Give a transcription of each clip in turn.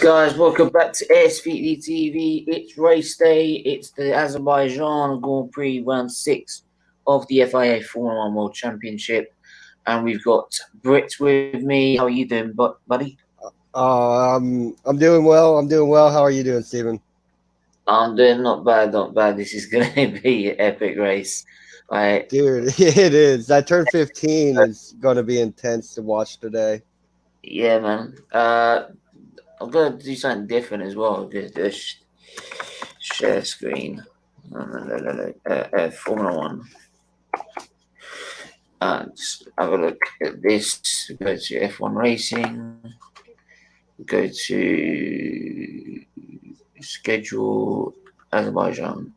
guys, welcome back to SFeatleyTV. It's race day. It's the Azerbaijan Grand Prix round 6 of the FIA Formula 1 World Championship. And we've got Britt with me. How are you doing, buddy? I'm doing well. How are you doing, Stephen? I'm doing not bad. This is going to be an epic race. Right. Dude, it is. I turned 15. It's going to be intense to watch today. Yeah, man. I'm going to do something different as well. Just share screen. Formula 1. Just have a look at this. Go to F1 Racing. Go to schedule Azerbaijan.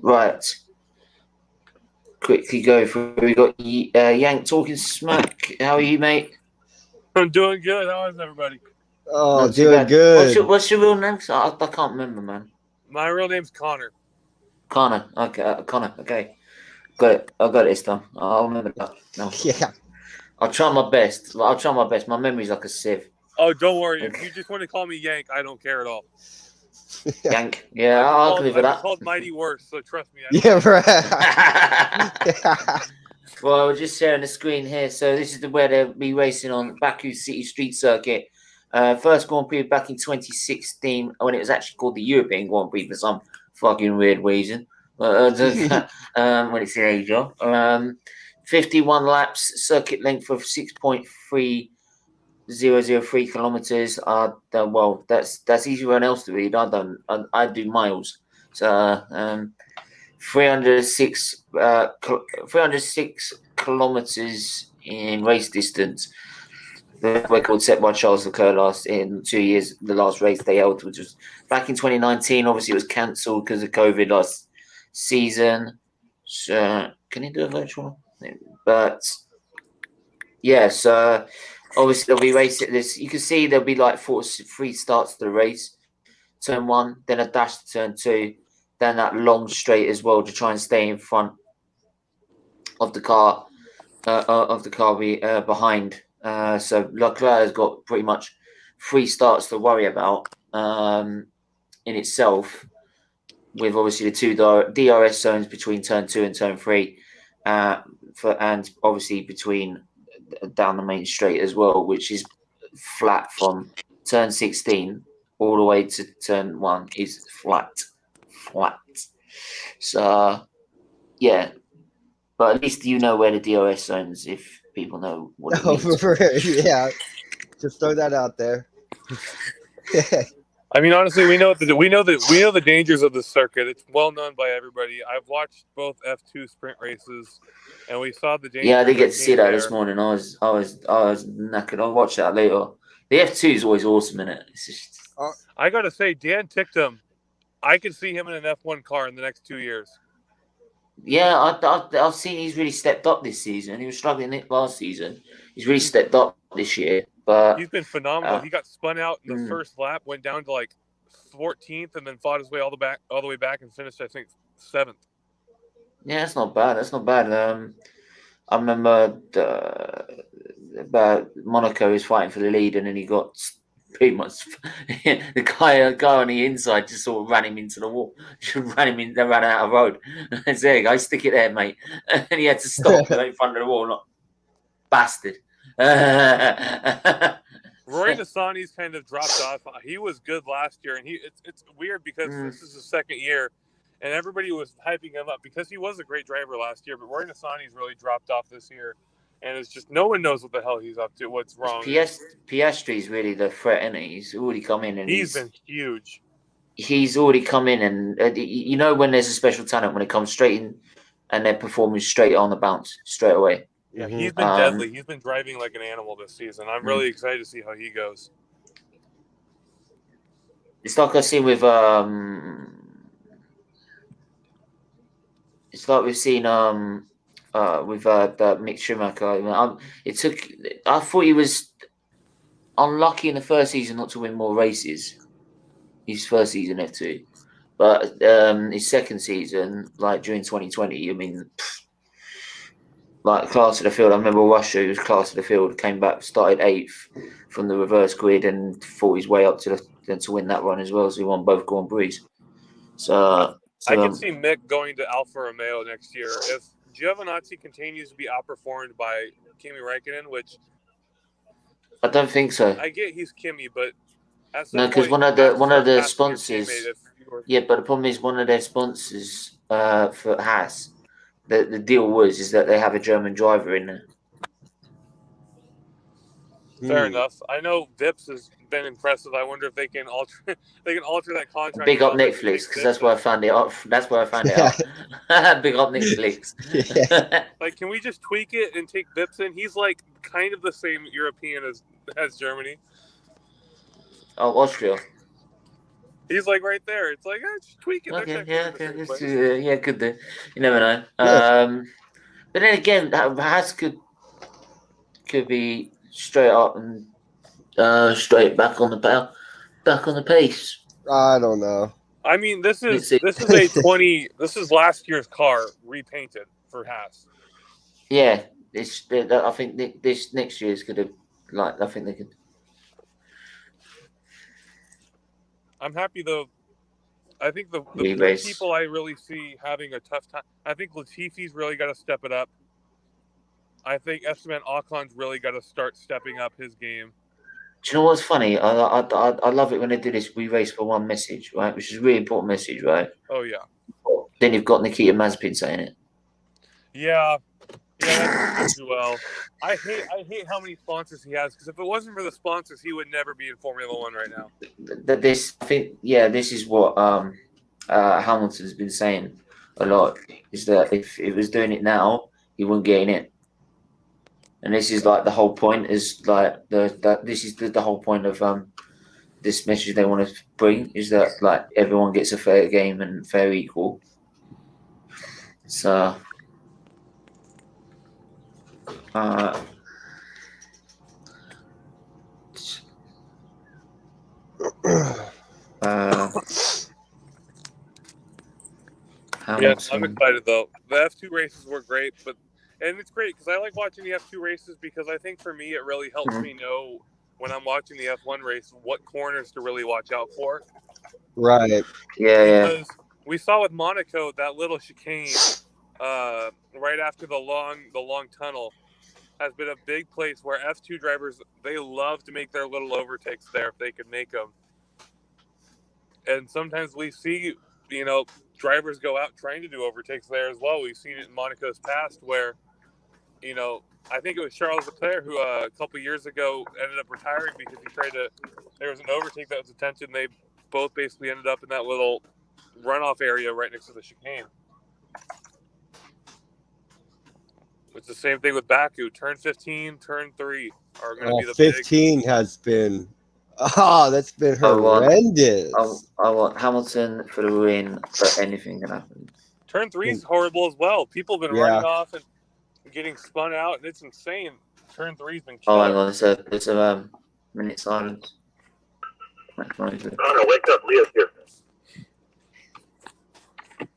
Right. Quickly go through. We got Yank talking smack. How are you, mate? I'm doing good. How is everybody? Oh, Not too doing bad. good. What's your real name? I can't remember, man. My real name's Connor. Connor. Okay, Connor. Okay, got it. I got it this time. I'll remember that. No. Yeah. I'll try my best. My memory's like a sieve. Oh, don't worry. If you just want to call me Yank, I don't care at all. Yank. Yeah, I'll live with that. I'm called Mighty Worse, so trust me. Yeah, right. Well, we're just sharing the screen here. So this is where they'll be racing on Baku City Street Circuit. First Grand Prix back in 2016 when it was actually called the European Grand Prix for some fucking weird reason. When it's in Asia. 51 laps, circuit length of 6.3003 kilometers. Well, that's easy for anyone else to read. I do miles. So 306 kilometers in race distance. The record set by Charles Leclerc in 2 years. The last race they held, which was back in 2019. Obviously, it was cancelled because of COVID last season. So, can you do a virtual? But yeah, so obviously they'll be racing this. You can see there'll be like 3 starts to the race. Turn 1, then a dash to turn 2, then that long straight as well to try and stay in front of the car. Behind. So Leclerc has got pretty much 3 starts to worry about in itself, with obviously the 2 DRS zones between turn 2 and turn 3, and obviously between down the main straight as well, which is flat from turn 16 all the way to turn 1 is flat. So yeah. But at least you know where the DRS zones, if people know what it means. Yeah, just throw that out there. I mean, honestly, we know the dangers of the circuit. It's well known by everybody. I've watched both F2 sprint races, and we saw the dangers. Yeah, I did get to see that this morning. I was knackered. I'll watch that later. The F2 is always awesome, isn't it? It's just... I gotta say, Dan Ticktum, I could see him in an F1 car in the next 2 years. Yeah, I've seen he's really stepped up this season. He was struggling last season. He's really stepped up this year. But he's been phenomenal. He got spun out in the first lap, went down to like 14th, and then fought his way all the way back, and finished, I think, 7th. Yeah, that's not bad. I remember about Monaco was fighting for the lead, and then he got pretty much the guy on the inside just sort of ran him into the wall. Just ran out of road. There you go, stick it there, mate. And he had to stop in front of the wall. Like, bastard. Roy Nissany's kind of dropped off. He was good last year, and it's weird because this is his second year, and everybody was hyping him up because he was a great driver last year. But Roy Nissany's really dropped off this year. And it's just no one knows what the hell he's up to. What's wrong? Piastri's really the threat, isn't he? He's already come in and he's been huge. He's already come in, and you know when there's a special talent when it comes straight in, and they're performing straight on the bounce straight away. Yeah, he's been deadly. He's been driving like an animal this season. I'm really excited to see how he goes. It's like I've seen with It's like we've seen with the Mick Schumacher. I thought he was unlucky in the first season not to win more races. His first season F2, but his second season, like during 2020, I mean, like class of the field. I remember Russia, who was class of the field, came back, started 8th from the reverse grid, and fought his way up to win that run as well. So he won both Grand Prix. So I can see Mick going to Alfa Romeo next year if Giovinazzi continues to be outperformed by Kimi Räikkönen, which I don't think so. I get he's Kimi, but at some No, because point, one of the has to be his teammate sponsors. if you were- Yeah, but the problem is one of their sponsors for Haas. The deal is that they have a German driver in there. Fair enough. I know Vips has been impressive. I wonder if they can alter that contract. Big up Netflix, because that's where I found it out. That's where I found it out. Big up Netflix. Yeah. Like, can we just tweak it and take Vips in? He's like kind of the same European as Germany. Oh, Austria. He's like right there. It's like, just tweak it. Okay, They're yeah, could do. You never know. Yeah. But then again, Haas could be straight up and straight back on the pace. I don't know. I mean, this is Let's see. this is last year's car repainted for Haas. Yeah, I think this next year's could have, I think they could. I'm happy though. I think the Re-race. people I really see having a tough time. I think Latifi's really got to step it up. I think Esteban Ocon's really got to start stepping up his game. Do you know what's funny? I love it when they do this "we race for one" message, right? Which is a really important message, right? Oh yeah. Then you've got Nikita Mazepin saying it. Yeah, that's as well. I hate how many sponsors he has, because if it wasn't for the sponsors, he would never be in Formula One right now. This is what Hamilton's been saying a lot, is that if it was doing it now, he wouldn't get in it. And this is like the whole point, is like this is the whole point of this message they want to bring, is that like everyone gets a fair game and fair equal. So Yeah, I'm excited though. The F2 races were great, and it's great because I like watching the F2 races, because I think for me it really helps me know when I'm watching the F1 race what corners to really watch out for. Right. Yeah. Because we saw with Monaco that little chicane right after the long tunnel has been a big place where F2 drivers, they love to make their little overtakes there if they could make them. And sometimes we see, drivers go out trying to do overtakes there as well. We've seen it in Monaco's past where, I think it was Charles Leclerc who a couple years ago ended up retiring because there was an overtake that was attempted, and they both basically ended up in that little runoff area right next to the chicane. It's the same thing with Baku. Turn 15, turn 3 are going to be the 15 has been... Oh, that's been horrendous. I want Hamilton for the win, but anything can happen. Turn 3 is horrible as well. People have been running off and getting spun out, and it's insane. Turn 3's been killed. Oh, hang on. There's a minute silence. Oh, no, wake up. Leo's here.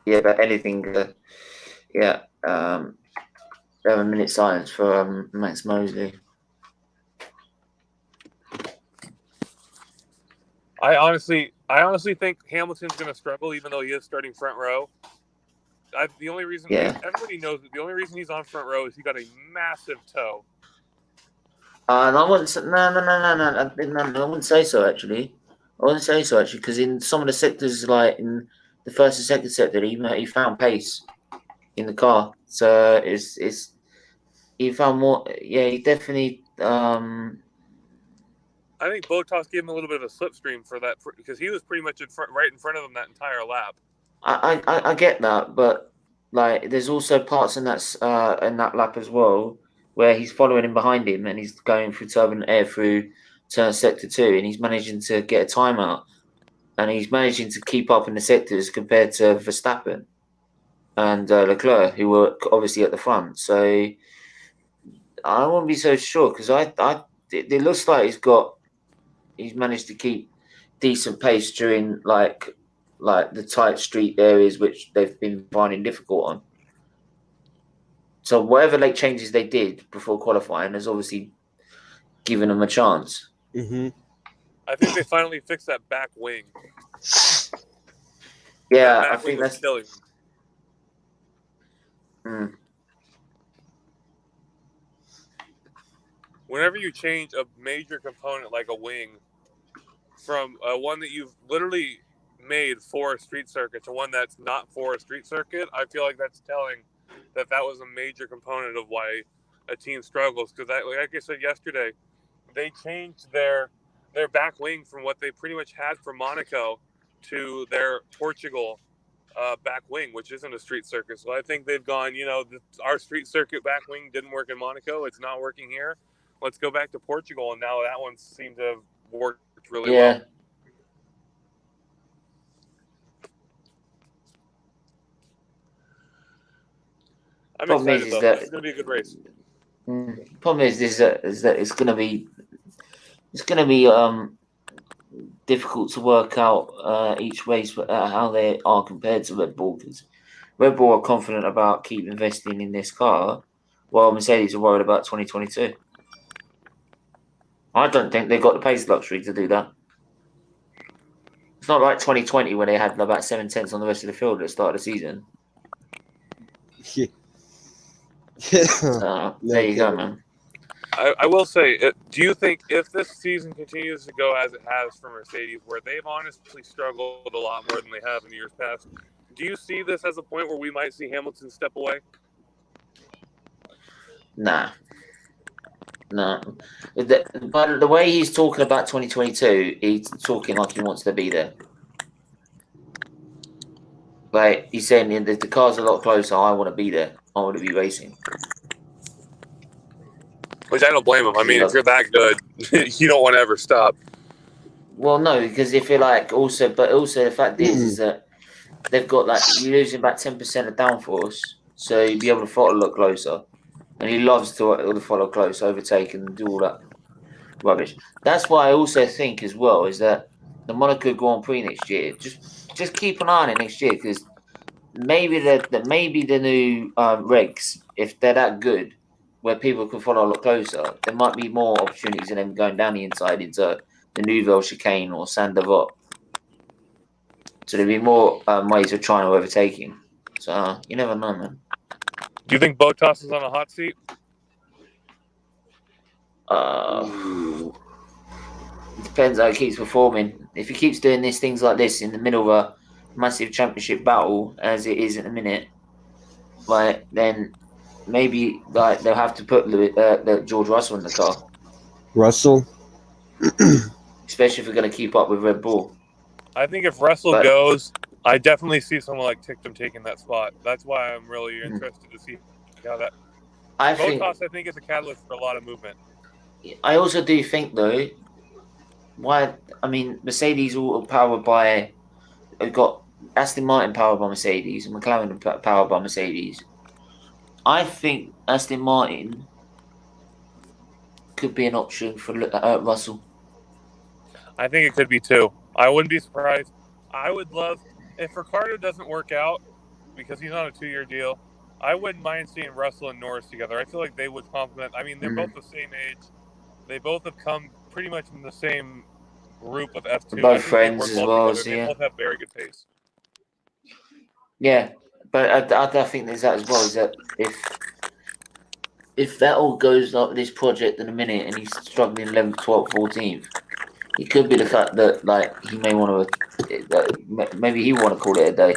Yeah, but anything. Have a minute silence for Max Mosley. I honestly think Hamilton's going to struggle, even though he is starting front row. The only reason everybody knows that the only reason he's on front row is he got a massive toe. And I wouldn't. No. I wouldn't say so actually. Because in some of the sectors, like in the first and second sector, he found pace in the car. So he found more. Yeah, he definitely. I think Bottas gave him a little bit of a slipstream for that, because he was pretty much right in front of him that entire lap. I get that, but like there's also parts in that lap as well where he's following him behind him and he's going through turbulent air through turn sector 2, and he's managing to get a timeout, and he's managing to keep up in the sectors compared to Verstappen and Leclerc, who were obviously at the front. So I won't be so sure, because it looks like he's managed to keep decent pace during like the tight street areas which they've been finding difficult on. So whatever late changes they did before qualifying has obviously given them a chance. Mm-hmm. I think they finally fixed that back wing. Yeah, That I back wing think was that's. killing. Whenever you change a major component like a wing from one that you've literally made for a street circuit to one that's not for a street circuit, I feel like that's telling that was a major component of why a team struggles. Because, like I said yesterday, they changed their back wing from what they pretty much had for Monaco to their Portugal back wing, which isn't a street circuit. So I think they've gone, our street circuit back wing didn't work in Monaco. It's not working here. Let's go back to Portugal. And now that one seemed to have worked really well. I'm excited, though. It's going to be a good race. Problem is that it's going to be difficult to work out each race how they are compared to Red Bull, because Red Bull are confident about keep investing in this car, while Mercedes are worried about 2022. I don't think they've got the pace luxury to do that. It's not like 2020 where they had about 7/10 on the rest of the field at the start of the season. There you go, man. I will say, do you think if this season continues to go as it has for Mercedes, where they've honestly struggled a lot more than they have in years past, do you see this as a point where we might see Hamilton step away? Nah. But the way he's talking about 2022, he's talking like he wants to be there. Like he's saying, the car's a lot closer. I want to be there. I want to be racing. Which I don't blame him. I mean, if you're that good, you don't want to ever stop. Well, no, because if you're also the fact is that they've got you're losing about 10% of downforce, so you'll be able to follow a lot closer. And he loves to follow close, overtake, and do all that rubbish. That's why I also think as well is that the Monaco Grand Prix next year, just keep an eye on it next year, because maybe the new regs, if they're that good, where people can follow a lot closer, there might be more opportunities in them going down the inside into the Nouvelle chicane or Saint Devot. So there'll be more ways of trying to overtake him. So you never know, man. Do you think Bottas is on a hot seat? It depends how he keeps performing. If he keeps doing things like this in the middle of a massive championship battle, as it is at the minute, then maybe they'll have to put George Russell in the car. Russell? Especially if we're going to keep up with Red Bull. I think if Russell goes, I definitely see someone like Ticktum taking that spot. That's why I'm really interested to see how that. Bottas, I think, is a catalyst for a lot of movement. I also do think, though, Mercedes all powered by. They've got Aston Martin powered by Mercedes and McLaren powered by Mercedes. I think Aston Martin could be an option for Russell. I think it could be too. I wouldn't be surprised. I would love if Ricciardo doesn't work out because he's on a 2-year deal. I wouldn't mind seeing Russell and Norris together. I feel like they would complement. I mean, they're both the same age. They both have come pretty much from the same group of F2. Both friends as well. They both have very good pace. Yeah, but I think there's that as well. Is that if that all goes like this project in a minute and he's struggling 11th, 12th, 14th, it could be the fact that he may want to maybe he want to call it a day.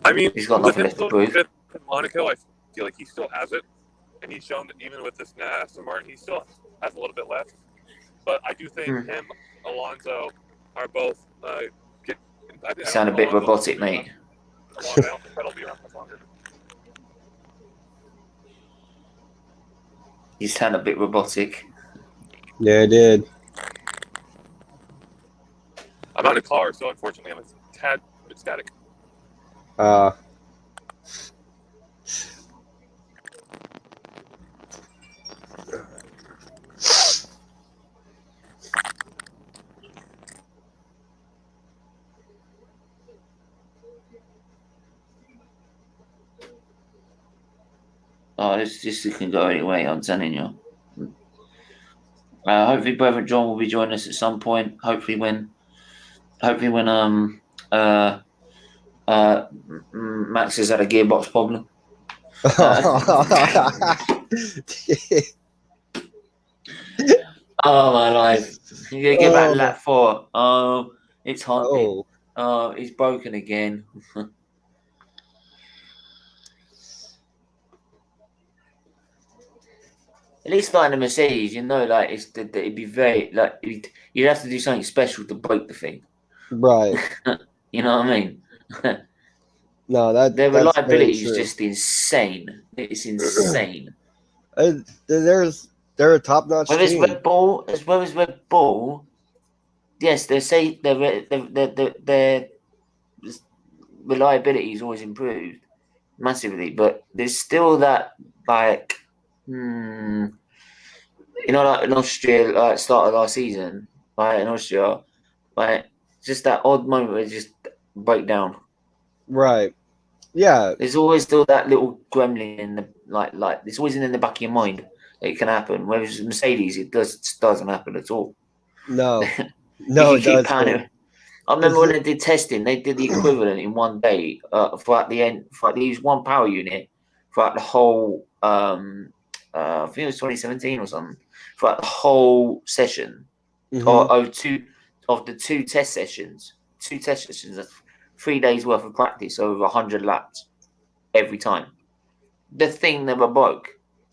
I mean, he's got nothing left to prove. In Monaco, I feel like he still has it, and he's shown that even with this Aston Martin, he still has a little bit left. But I do think him, Alonso, are both. You sound a bit robotic, mate. I don't think that'll be around much longer. You sound a bit robotic. Yeah, I did. I'm on a car, so unfortunately I'm a tad bit static. Oh, this can go anyway. I'm telling you. Hopefully, Brother John will be joining us at some point. Hopefully, when Max has had a gearbox problem. Oh my life! You gotta get back to lap 4. Oh, it's hot. Oh, it's broken again. At least like the Mercedes, you know, like it'd be very like you'd have to do something special to break the thing. Right. You know what I mean? No, Their that's very reliability is true. just insane. It's insane. They're a top-notch Whereas team. Red Bull, yes, they say their reliability is always improved massively, but there's still that like, like in Austria, like start of last season, like in Austria, like just that odd moment where it just break down. Right. Yeah. There's always still that little gremlin in the like it's always in the back of your mind that it can happen. Whereas Mercedes, it doesn't happen at all. No. You No, can it keep doesn't. pounding. I remember when they did testing, they did the equivalent in one day throughout the end. They used one power unit throughout the whole. I think it was 2017 or something. Throughout the whole session, or two of the two test sessions. That's 3 days worth of practice over 100 laps every time. The thing never broke.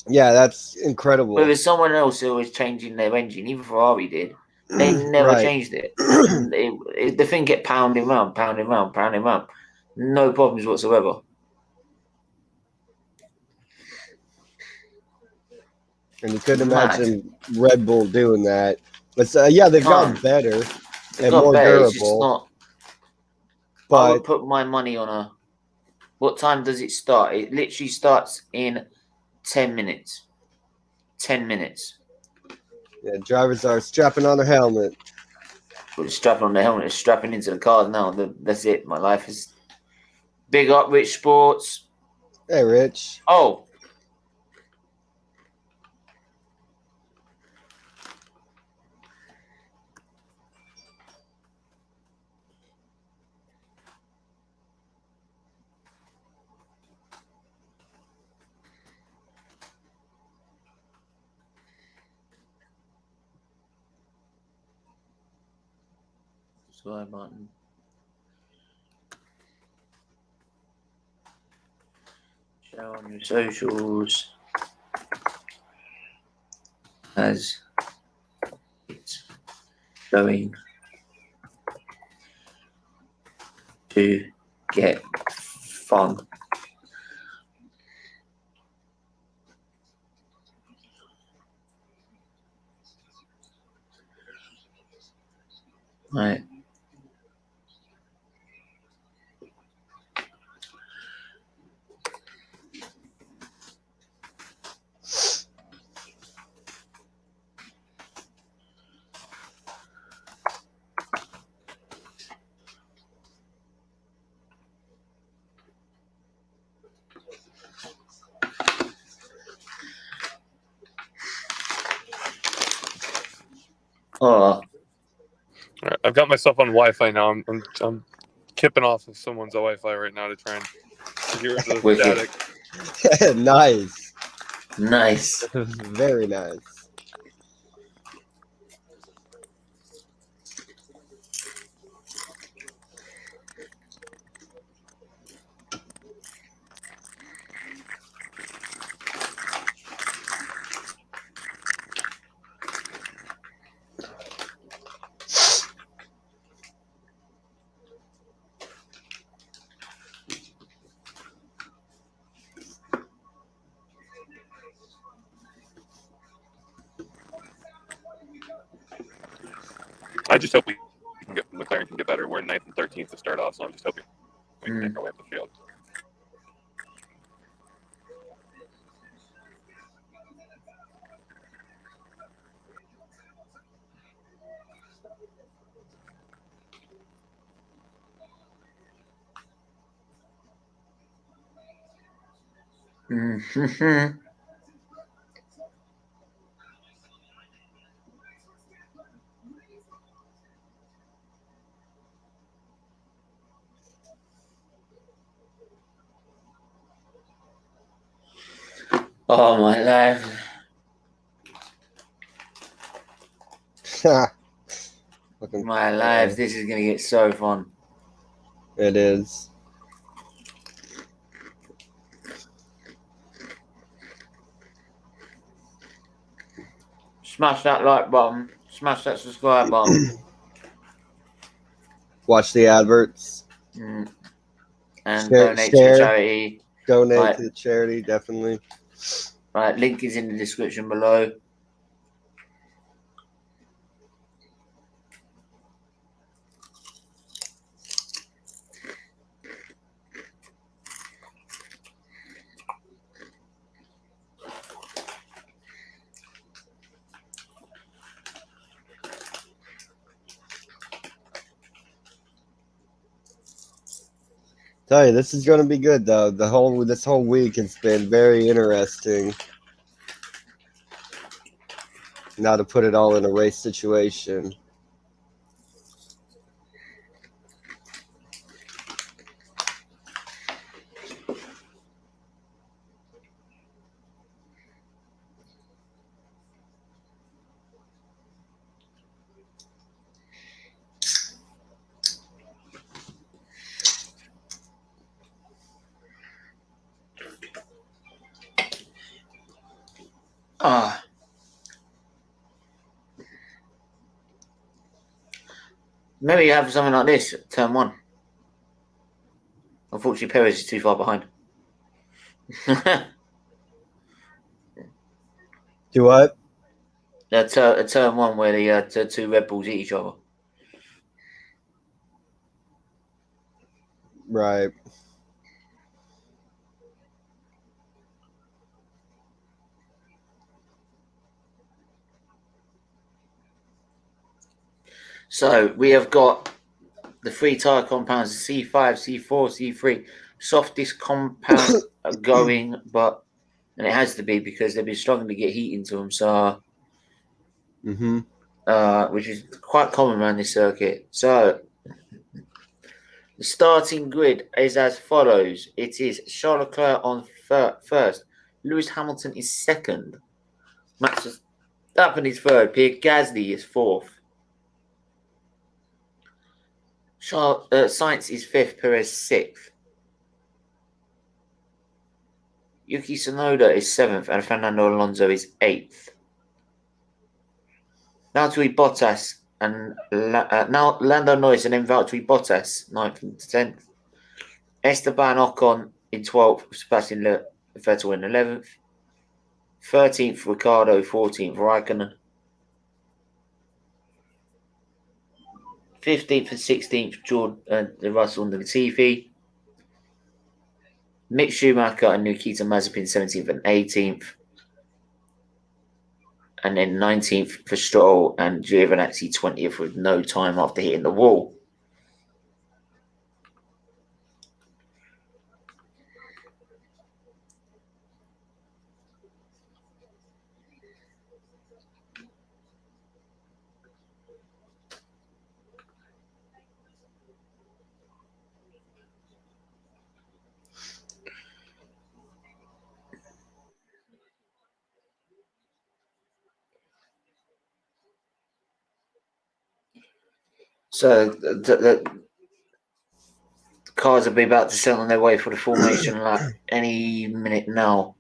Yeah, that's incredible. Whereas someone else who was changing their engine, even Ferrari did, they never changed it. The thing kept pounding round. No problems whatsoever. And you couldn't imagine Red Bull doing that. But yeah, they've gotten better and more durable. It's just not. But I would put my money on a. What time does it start? It literally starts in 10 minutes. 10 minutes. Yeah, drivers are strapping on their helmet. Strapping on their helmet, strapping into the cars now. That's it. My life is. Big up, Rich Sports. Hey, Rich. Oh. Subscribe button. Share on your socials as it's going to get fun. Right. Oh. Right, I've got myself on Wi-Fi now. I'm kipping off of someone's Wi-Fi right now to try and get rid of the static. Nice. Nice. Very nice. I just hope McLaren can get better. We're in 9th and 13th to start off, so I'm just hoping we can make our way up the field. Mm-hmm. Oh my life. My life, this is gonna get so fun. It is. Smash that like button. Smash that subscribe button. Watch the adverts. And Share, donate to the charity. Donate to the charity, definitely. Right, link is in the description below. Tell you, this is going to be good though. This whole week has been very interesting. Now to put it all in a race situation. Maybe you have something like this at turn 1. Unfortunately, Perez is too far behind. Do what? A turn 1 where the two Red Bulls eat each other. Right. So we have got the 3 tyre compounds, C5, C4, C3. Softest compound are going, and it has to be because they've been struggling to get heat into them. So, which is quite common around this circuit. So the starting grid is as follows. It is Charles Leclerc on first. Lewis Hamilton is second. Max Verstappen is third. Pierre Gasly is fourth. Sainz is fifth. Perez sixth. Yuki Tsunoda is seventh, and Fernando Alonso is eighth. Valtteri Bottas and now Lando Norris and then Valtteri Bottas, 9th and 10th. Esteban Ocon in 12th, Sebastian Vettel in 11th. 13th, Ricciardo, 14th, Raikkonen. 15th and 16th, Russell and Latifi. Mick Schumacher and Nikita Mazepin, 17th and 18th. And then 19th for Stroll and Giovinazzi 20th with no time after hitting the wall. So the cars will be about to set on their way for the formation lap any minute now.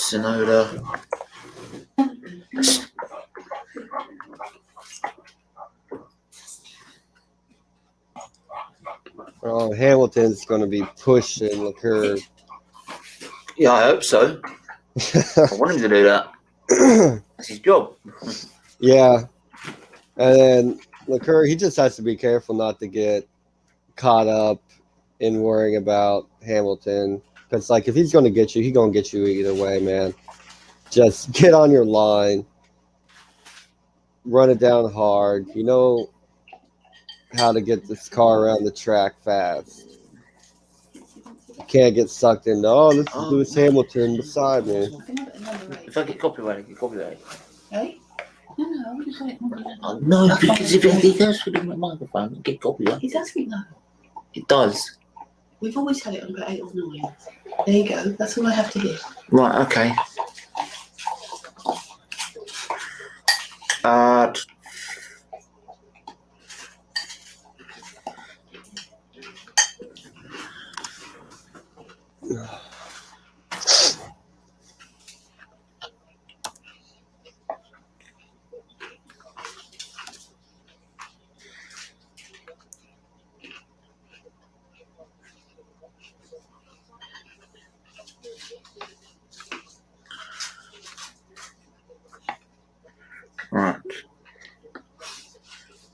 Tsunoda. Hamilton's going to be pushing Leclerc. Yeah, I hope so. I want him to do that. That's his job. Yeah. And then Leclerc, he just has to be careful not to get caught up in worrying about Hamilton. Because, like, if he's going to get you, he's going to get you either way, man. Just get on your line. Run it down hard. You know how to get this car around the track fast. You can't get sucked into, this is Lewis Hamilton beside me. If I get copyrighted, get copyrighted. Hey? No, I'm just saying. No, because if it goes for the microphone, it get copyrighted. It does think no. It does. We've always had it on about 8 or 9. There you go. That's all I have to hear. Right, okay. Right.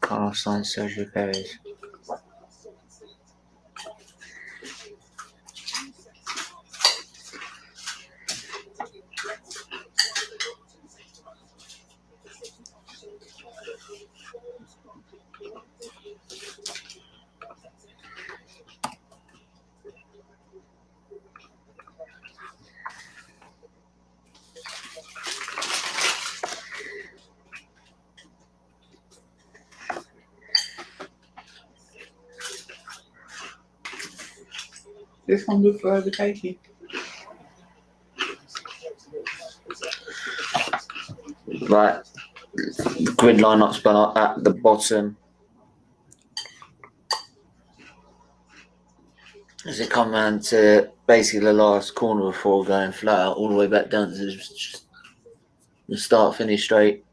Carlos Sainz, Sergio Perez. This one good for overtaking. Right. The grid lineup's been at the bottom. As it come round to basically the last corner before going flat out, all the way back down to just the start finish straight.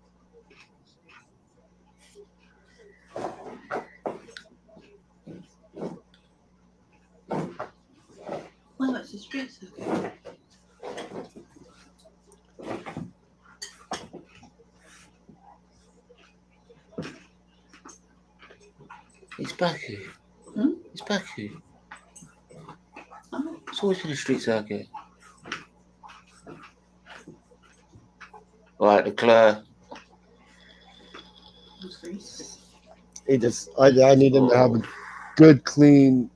Well, it's a street circuit. It's Baku. Hmm? It's Baku. Oh. It's always been a street circuit. Right, Leclerc. He just, I need him to have a good, clean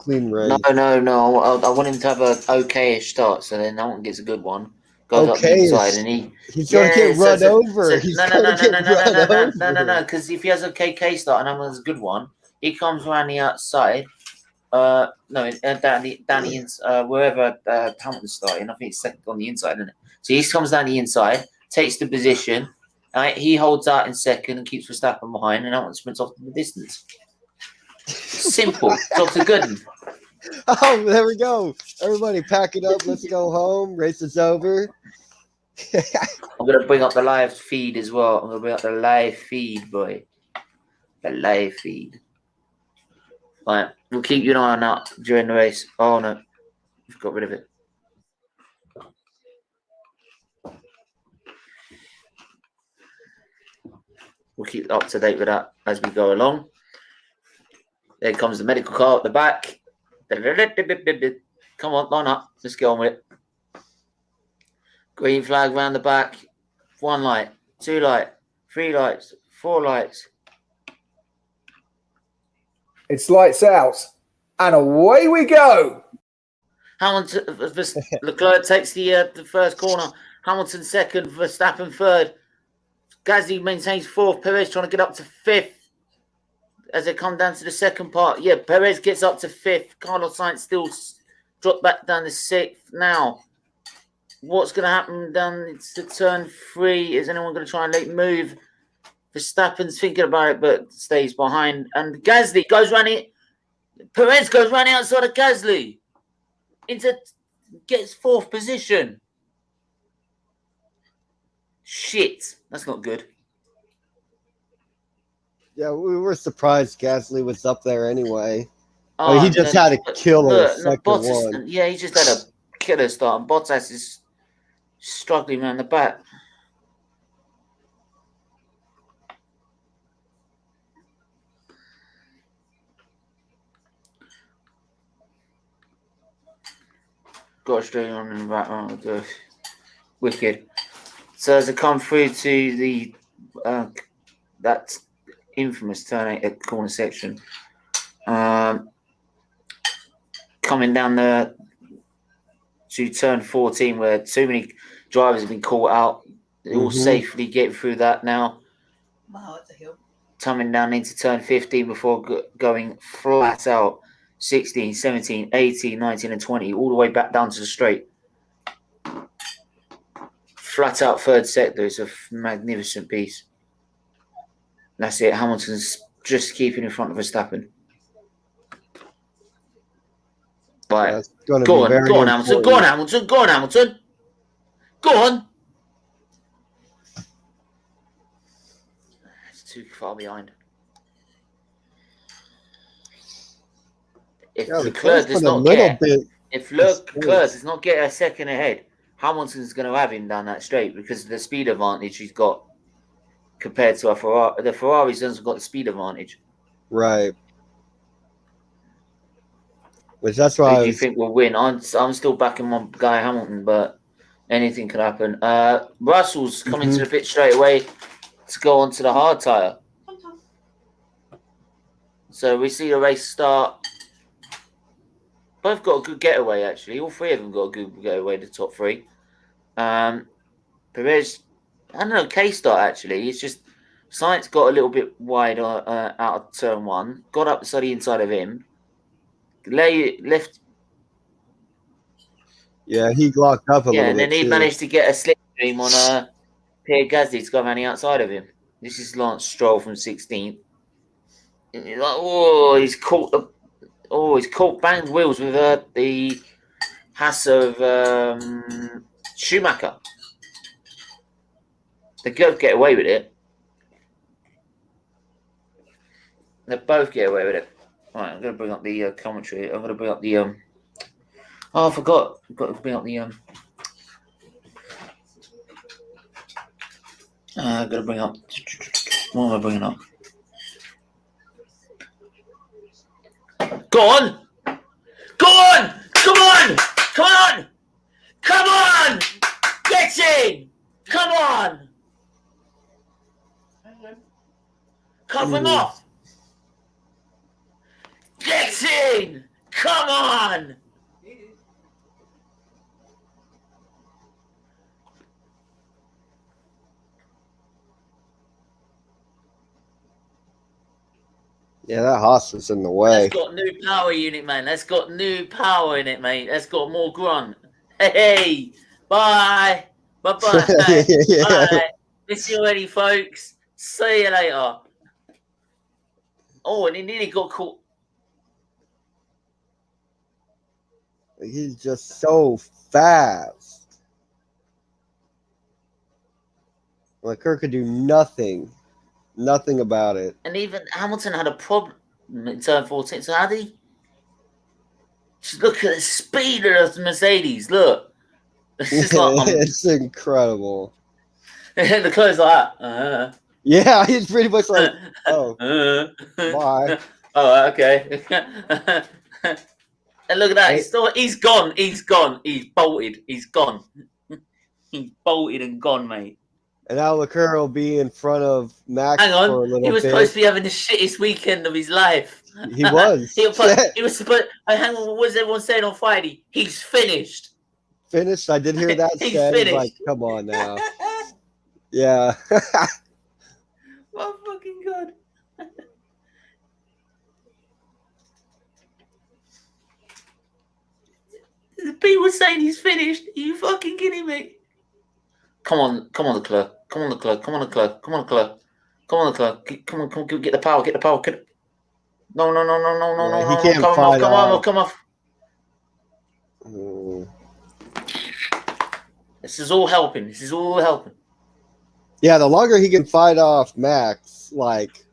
race. No. I want him to have a okay-ish start, so then that one gets a good one. Goes up the inside, and he's going to get run over. No. Because if he has a KK start and has a good one, he comes around the outside. Down the inside, wherever Hamilton's starting. I think it's second on the inside, isn't it? So he comes down the inside, takes the position. He holds out in second and keeps Verstappen behind, and Hamilton sprints off the distance. Simple. Job's a good one. Oh, there we go. Everybody pack it up. Let's go home. Race is over. I'm going to bring up the live feed as well. I'm going to bring up the live feed, boy. The live feed. Right. We'll keep you an eye on that during the race. Oh, no. We've got rid of it. We'll keep up to date with that as we go along. There comes the medical car at the back. Come on, line up. Let's get on with it. Green flag round the back. 1 light, 2 light, 3 lights, 4 lights. It's lights out. And away we go. Hamilton, Leclerc takes the first corner. Hamilton second, Verstappen third. Gasly maintains fourth. Perez trying to get up to fifth. As they come down to the second part, Perez gets up to fifth. Carlos Sainz still dropped back down to sixth. Now, what's going to happen down to turn 3? Is anyone going to try and late move? Verstappen's thinking about it, but stays behind. And Gasly goes running. Perez goes running outside of Gasly. Gets 4th position. Shit, that's not good. Yeah, we were surprised Gasly was up there anyway. Oh, he just had a killer look, second Bottas, one. yeah, he just had a killer start. And Bottas is struggling around the back. Got straight on in the back. Wicked. So as I come through to the that infamous turn 8 at corner section, coming down to turn 14, where too many drivers have been caught out. They're all safely getting through that now. Wow, that's a hill. Coming down into turn 15 before going flat out 16, 17, 18, 19 and 20, all the way back down to the straight. Flat out third sector. It's a magnificent piece. That's it. Hamilton's just keeping in front of Verstappen. Right. Go on, Hamilton. Go on, Hamilton. Go on, Hamilton. Go on. It's too far behind. If Leclerc does not get a second ahead, Hamilton's going to have him down that straight because of the speed advantage he's got compared to a Ferrari. The Ferraris hasn't got the speed advantage. Right. Which that's why Who do you think will win? I'm still backing my guy Hamilton, but anything could happen. Russell's coming to the pit straight away to go on to the hard tyre. So we see the race start. Both got a good getaway, actually. All three of them got a good getaway, the top three. Perez, I don't know, K-start, actually. It's just Sainz got a little bit wide out of turn 1, got up to the inside of him, left. Yeah, he locked up a little bit. Yeah, and then he managed to get a slipstream on Pierre Gasly to go around the outside of him. This is Lance Stroll from 16th. He's caught banged wheels with the Haas of Schumacher. They both get away with it. They both get away with it. Right, I'm going to bring up the commentary. I'm going to bring up the oh, I forgot. I've got to bring up the I've got to bring up. What am I bringing up? Go on! Go on! Come on! Come on! Come on! Get in! Come on! Cut him off! Get in! Come on! Yeah, that Haas was in the way. That's got new power unit, man. That's got new power in it, mate. That's got more grunt. Hey, bye. Bye-bye. Yeah. Bye. Miss you already, folks. See you later. Oh, and he nearly got caught. He's just so fast. Leclerc could do nothing about it. And even Hamilton had a problem in turn 14. So how did he? Just look at the speed of the Mercedes. Look. It's just like, it's incredible. And the clothes like that. Yeah, he's pretty much like, oh, bye. Oh, okay. And look at that. He's gone. He's gone. He's bolted. He's gone. He's bolted and gone, mate. And now Leclerc will be in front of Max Hang on. for a little bit. He was supposed to be having the shittest weekend of his life. He was. He was supposed. Hang on. What was everyone saying on Friday? He's finished. Finished? I did hear that He's said. finished. Like, come on now. Yeah. Oh, fucking God. The people saying he's finished. Are you fucking kidding me? Come on, Leclerc. Come on, Leclerc. Come on, Leclerc. Come on, Leclerc. Come on, Leclerc. Come on, get the power. Get the power. No. He can't fight off. Come off. This is all helping. Yeah, the longer he can fight off Max, like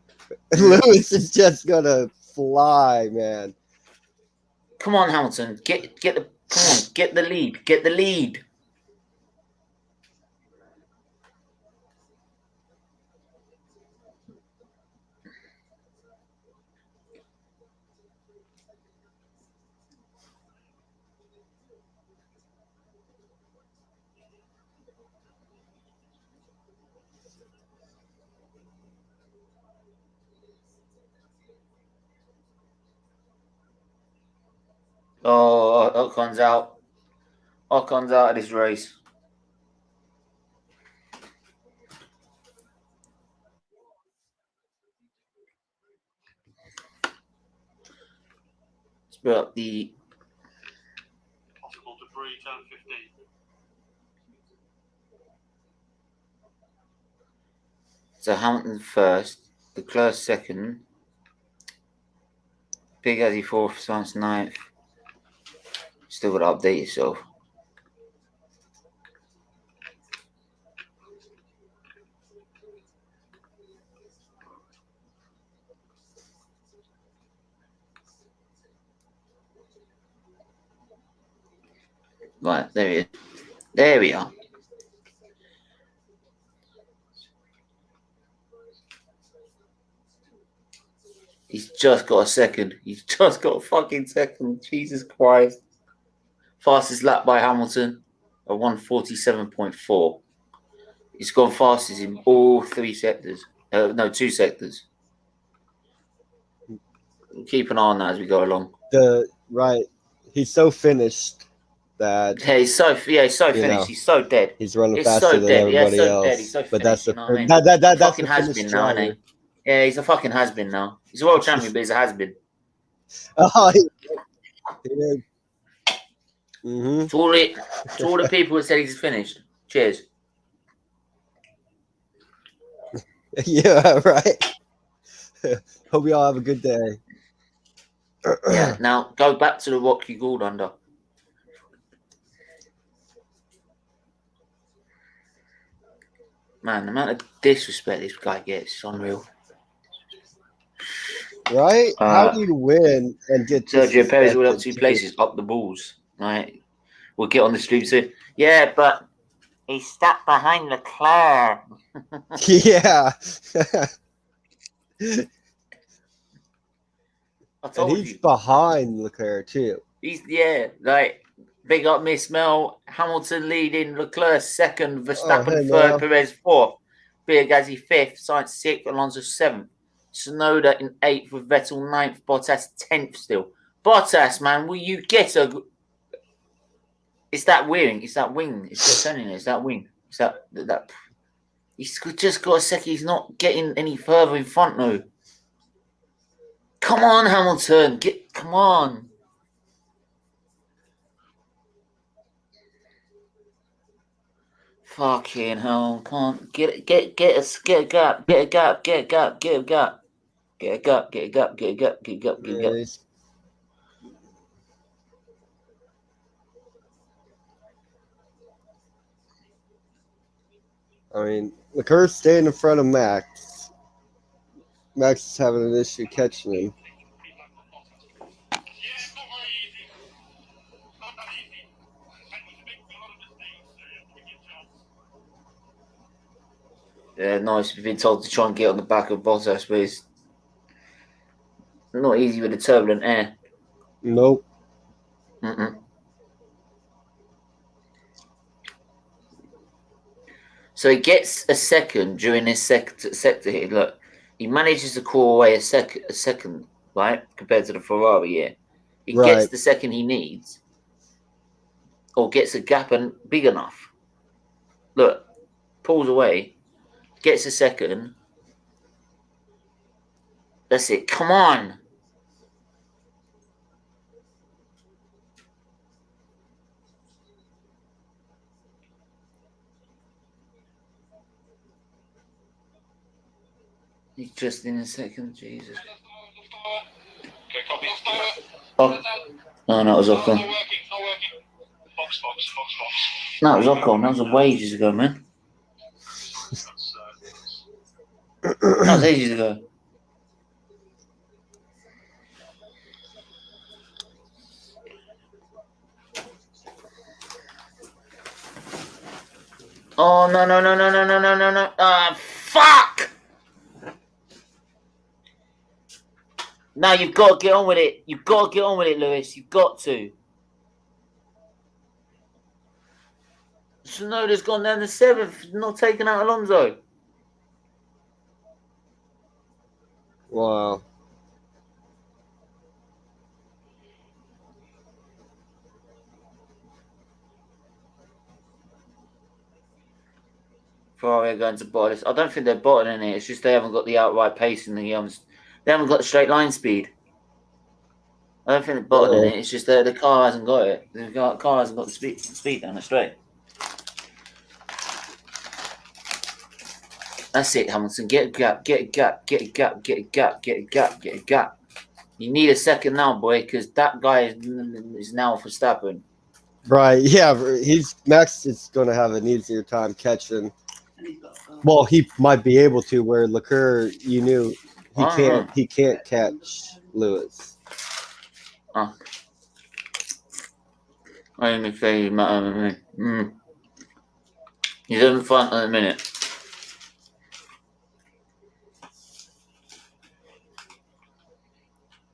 Lewis is just gonna fly, man. Come on, Hamilton. Get the lead. Get the lead. Oh, Ocon's out. Ocon's out of this race. Let's put up the Possible debris, turn 15. So Hamilton first, Leclerc second, Big Azzy fourth, Sainz ninth. Still got to update yourself. Right, there he is. There we are. He's just got a second. He's just got a fucking second. Jesus Christ. Fastest lap by Hamilton, a 147.4. He's gone fastest in all three sectors. No, two sectors. We'll keep an eye on that as we go along. He's so finished that He's so finished. He's so dead. He's running He's faster so than dead. everybody He's so else. dead. He's so finished, but that's the you know what I mean? that's fucking the has finished been now, isn't driver. he? Yeah, he's a fucking has been now. He's a world champion, but he's a has been. Oh, yeah. Mm-hmm. To all the people that said he's finished. Cheers. Yeah, right. Hope we all have a good day. Yeah. Now go back to the Rocky Gould under. Man, the amount of disrespect this guy gets is unreal. Right? How do you win and get Sergio Perez all up disrespected 2 too? places, up the balls. Right? We'll get on the stream soon. Yeah, but he's stuck behind Leclerc. Yeah. I told And he's you. behind Leclerc too. He's like big up Miss Mel. Hamilton leading, Leclerc second, Verstappen hey, third, Mel. Perez fourth, Biagazzi fifth, Sainz sixth, Alonso seventh, Tsunoda in eighth with Vettel ninth, Bottas 10th still. Bottas, man, will you get a? It's that wing. It's that wing. It's just telling you. It's that wing. It's that. He's just got a second. He's not getting any further in front now. Come on, Hamilton. Come on. Fucking hell. Can't get a gap. Get a gap. Get a gap. Get a gap. Get a gap. Get a gap. Get a gap. Get a gap. Get a gap. Get a gap. Nice. I mean, Leclerc's staying in front of Max. Max is having an issue catching him. Yeah, nice. We've been told to try and get on the back of Bottas, but it's not easy with the turbulent air. Nope. So he gets a second during this sector here. Look, he manages to call away a second, right, compared to the Ferrari here. He gets the second he needs, or gets a gap and big enough. Look, pulls away, gets a second. That's it. Come on. He's just in a second, Jesus. Oh, no, that was Ocon. No, it was Ocon. That was ages ago, man. That was ages ago. Oh, no, no, no, no, no, no, no, no, no. Ah, fuck! Now you've got to get on with it. You've got to get on with it, Lewis. You've got to. Tsunoda's gone down to 7th, not taking out Alonso. Wow. Ferrari are going to bottle this. I don't think they're bottling it. It's just they haven't got the outright pace and they haven't got the straight line speed. I don't think they're bottling it. It's just that the car hasn't got it. The car hasn't got the speed down the straight. That's it, Hamilton. Get a gap, get a gap, get a gap, get a gap, get a gap, get a gap. You need a second now, boy, because that guy is now Verstappen. Right. Yeah. Max is going to have an easier time catching. Well, he might be able to. Where Leclerc, you knew he can't catch Lewis. Oh. I only say you matter to me. He's in front at the minute.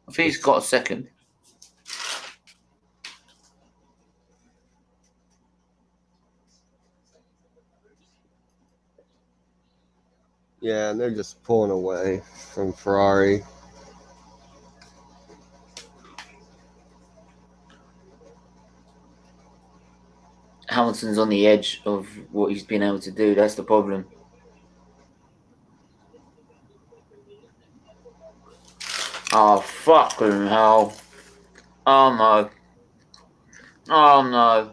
I think he's got a second. Yeah, and they're just pulling away from Ferrari. Hamilton's on the edge of what he's been able to do. That's the problem. Oh, fucking hell. Oh, no. Oh, no.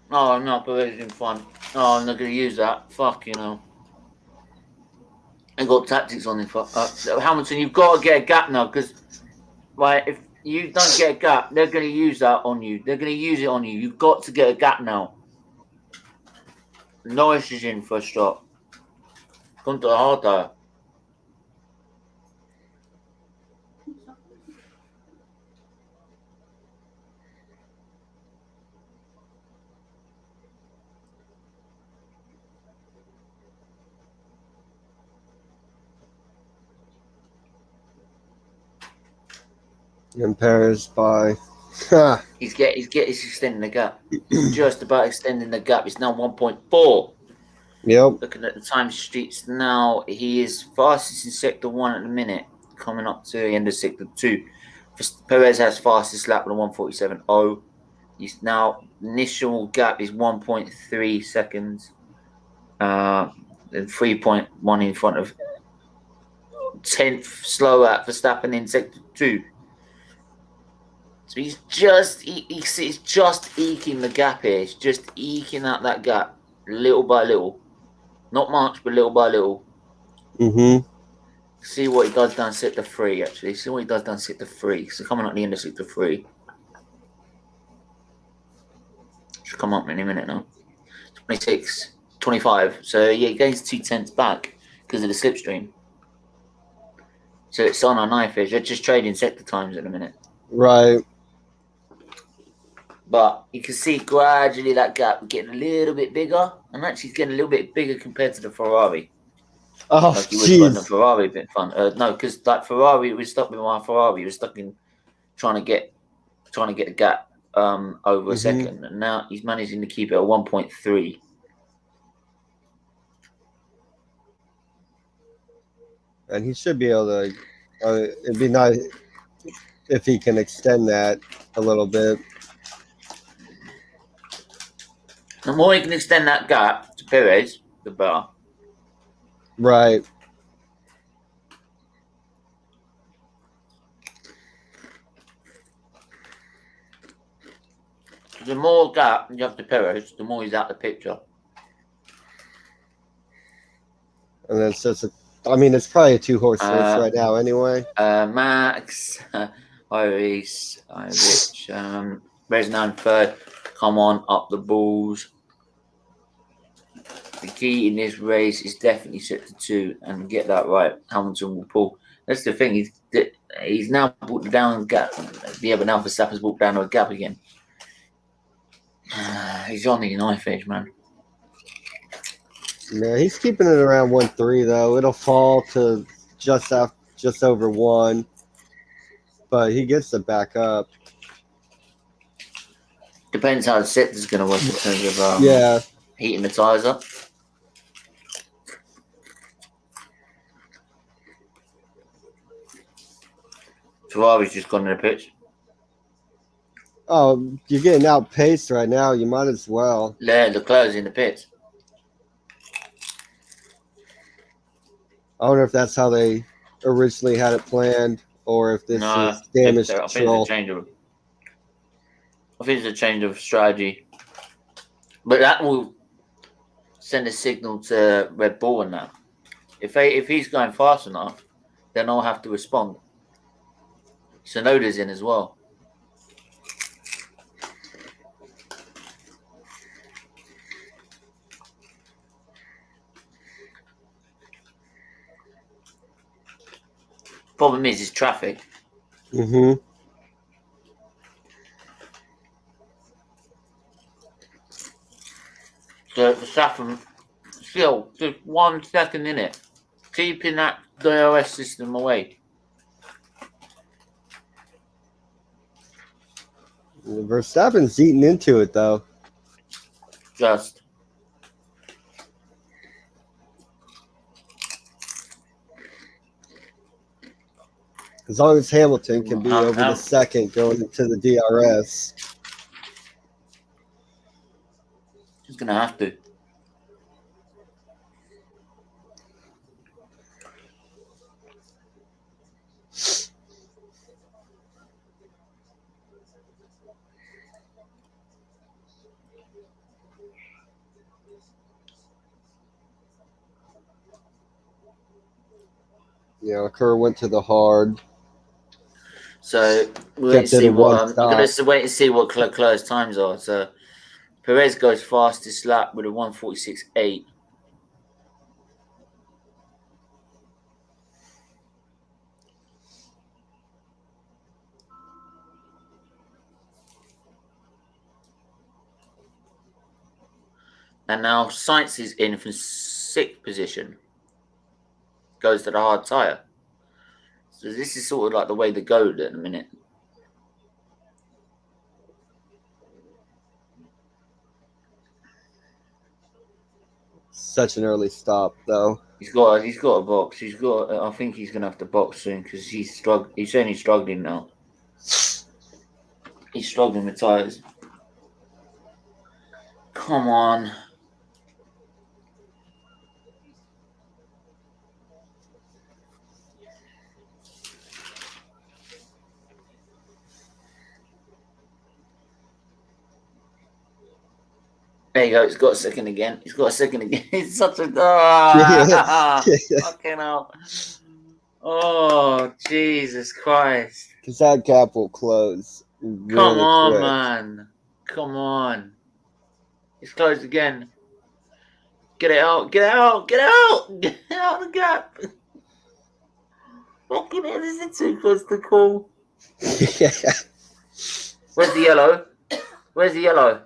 Oh, no, Perez in front. Oh, I'm not going to use that. Fucking hell. I got tactics on him. Hamilton, you've got to get a gap now because, right, if you don't get a gap, they're going to use that on you. They're going to use it on you. You've got to get a gap now. Norris is in for a stop. Come to the hard tire. And Perez by. He's extending the gap. Just about extending the gap. It's now 1.4. Yep. Looking at the time streets now, he is fastest in sector 1 at the minute, coming up to the end of sector 2. Perez has fastest lap with a 1:47.0. He's now initial gap is 1.3 seconds, and 3.1 in front of 10th slow at Verstappen in sector 2. So he's just eking the gap here. He's just eking out that gap little by little. Not much, but little by little. Mm-hmm. See what he does down sector 3, actually. See what he does down sector 3. So coming up the end of sector 3. Should come up in a minute now. 26, 25. So yeah, he gains 2/10 back because of the slipstream. So it's on our knife edge. They're just trading sector times at the minute. Right. But you can see gradually that gap getting a little bit bigger, and actually it's getting a little bit bigger compared to the Ferrari. Oh, like he was running the jeez. Ferrari a bit fun. No, because like Ferrari, we stuck with my Ferrari. We were stuck in trying to get the gap over a second, and now he's managing to keep it at 1.3. And he should be able to. It'd be nice if he can extend that a little bit. The more he can extend that gap to Perez, the better. Right. The more gap you have to Perez, the more he's out of the picture. And then it's just it's probably a 2-horse race right now anyway. Max, Iris, Rich, Resnan third. Come on, up the balls. The key in this race is definitely sector 2 and get that right. Hamilton will pull. That's the thing. He's now brought down the gap. Yeah, but now Verstappen's brought down a gap again. He's on the knife edge, man. Yeah, he's keeping it around 1-3 though. It'll fall to just over 1, but he gets it back up. Depends how the set is going to work in terms of Yeah, heating the tyres up. Ferrari's just gone in the pitch. oh, you're getting outpaced right now. You might as well. Yeah, Leclerc's in the pits. I wonder if that's how they originally had it planned, or if this No, is damage I think control. it's a change of. I think it's a change of strategy, but that will send a signal to Red Bull and that. If he's going fast enough, then I'll have to respond. Sonoda's in as well. Problem is traffic. Mm-hmm. So Verstappen still just 1 second in it, keeping that DRS system away. Verstappen's eating into it though. Just As long as Hamilton can be over Ham- the second going into the DRS. he's gonna have to. Yeah, Kerr went to the hard. So we'll Kept it see at what one I'm stop. gonna wait and see what Leclerc's times are. So Perez goes fastest lap with a 1:46.8. And now Sainz is in from 6th position. Goes to the hard tyre. So this is sort of like the way to go at the minute. Such an early stop though. He's got a box. I think he's gonna have to box soon because he's struggling. He's saying he's struggling now. He's struggling with tyres. Come on. There you go. He's got a second again. He's such a fucking hell. Oh, Jesus Christ. Because that gap will close really Come on, quick. man. Come on. It's closed again. Get it out. Get out. Get out. Get out of the gap. Fucking hell, this is too close to call. Where's the yellow? Where's the yellow?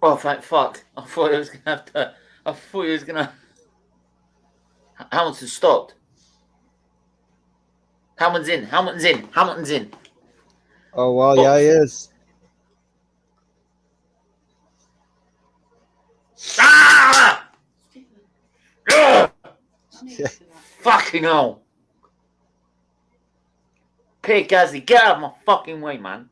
Oh, thank fuck. I thought it was going to have to. I thought he was going to. Hamilton stopped. Hamilton's in. Hamilton's in. Hamilton's in. Oh, well, yeah, he is. Ah! Ugh! Fucking hell. Pierre Gasly, get out of my fucking way, man.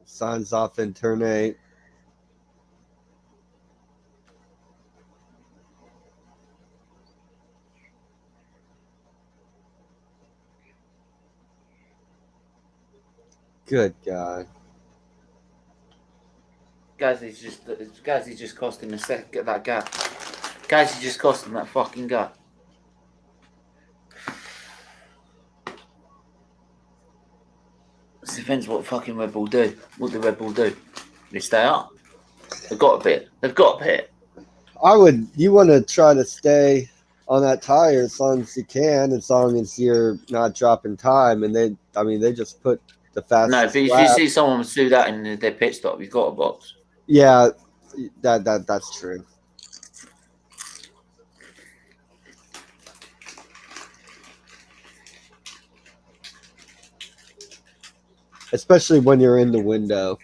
Signs off in turn 8. Good God. Gasly's just cost him that gap. Gasly's just cost him that fucking gap. It depends what fucking Red Bull do. What did Red Bull do? They stay up. They've got a bit. You want to try to stay on that tire as long as you can, as long as you're not dropping time. And they just put the No, fastest but if you lap. see someone do that in their pit stop, you've got a box. Yeah, that's true. Especially when you're in the window.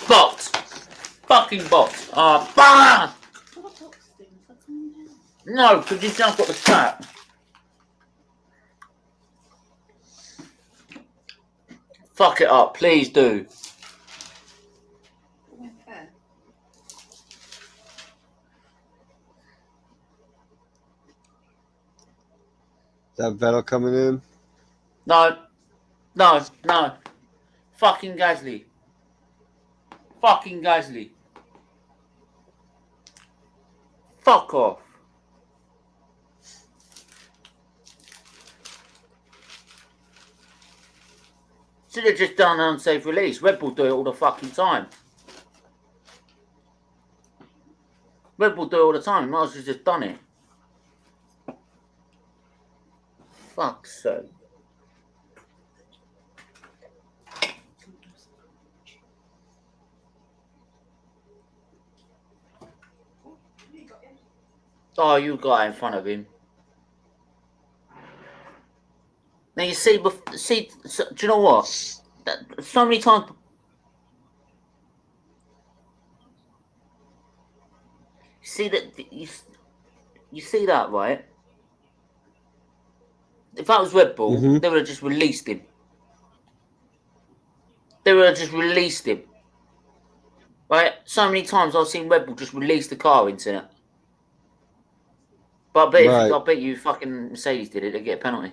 Box! Fucking box! Bah! What box things? Are coming down? No, because you've now got the strap. Fuck it up, please do. Okay. Is that Vettel coming in? No. Fucking Gasly. Fuck off. Should have just done an unsafe release. Red Bull do it all the fucking time. Red Bull do it all the time. Might as well just done it. Fuck's sake. Oh, you got in front of him. Now you see, do you know what? So many times. See that you see that, right? If that was Red Bull, they would have just released him. Right? So many times I've seen Red Bull just release the car into it. But I bet you fucking Mercedes did it, they'd get a penalty.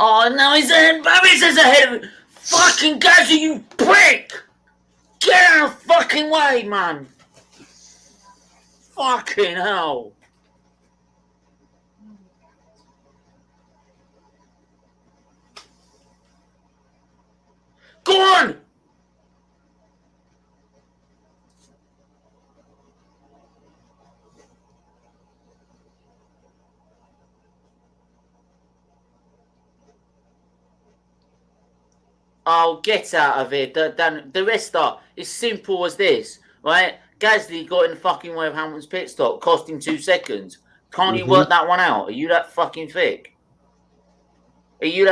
Oh, now he's ahead. Barry's ahead of him. Fucking Gasly, you prick! Get out of the fucking way, man! Fucking hell! Go on! Oh, get out of it. The rest are as simple as this, right? Gasly got in the fucking way of Hamilton's pit stop, cost him 2 seconds. Can't you work that one out? Are you that fucking thick? Agent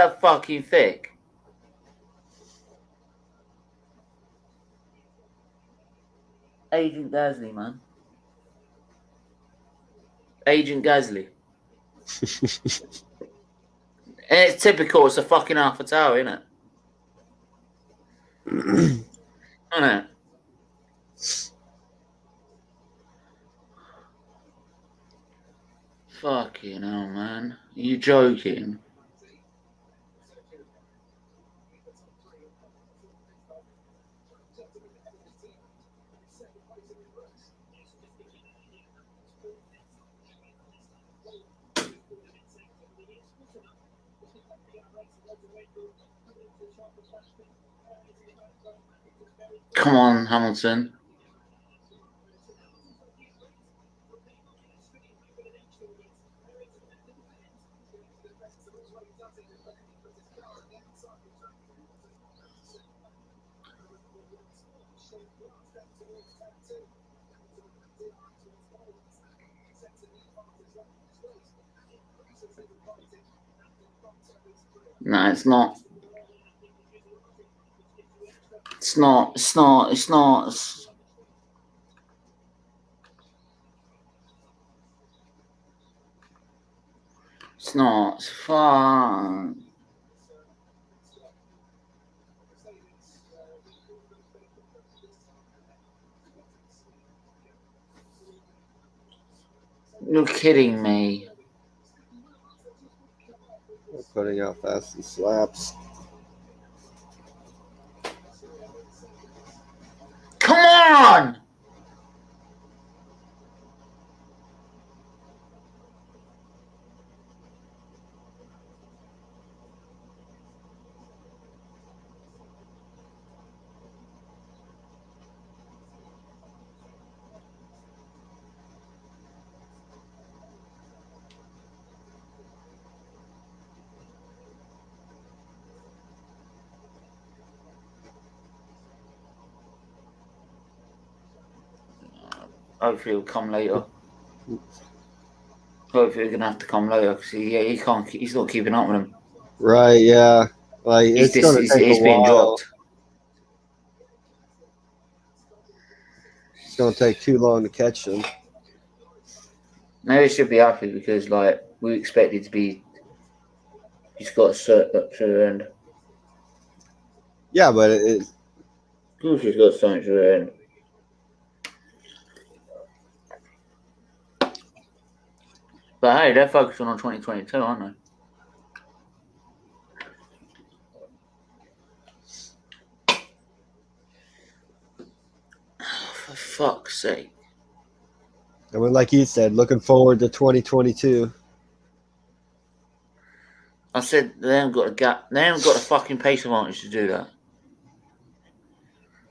Gasly, man. Agent Gasly. And it's typical, it's a fucking Alpha Tower, isn't it? Isn't it? Fucking hell, man. Are you joking? Come on, Hamilton. No, it's not. It's not. It's not. It's not. It's not. It's fun. You're kidding me. Putting out fast and slaps. Come on! Hopefully it'll come later. Hopefully we're gonna have to come later because he can't. He's not keeping up with him. Right, yeah. Like, it's going to take a He's being while. dropped. It's going to take too long to catch him. Maybe he should be happy because, like, we expected to be. He's got a cert up to the end. Yeah, but it Of course, he's got something to the end. But hey, they're focusing on 2022, aren't they? For fuck's sake. I mean, like you said, looking forward to 2022. I said they haven't got a gap. They haven't got a fucking pace advantage to do that.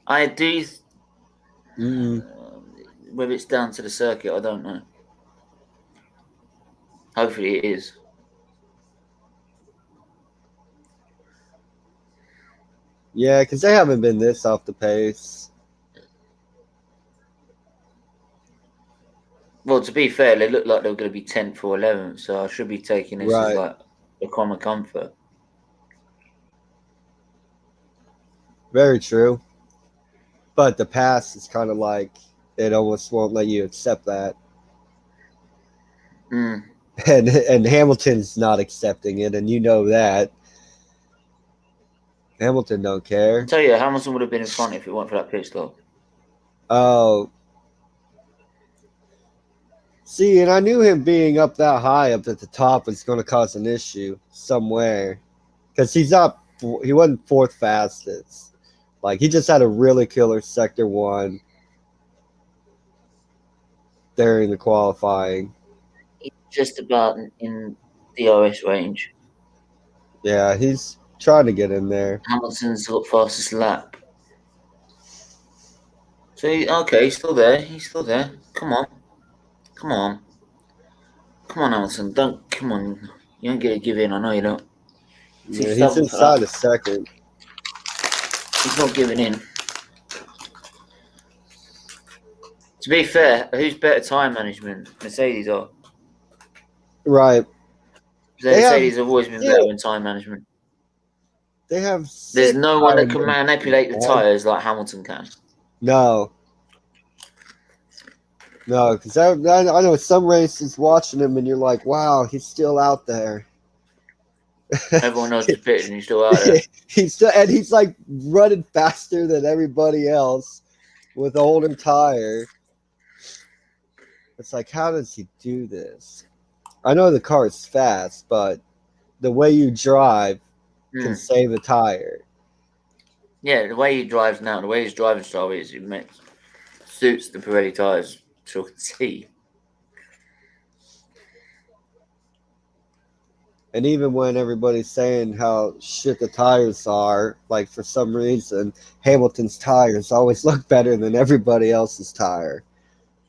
I do. Whether it's down to the circuit, I don't know. Hopefully it is. Yeah, because they haven't been this off the pace. Well, to be fair, they look like they were going to be 10th or 11th, so I should be taking this as like a common comfort. Very true. But the pass is kind of like it almost won't let you accept that. Mm. And Hamilton's not accepting it, and you know that. Hamilton don't care. I tell you, Hamilton would have been in front if it weren't for that pit stop. Oh. See, and I knew him being up that high up at the top was going to cause an issue somewhere. Because he wasn't fourth fastest. Like, he just had a really killer Sector 1 during the qualifying. He's just about in the OS range. Yeah, he's trying to get in there. Hamilton's got fastest lap. So, okay, he's still there. He's still there. Come on. Come on. Come on, Hamilton. Come on. You don't get to give in. I know you don't. Yeah, he's inside a second. He's not giving in. To be fair, who's better time management? Mercedes are. Right. Mercedes have always been better in time management. They have. There's no one that can manipulate the tyres like Hamilton can. No. No, because I know some races watching him and you're like, wow, he's still out there. Everyone knows he's pitting and he's still out there. He's like running faster than everybody else with a older tire. It's like, how does he do this? I know the car is fast, but the way you drive can save a tire. Yeah, the way he drives now, the way his driving style is, it suits the Pirelli tires to a T. And even when everybody's saying how shit the tires are, like for some reason, Hamilton's tires always look better than everybody else's tire.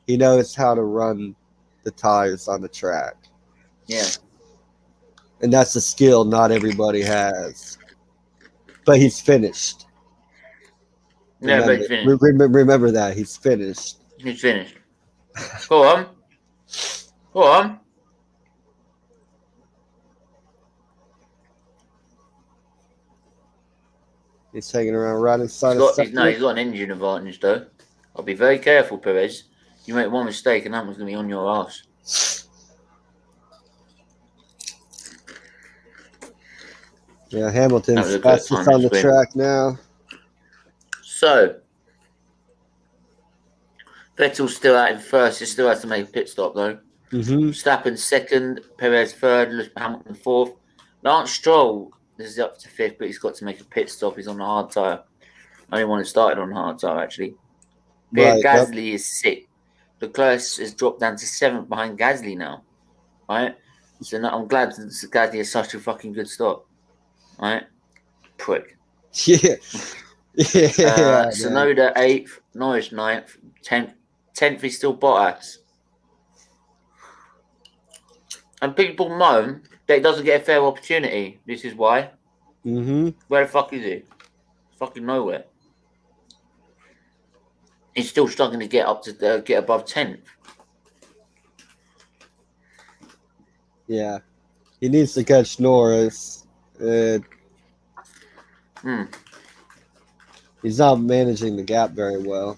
He knows how to run the tires on the track. Yeah. And that's a skill not everybody has. But he's finished. Yeah, but he's finished. Remember that. He's finished. He's finished. Go on. Go on. He's hanging around right inside He's of second. he's got an engine advantage though. I'll be very careful, Perez. You make one mistake and that one's going to be on your ass. Yeah, Hamilton's That was a good fastest time on the sprint. track now. So, Vettel's still out in first. He still has to make a pit stop though. Mm-hmm. Verstappen second, Perez third, Lewis Hamilton fourth. Lance Stroll is up to fifth, but he's got to make a pit stop. He's on the hard tyre. Only one who started on hard tyre actually. Pierre Right, Gasly is sixth. Leclerc has dropped down to seventh behind Gasly now. Right? So now I'm glad that Gasly has such a fucking good stop. Right? Prick. Yeah. Yeah. Sonoda 8th, Norris 9th, 10th is still Bottas. And people moan that he doesn't get a fair opportunity. This is why. Mm-hmm. Where the fuck is he? Fucking nowhere. He's still struggling to get up to get above 10th. Yeah. He needs to catch Norris. He's not managing the gap very well.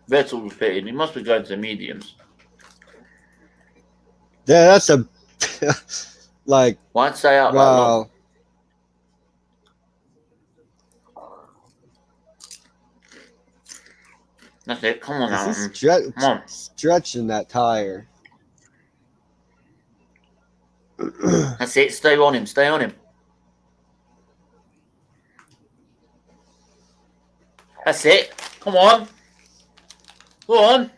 Vettel repeated. He must be going to the mediums. Yeah, that's a like Why'd stay out that long? wow. That's it. Come on now. He's Come on. stretching that tire. That's it. Stay on him. Stay on him. That's it. Come on. Go on.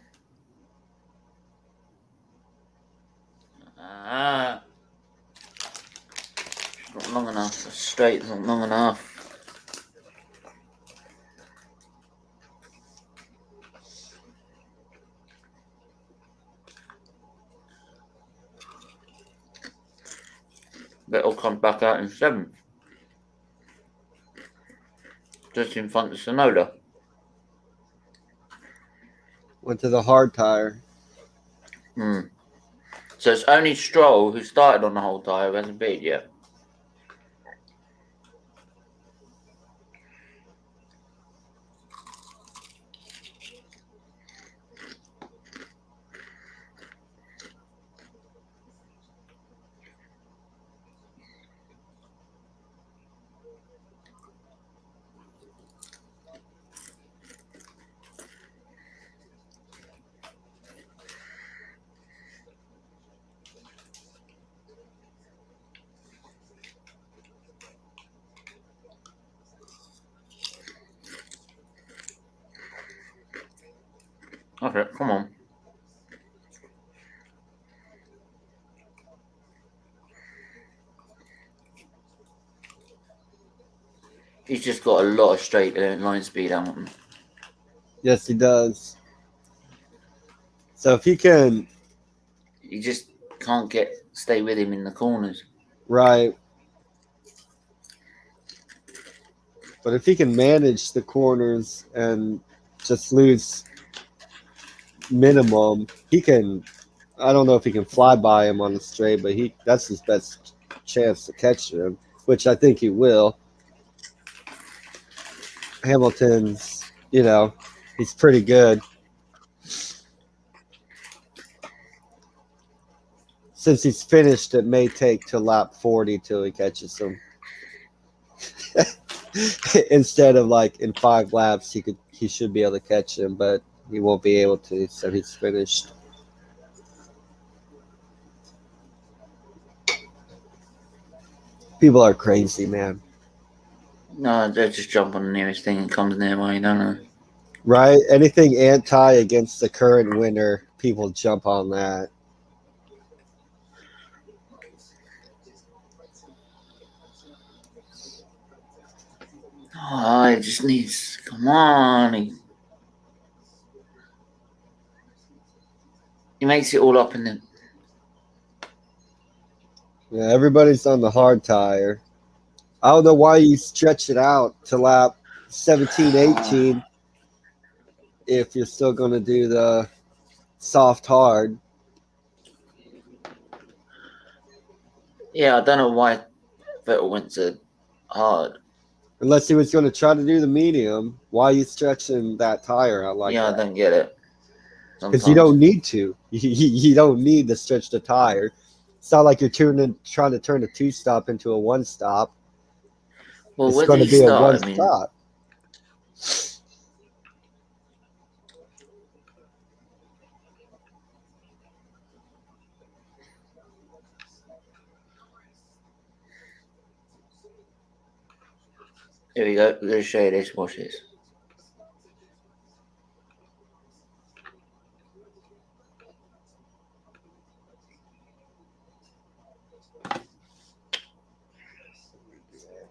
It's not long enough. The straight's not long enough. Vettel comes back out in 7th. Just in front of Sonoda. Went to the hard tire. So it's only Stroll who started on the whole tyre who hasn't beat yet. Okay, come on. He's just got a lot of straight line speed, Hamilton. Yes, he does. So if he can, You just can't stay with him in the corners. right. But if he can manage the corners and just lose minimum, he can. I don't know if he can fly by him on the straight, but that's his best chance to catch him, which I think he will. Hamilton's, he's pretty good. Since he's finished, it may take to lap 40 till he catches him. Instead of like in 5 laps, he should be able to catch him, but he won't be able to, so he's finished. People are crazy, man. No, they just jump on the nearest thing and comes near way, don't they? Right? Anything anti against the current winner, people jump on that. Oh, he just needs. Come on. He makes it all up in the. Yeah, everybody's on the hard tire. I don't know why you stretch it out to lap 17, 18 if you're still going to do the soft hard. Yeah, I don't know why Vettel went to hard. Unless he was going to try to do the medium, why are you stretching that tire out like I that? don't get it. Because you don't need to. You don't need to stretch the tire. It's not like you're trying to turn a two-stop into a one-stop. Well, It's where going did to he be a start? one-stop. Here we go. We're going to show you this. Watch this.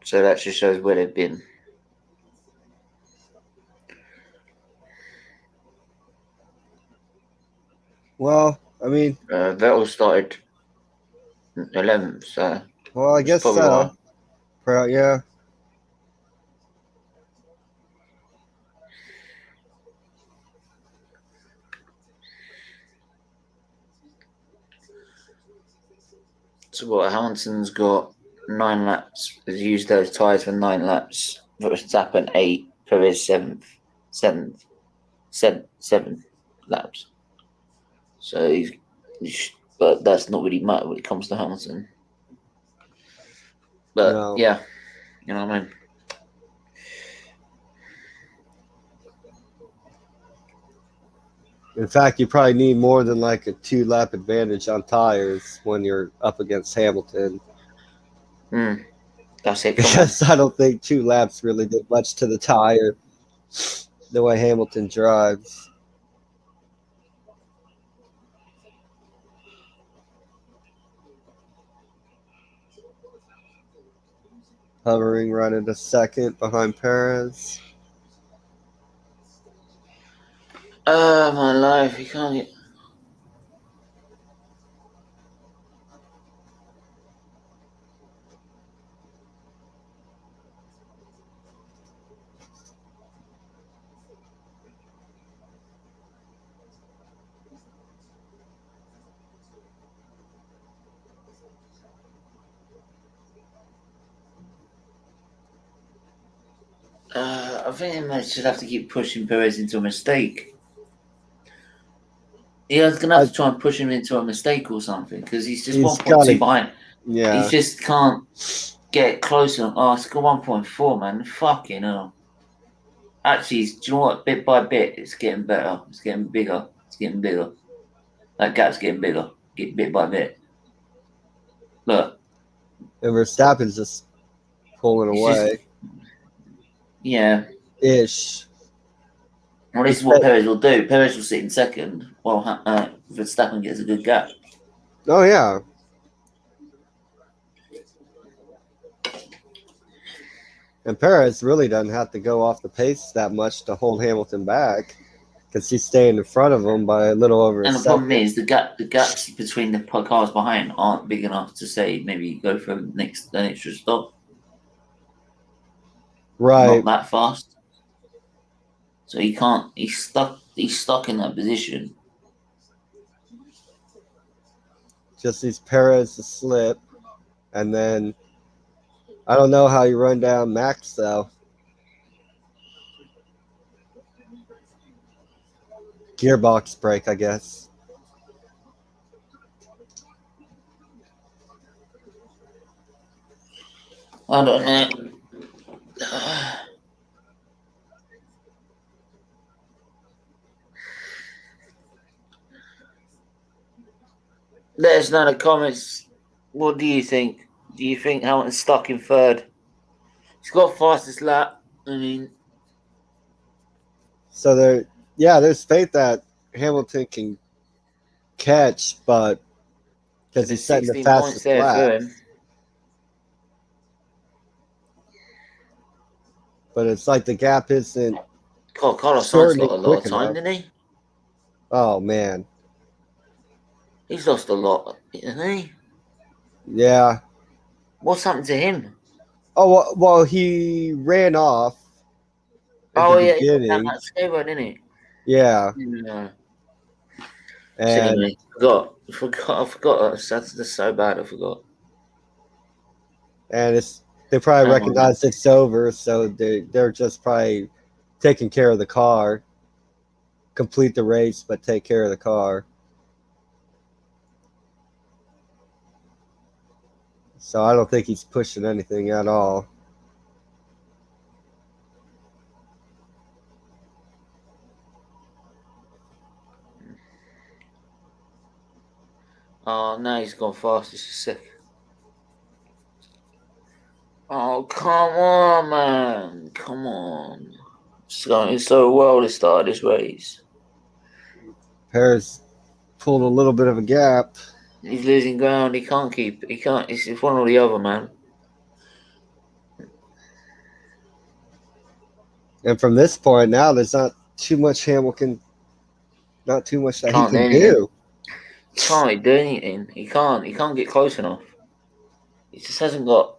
So that just shows where they've been. Well, I mean, Vettel started 11th, so. well, I guess probably so. why. Yeah. So what? Hamilton's got 9 laps. He's used those tyres for 9 laps. Verstappen 8. Perez 7 laps. So but that's not really matter when it comes to Hamilton. But No. yeah, you know what I mean. In fact, you probably need more than like a 2-lap advantage on tires when you're up against Hamilton. That's it. Because I don't think 2 laps really did much to the tire the way Hamilton drives. Hovering right at a second behind Perez. My life, you can't get. I think they might just have to keep pushing Perez into a mistake. Yeah, he's gonna have to try and push him into a mistake or something because he's just 1.2 behind. Yeah. He just can't get closer. Oh, it's got 1.4, man. Fucking hell. Actually, do you know what? Bit by bit, it's getting better. It's getting bigger. It's getting bigger. That gap's getting bigger. Get bit by bit. Look. And Verstappen's just pulling away. Yeah. Ish. Well, this is what Perez will do. Perez will sit in second while Verstappen gets a good gap. Oh, yeah. And Perez really doesn't have to go off the pace that much to hold Hamilton back because he's staying in front of him by a little over a second. And the problem is the gaps between the cars behind aren't big enough to say maybe go for an extra stop. Right. Not that fast. So he can't. He's stuck in that position. Just these Perez to slip, and then I don't know how you run down Max though. Gearbox break, I guess. I don't know. Let us know in the comments. What do you think? Do you think Hamilton's stuck in third? He's got fastest lap. I mean, so there's faith that Hamilton can catch, but because he's setting the fastest lap. But it's like the gap isn't. Carlos Sainz got a lot of time, didn't he? Oh man, he's lost a lot, isn't he? Yeah. What's happened to him? Oh well, he ran off at Oh the yeah, he got down beginning. that skateboard, didn't he? Yeah, Yeah. Silly and me. I forgot. That's so bad. I forgot. they probably Hang on. recognize it's over, so they're just probably taking care of the car, complete the race, but take care of the car. So I don't think he's pushing anything at all. Oh no, he's gone fast. It's just sick. Oh come on, man! Come on. It's going so well to start this race. Perez pulled a little bit of a gap. He's losing ground. He can't keep. He can't. It's one or the other, man. And from this point now, there's not too much not too much that he Can't do can anything. do. He can't do anything. He can't. He can't get close enough. He just hasn't got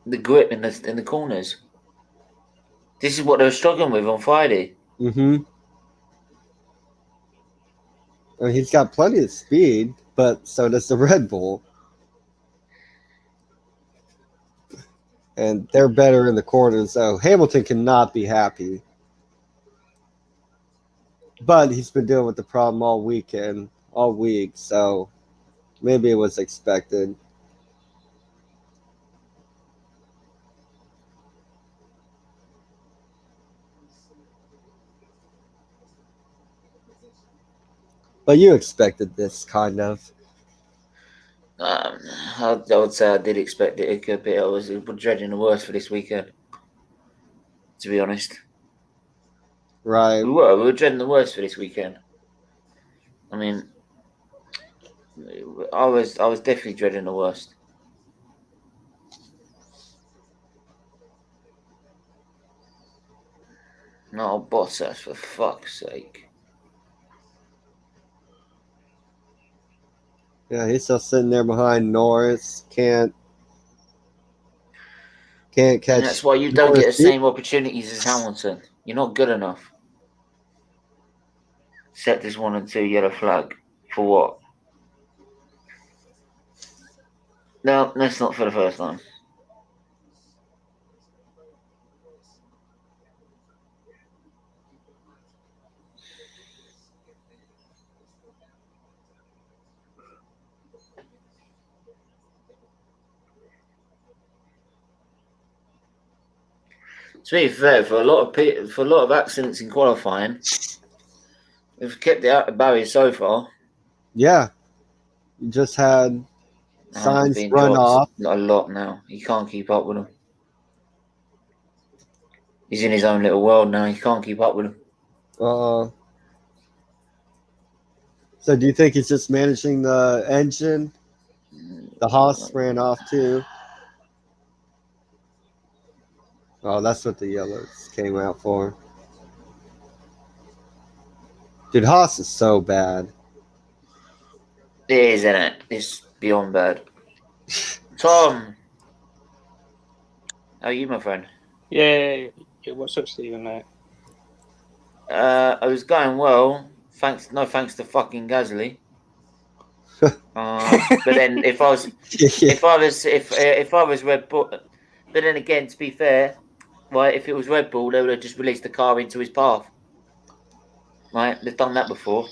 the grip in the corners. This is what they were struggling with on Friday. Mm-hmm. I mean, he's got plenty of speed, but so does the Red Bull. And they're better in the corners, so Hamilton cannot be happy. But he's been dealing with the problem all week, so maybe it was expected. But you expected this, kind of. I would say I did expect it a good bit. I was dreading the worst for this weekend, to be honest. Right. We were dreading the worst for this weekend. I mean, I was definitely dreading the worst. Not a Bottas, for fuck's sake. Yeah, he's still sitting there behind Norris. Can't catch. And that's why you don't get the Norris. same opportunities as Hamilton. You're not good enough. Set this 1 and 2 yellow flag. For what? No, that's not for the first time. To be fair, for a lot of accidents in qualifying, we've kept it out of barrier so far. Yeah, you just had Sainz Being run dropped off. a lot now. He can't keep up with him. He's in his own little world now. He can't keep up with him. So do you think he's just managing the engine? The Haas ran off too. Oh, that's what the yellows came out for. Dude, Haas is so bad. It is, isn't it? It's beyond bad. Tom, how are you, my friend? Yeah. What's up, Stephen, mate? I was going well. Thanks to fucking Gasly. But then if I was Red Bull, but then again, to be fair, right, if it was Red Bull, they would have just released the car into his path. Right, they've done that before.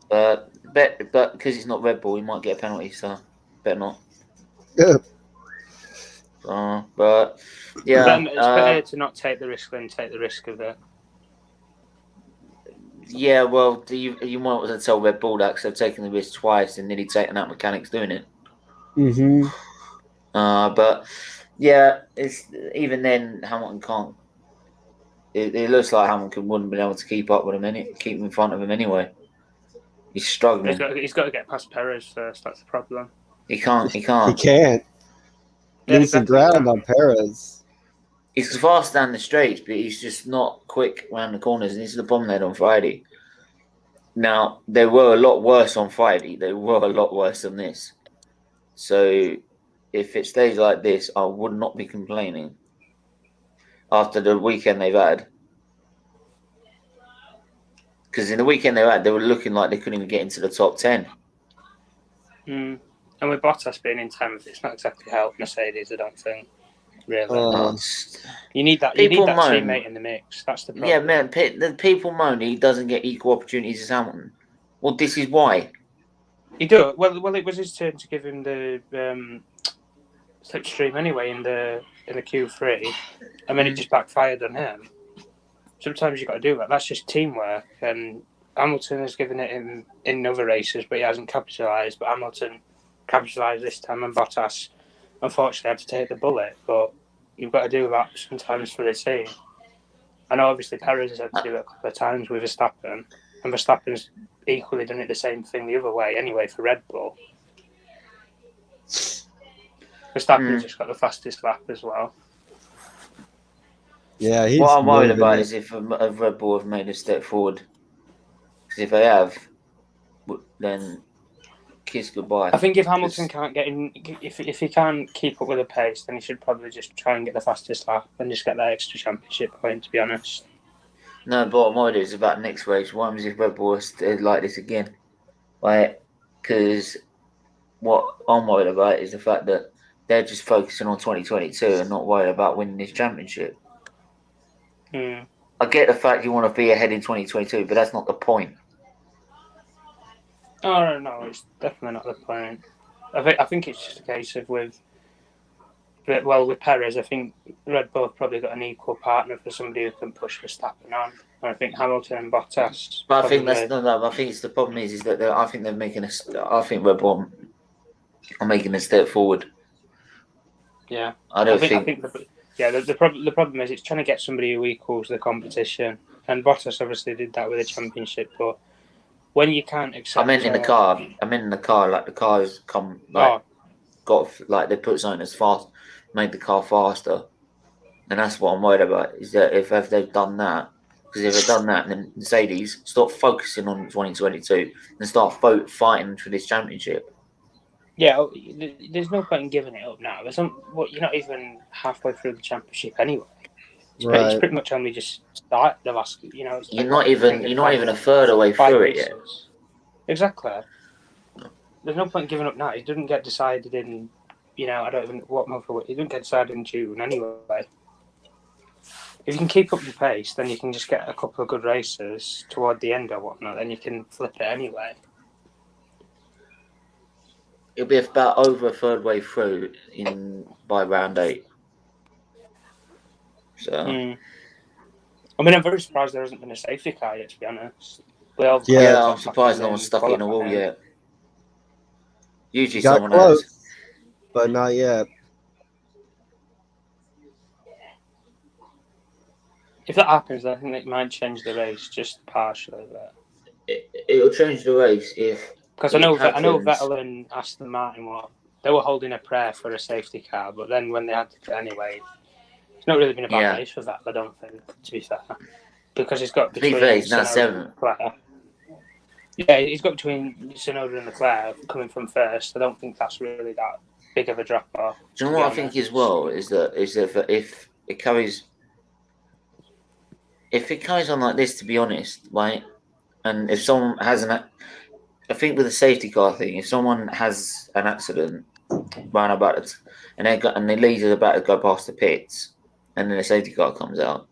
But because it's not Red Bull, he might get a penalty, so better not. Yeah. But yeah, It's better to not take the risk than take the risk of it. Yeah, well, you might as well tell Red Bull that because they've taken the risk twice and nearly taken out mechanics doing it. Mm-hmm. But yeah, it's even then Hamilton can't. It looks like Hamilton wouldn't be able to keep up with him, keep in front of him anyway. He's struggling. He's got to get past Perez first. That's the problem. He can't. He can't. Lose the ground on Perez. He's fast down the straights, but he's just not quick around the corners, and this is the problem they had on Friday. Now, they were a lot worse on Friday. They were a lot worse than this. So, if it stays like this, I would not be complaining after the weekend they've had. Because in the weekend they were looking like they couldn't even get into the top 10. And with Bottas being in 10th, it's not exactly helped Mercedes, I don't think. Really. You need that teammate in the mix. That's the problem. Yeah, man, the people moan he doesn't get equal opportunities as Hamilton. Well, this is why. He do. Well, it was his turn to give him the slipstream anyway in the Q3, and then it just backfired on him. Sometimes you've got to do that. That's just teamwork. And Hamilton has given it in other races, but he hasn't capitalised. But Hamilton capitalised this time, and Bottas, unfortunately, had to take the bullet. But you've got to do that sometimes for the team. I know, obviously, Perez has had to do it a couple of times with Verstappen, and Verstappen's equally done it the same thing the other way anyway for Red Bull. Verstappen's just got the fastest lap as well. Yeah, what I'm worried about is if Red Bull have made a step forward. Because if they have, then kiss goodbye. I think if Hamilton can't get in, if he can't keep up with the pace, then he should probably just try and get the fastest lap and just get that extra championship point, to be honest. No, but what I'm worried is about next race. What happens if Red Bull is like this again? Like, because what I'm worried about is the fact that they're just focusing on 2022 and not worried about winning this championship. I get the fact you want to be ahead in 2022, but that's not the point. Oh, no, it's definitely not the point. I think it's just a case of with Perez, I think Red Bull have probably got an equal partner for somebody who can push Verstappen on. And I think Hamilton and Bottas. But I think that's no. I think it's the problem is that I think they're making I think Red Bull are making a step forward. Yeah, I think the problem is it's trying to get somebody who equals the competition, and Bottas obviously did that with the championship. But when you can't accept, I meant in the car. Like the cars come got they put something as fast, made the car faster, and that's what I'm worried about. Is that if they've done that, because if they've done that, then Mercedes stop focusing on 2022 and start fighting for this championship. Yeah, there's no point in giving it up now. You're not even halfway through the championship anyway. It's pretty much only just started the last. You're not even a third away through it yet. Exactly. There's no point in giving up now. It doesn't get decided in, I don't even what month. It doesn't get decided in June anyway. If you can keep up your pace, then you can just get a couple of good races toward the end or whatnot. Then you can flip it anyway. It'll be about over a third way through by round 8. So. I'm very surprised there hasn't been a safety car yet, to be honest. I'm surprised no one's stuck it in a wall yet. Usually Got someone close, has. but not yet. If that happens, I think it might change the race just partially. But it'll change the race if. Because I know Vettel and Aston Martin they were holding a prayer for a safety car, but then when they had to anyway, it's not really been a bad race for Vettel, I don't think, to be fair. Because he's got between he's now 7th. Yeah, he's got between Tsunoda and Leclerc coming from first. I don't think that's really that big of a drop off. Do you know what I think as well is that if it carries on like this, to be honest, right, and if someone has I think with the safety car thing, if someone has an accident round about it, and the leader's about to go past the pits, and then the safety car comes out,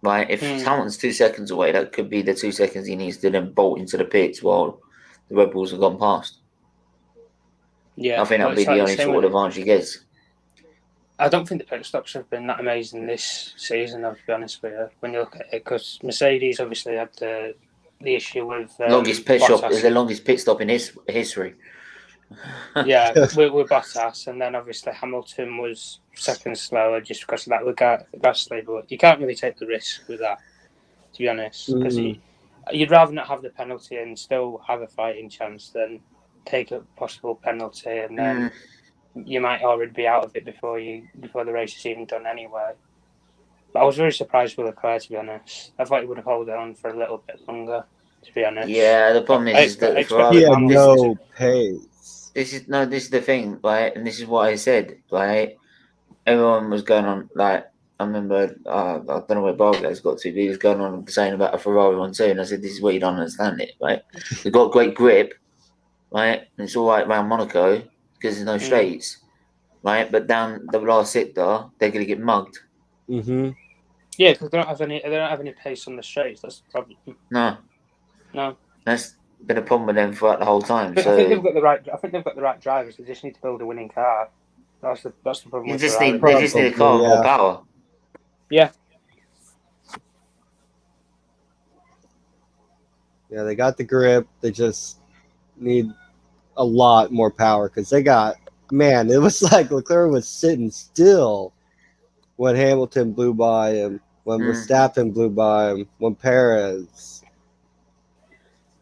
right? If Hamilton's 2 seconds away, that could be the 2 seconds he needs to then bolt into the pits while the Red Bulls have gone past. Yeah, I think that'll be the only sort of advantage he gets. I don't think the pit stops have been that amazing this season, I'll be honest with you, when you look at it, because Mercedes obviously had the issue with longest pit stop is the longest pit stop in history. Yeah, with Bottas, and then obviously Hamilton was second slower just because of that with Gasly. But you can't really take the risk with that, to be honest, because you'd rather not have the penalty and still have a fighting chance than take a possible penalty and then you might already be out of it before the race is even done anyway. But I was very surprised with Leclerc, to be honest. I thought he would have held on for a little bit longer, to be honest. Yeah, the problem is that he had no pace. this is the thing, right? And this is what I said, right? Everyone was going on like I remember. I don't know where Bargla's got to, but he was going on saying about a Ferrari one too, and I said, "This is where you don't understand it, right? They've got great grip, right? And it's all right around Monaco because there's no straights, right? But down the last sector, they're going to get mugged. Mm-hmm. Yeah, because they don't have any pace on the straights. That's the problem. No, that's been a problem with them throughout the whole time. I So think they've got the right. I think they've got the right drivers. They just need to build a winning car. That's the problem you with just Ferrari. need they just need a car with more power. Yeah. Yeah, they got the grip. They just need a lot more power because they got, man, it was like Leclerc was sitting still when Hamilton blew by him, when Verstappen blew by him, when Perez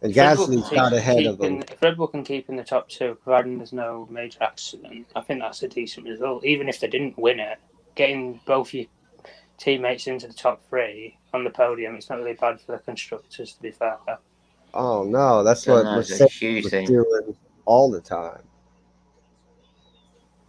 and Gasly got ahead of him. If Red Bull can keep in the top two, providing there's no major accident, I think that's a decent result. Even if they didn't win it, getting both your teammates into the top three on the podium, it's not really bad for the constructors, to be fair. Oh no, that's what Mercedes was doing all the time.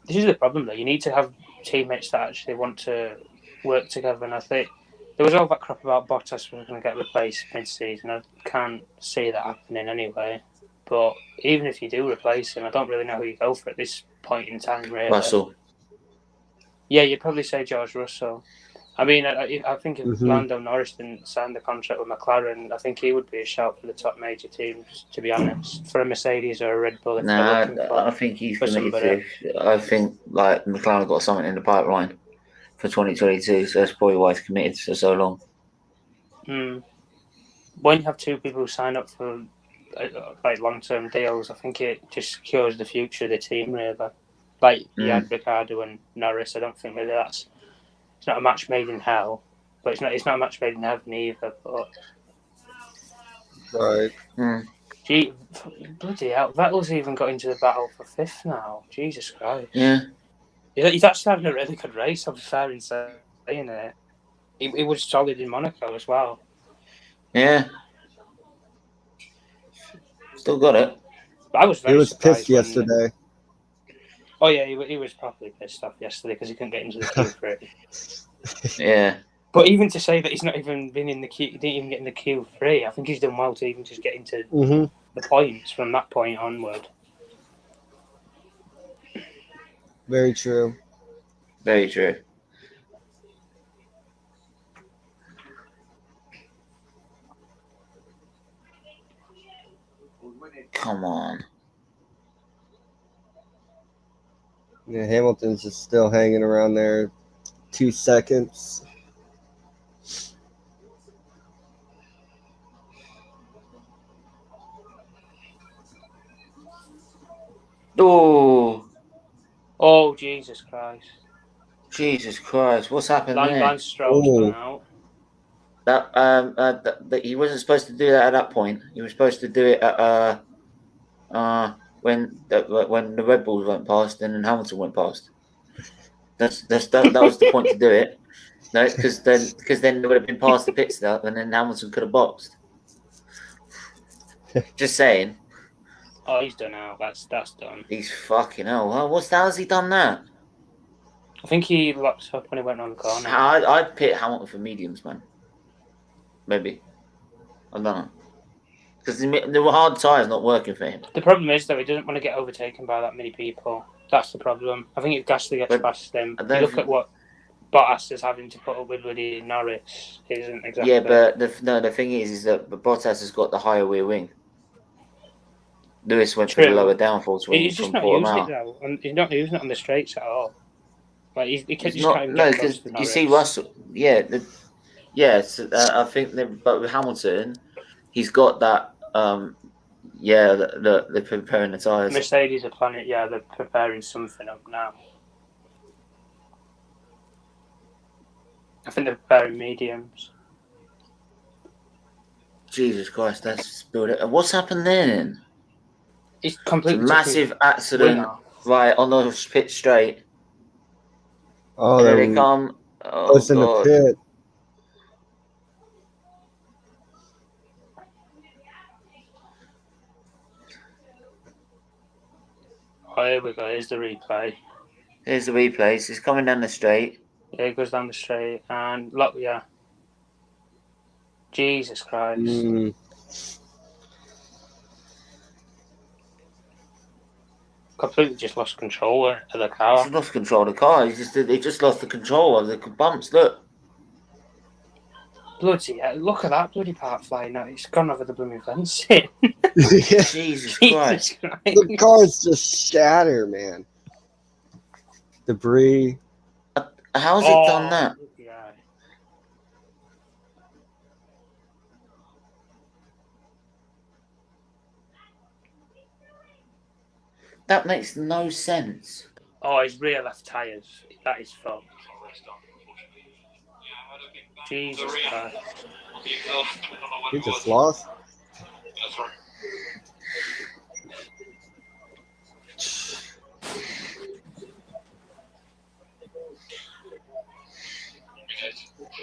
This is the problem, though. You need to have teammates that actually want to work together, and I think there was all that crap about Bottas was going to get replaced mid-season. I can't see that happening anyway. But even if you do replace him, I don't really know who you go for at this point in time, really. Russell. Yeah, you'd probably say George Russell. I mean, I think if Lando Norris didn't sign the contract with McLaren, I think he would be a shout for the top major teams, to be honest, for a Mercedes or a Red Bull. I think he's committed to. I think like McLaren got something in the pipeline for 2022, so that's probably why he's committed for so long. When you have two people who sign up for like long-term deals, I think it just secures the future of the team, really. Like you had Ricciardo and Norris. I don't think really it's not a match made in hell, but it's not a match made in heaven either. But right, gee, bloody hell, Vettel's even got into the battle for fifth now. Jesus Christ! Yeah, he's actually having a really good race. I'm fair in saying it. He was solid in Monaco as well. Yeah, still got it. But I was very surprised pissed yesterday. Oh yeah, he was properly pissed off yesterday because he couldn't get into the Q3. Yeah. But even to say that he's not even been in the Q, didn't even get in the Q3, I think he's done well to even just get into the points from that point onward. Very true. Very true. Come on. Yeah, Hamilton's just still hanging around there. 2 seconds. Oh, Jesus Christ. Jesus Christ, what's happened there? Lance Stroll's done out. That he wasn't supposed to do that at that point. He was supposed to do it at when the Red Bulls went past and then Hamilton went past. That was the point to do it. No, because then they would have been past the pit stop and then Hamilton could have boxed. Just saying. Oh, he's done out. That's done. He's fucking hell. How has he done that? I think he locked up when he went on the corner. I'd pit Hamilton for mediums, man. Maybe. I don't know. Because the hard tyre's not working for him. The problem is, though, he doesn't want to get overtaken by that many people. That's the problem. I think if Gasly gets past him, you look at what Bottas is having to put up with Woody Norris isn't exactly... Yeah, but the thing is that Bottas has got the higher rear wing. Lewis went for the lower downforce wing. He's just not using it, though. And he's not using it on the straights at all. Like, he can't even get close to Norris. You see Russell... Yeah, I think but with Hamilton, he's got that... they're preparing the tyres. Mercedes are planning... Yeah, they're preparing something up now. I think they're preparing mediums. Jesus Christ, that's spilled it. What's happened then? It's completely... massive accident right on the pit straight. Oh, there they come. Oh, close in the pit. Oh, here we go. Here's the replay. Here's the replays. It's coming down the straight. Yeah, it goes down the straight and look, yeah. Jesus Christ. Mm. Completely just lost control of the car. He's lost control of the car. He just lost the control of the bumps. Look. Bloody hell, look at that bloody part flying out. It's gone over the blooming fencing. Jesus Christ. The car's just shatter, man. Debris. How's it done that? Yeah. That makes no sense. Oh, his rear left tyres. That is fucked. Jesus Christ. He just lost.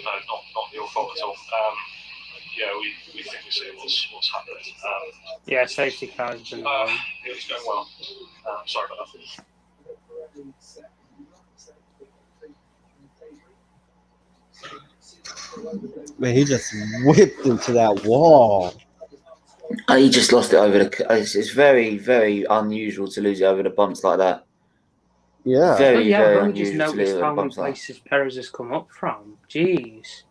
No, not your fault at all. Yeah, we think we see what's happened. Yeah, safety car's been wrong. It was going well. Sorry about that. Man, he just whipped into that wall. He just lost it over the. It's very, very unusual to lose it over the bumps like that. Yeah. Very, Yeah, very I've only just unusual to lose noticed over how the many bumps like that. places Perez has come up from. Jeez.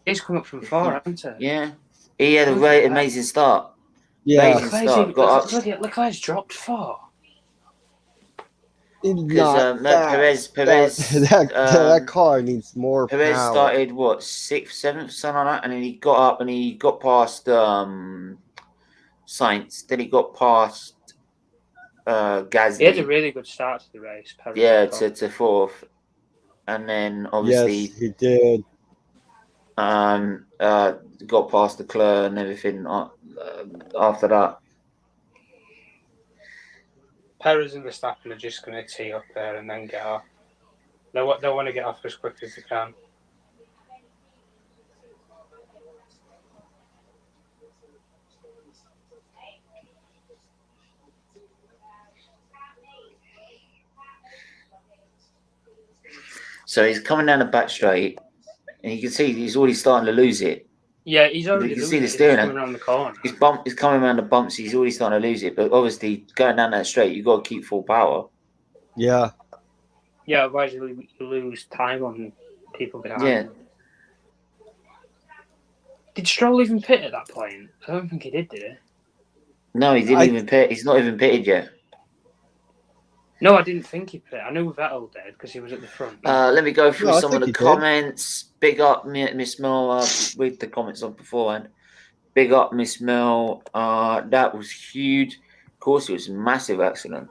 He's come up from 4, hasn't he? Yeah. He had a very amazing start. Yeah. Amazing start. Got up. Leclerc's dropped 4. Because Perez, that car needs more Perez power. started what 6th, 7th, something like that, and then he got up and he got past Sainz. Then he got past Gasly. He had a really good start to the race. Perez, yeah, to 4th, and then obviously Yes, he did. got past Leclerc and everything after that. Perez and Verstappen are just going to tee up there and then get off. They want to get off as quick as they can. So he's coming down the back straight, and you can see he's already starting to lose it. Yeah, he's already You can losing see the it. steering. He's coming around the corner. He's coming around the bumps. He's already starting to lose it. But obviously, going down that straight, you've got to keep full power. Yeah. Yeah, otherwise you lose time on people behind. Yeah. Did Stroll even pit at that point? I don't think he did he? No, he didn't even pit. He's not even pitted yet. No, I didn't think he pit. I knew Vettel did because he was at the front. Let me go through No, I some of the think he comments. Big up, Miss Mel. Read the comments on beforehand. Big up, Miss Mel. That was huge. Of course, it was a massive accident.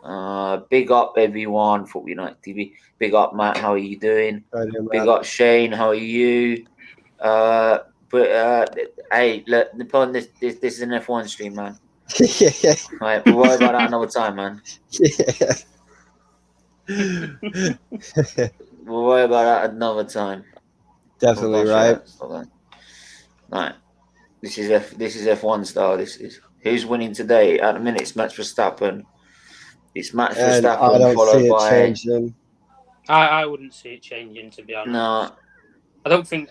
Big up, everyone. Football United TV. Big up, Matt. How are you doing? Big up, Shane. How are you? Hey, look, Nippon, this is an F1 stream, man. Yeah. Right, we'll worry about that another time, man. Yeah. We'll worry about that another time. Definitely right. Right. This is F1 style. This is who's winning today. At the minute, it's Max Verstappen. It's Max And Verstappen I don't followed see it by. changing. I wouldn't see it changing, to be honest. No. I don't think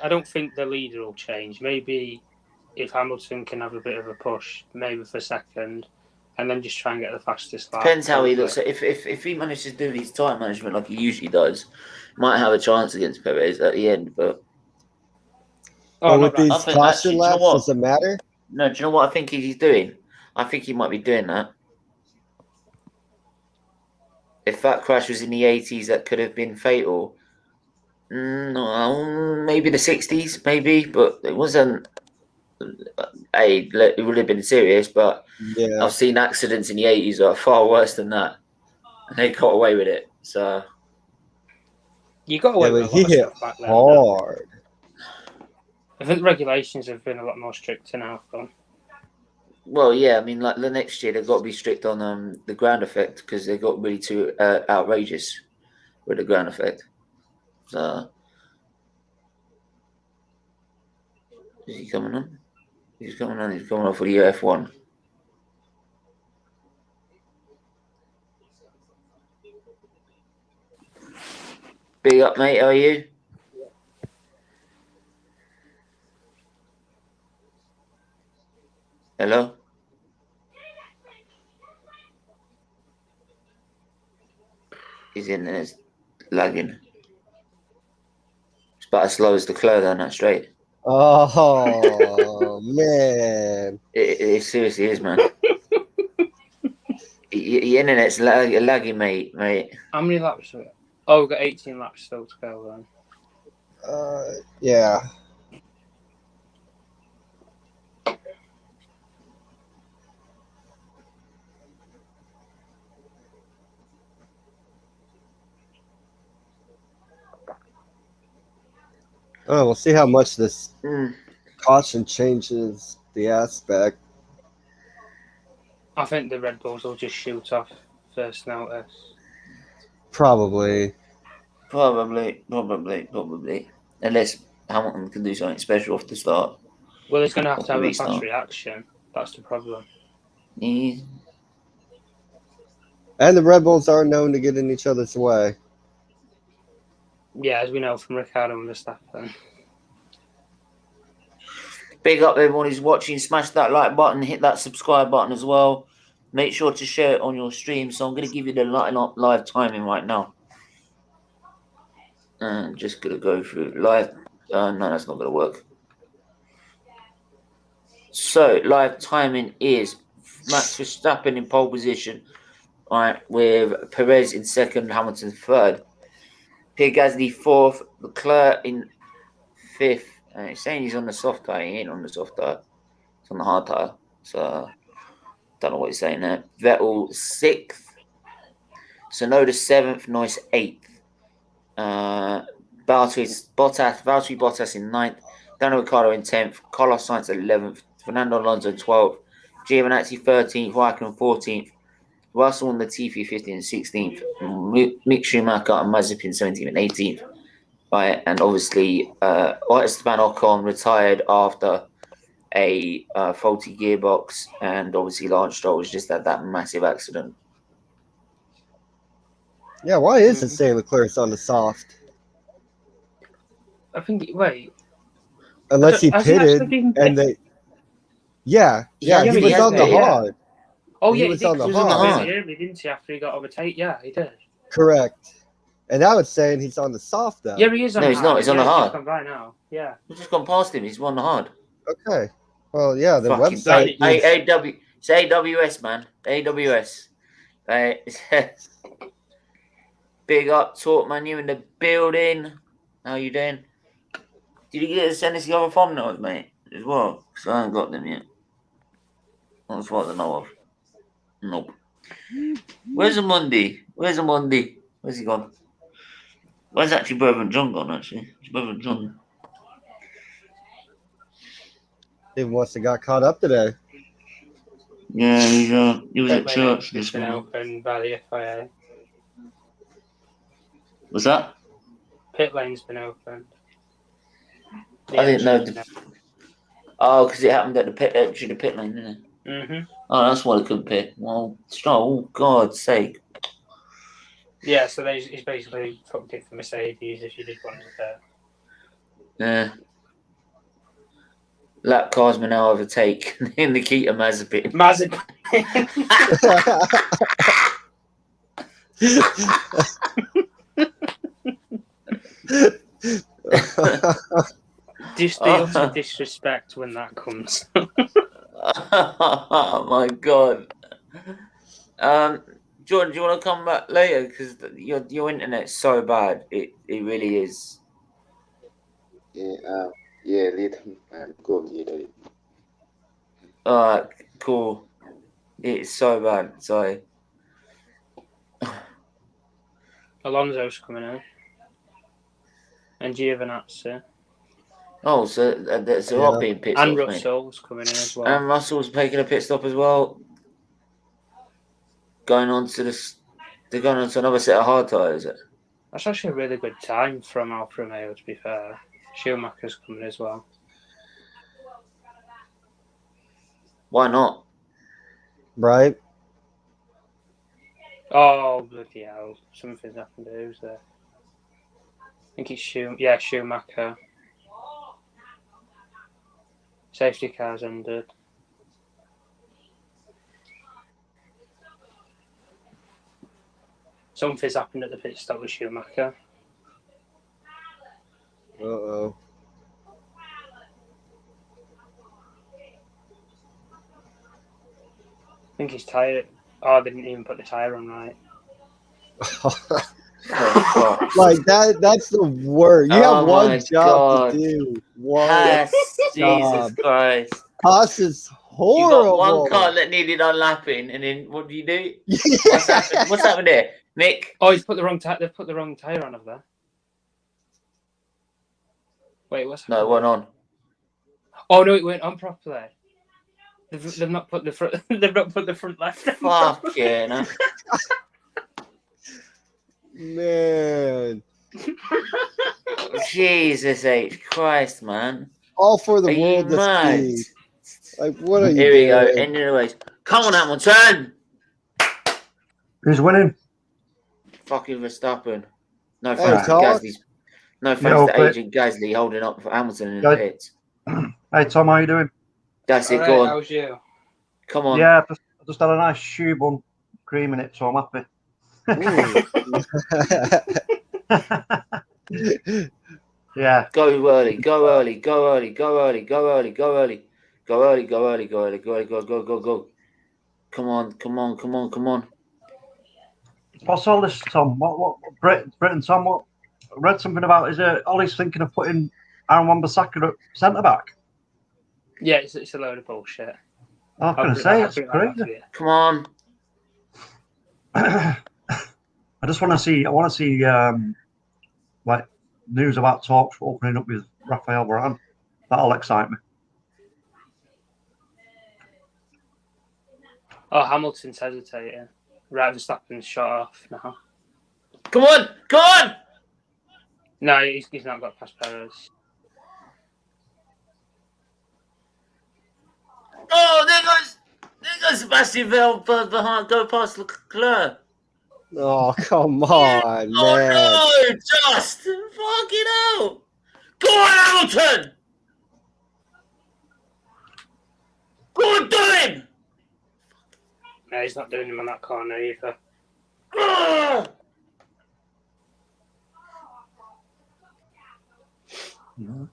the leader will change. Maybe if Hamilton can have a bit of a push, maybe for second, and then just try and get the fastest lap. Depends how he looks. If he manages to do his time management like he usually does, might have a chance against Perez at the end. But With these I think, caution actually, do you know laps, what? does it matter? No, do you know what I think he's doing? I think he might be doing that. If that crash was in the 80s, that could have been fatal. No, maybe the 60s, maybe, but it wasn't. Hey, it would have been serious, but Yeah. I've seen accidents in the 80s that are far worse than that, and they got away with it. So You got away with a he lot of hit stuff back then. hard. I think the regulations have been a lot more stricter now. Though. well, yeah, I mean, like the next year they've got to be strict on the ground effect because they got really too outrageous with the ground effect. So is he coming on? He's coming on. He's coming on for the F1. Big up, mate. How are you? Hello? His internet's lagging. It's about as slow as the Leclerc down that straight. Oh man. It seriously is, man. Your internet's lagging, mate. How many laps? Oh, we've got 18 laps still to go then. Yeah. Oh, we'll see how much this caution changes the aspect. I think the Red Bulls will just shoot off first notice. Probably. Probably. Unless Hamilton can do something special off the start. Well, he's going to have to have a restart. fast reaction. That's the problem. Yeah. And the Red Bulls are known to get in each other's way. Yeah, as we know from Ricciardo and Verstappen. Big up everyone who's watching. Smash that like button. Hit that subscribe button as well. Make sure to share it on your stream. So I'm going to give you the live timing right now. I'm just going to go through live. No, that's not going to work. So live timing is Max Verstappen in pole position. All right, with Perez in second, Hamilton third. Pierre Gasly fourth, Leclerc in fifth. And he's saying he's on the soft tire. He ain't on the soft tire. It's on the hard tire. So, don't know what he's saying there. Vettel sixth. Sonoda seventh. Norris eighth. Valtteri Bottas in ninth. Daniel Ricciardo in 10th. Carlos Sainz 11th. Fernando Alonso 12th. Giovinazzi 13th. Raikkonen 14th. Russell and Latifi 15th and 16th. Mick Schumacher and Mazepin 17th and 18th. Right, and obviously, Esteban Ocon retired after a faulty gearbox, and obviously Lance Stroll was just at that massive accident. Yeah, why is it saying Leclerc's on the soft? I think, wait. Unless he pitted and they... Yeah, he was on the hard. Oh, he yeah, was he did. on the He was on the hard. hard. Didn't he, after he got overtaken? Yeah, he did. Correct. And now it's saying he's on the soft, though. Yeah, he is on No, the he's hard. not. He's on the hard. He's gone by now. Yeah. We've just gone past him. He's on the hard. Okay. Well, yeah, the Fucking website... It's AWS, man. AWS. Big up, Talk Man. You in the building. How you doing? Did you get to send us the other thumbnails, mate, as well? Because I haven't got them yet. That's what I know of. Nope. Where's the Monday? Where's he gone? Where's actually Brother and John gone, actually? It's Brother and John. He must have got caught up today. Yeah, he was at church this been morning. opened by the FIA. What's that? Pit lane's been opened. I didn't know. Oh, because it happened at the pit lane, didn't it? Mm-hmm. Oh, that's why they couldn't pit. Well, oh, God's sake. Yeah, so he's basically fucked it for Mercedes if you did want to pit. Yeah. Lap cars may now overtake Nikita Mazepin. Just the utter disrespect when that comes. Oh my God. Jordan, do you want to come back later? Because your internet's so bad. It really is. Yeah, later. Go later. Alright, cool. It's so bad. Sorry. Alonso's coming out. And Giovinazzi. Oh, so that's all being pit stops, And mate. Russell's coming in as well. And Russell's making a pit stop as well. They're going on to another set of hard tyres, is it? That's actually a really good time from Alfa Romeo, to be fair. Schumacher's coming as well. Why not? Right? Oh, bloody hell. Something's happened to who's there? think it's Schumacher. Safety cars ended. Something's happened at the pit stop with Schumacher. Uh-oh. I think his tyre. Oh, they didn't even put the tyre on right. Like that's the worst. You have one job to do. One Jesus Christ. Haas is You horrible. got one car that needed unlapping, and then what do you do? Yeah. What's happened there, Nick? Oh, he's put the wrong tyre. They've put the wrong tyre on over there. Wait, what's happened? No, it went on. Oh no, it went on properly. They've not put the front. They've not put the front left. Fuck yeah, no. Man. Jesus H. Christ, man. All for the Are you world to mad? see. Like, what are you Here we go. doing? End of the race. Come on, Hamilton. Who's winning? Fucking Verstappen. No Hey, thanks to Tom. Gasly's. No thanks to Agent Gasly holding up for Hamilton in the Yeah. pits. Hey Tom, how you doing? That's it. All Go right, on. how's you? Come on. Yeah, I just had a nice shoe bun, cream in it, so I'm happy. Yeah. Go early. Go early. Go early. Go early. Go early. Go early. Go early. Go early. Go early. Go early. Go go go go. Come on. Come on. Come on. Come on. What's all this, Tom? What Britain, Tom? What? I read something about, is it Ollie's thinking of putting Aaron Wan-Bissaka at centre back? Yeah, it's a load of bullshit. I was going to say, it's crazy. Come on. I just want to see. I want to see like news about talks opening up with Rafael Varane. That'll excite me. Oh, Hamilton's hesitating. Right, Verstappen's shot off now. Come on. Come on. No, he's not got past Perez. Oh, there goes Sebastian Vettel behind. Go past Leclerc. Oh, come on, man. Oh no, just fucking hell. Go on, Hamilton. Go on, do him. No, he's not doing him on that corner either. Ah!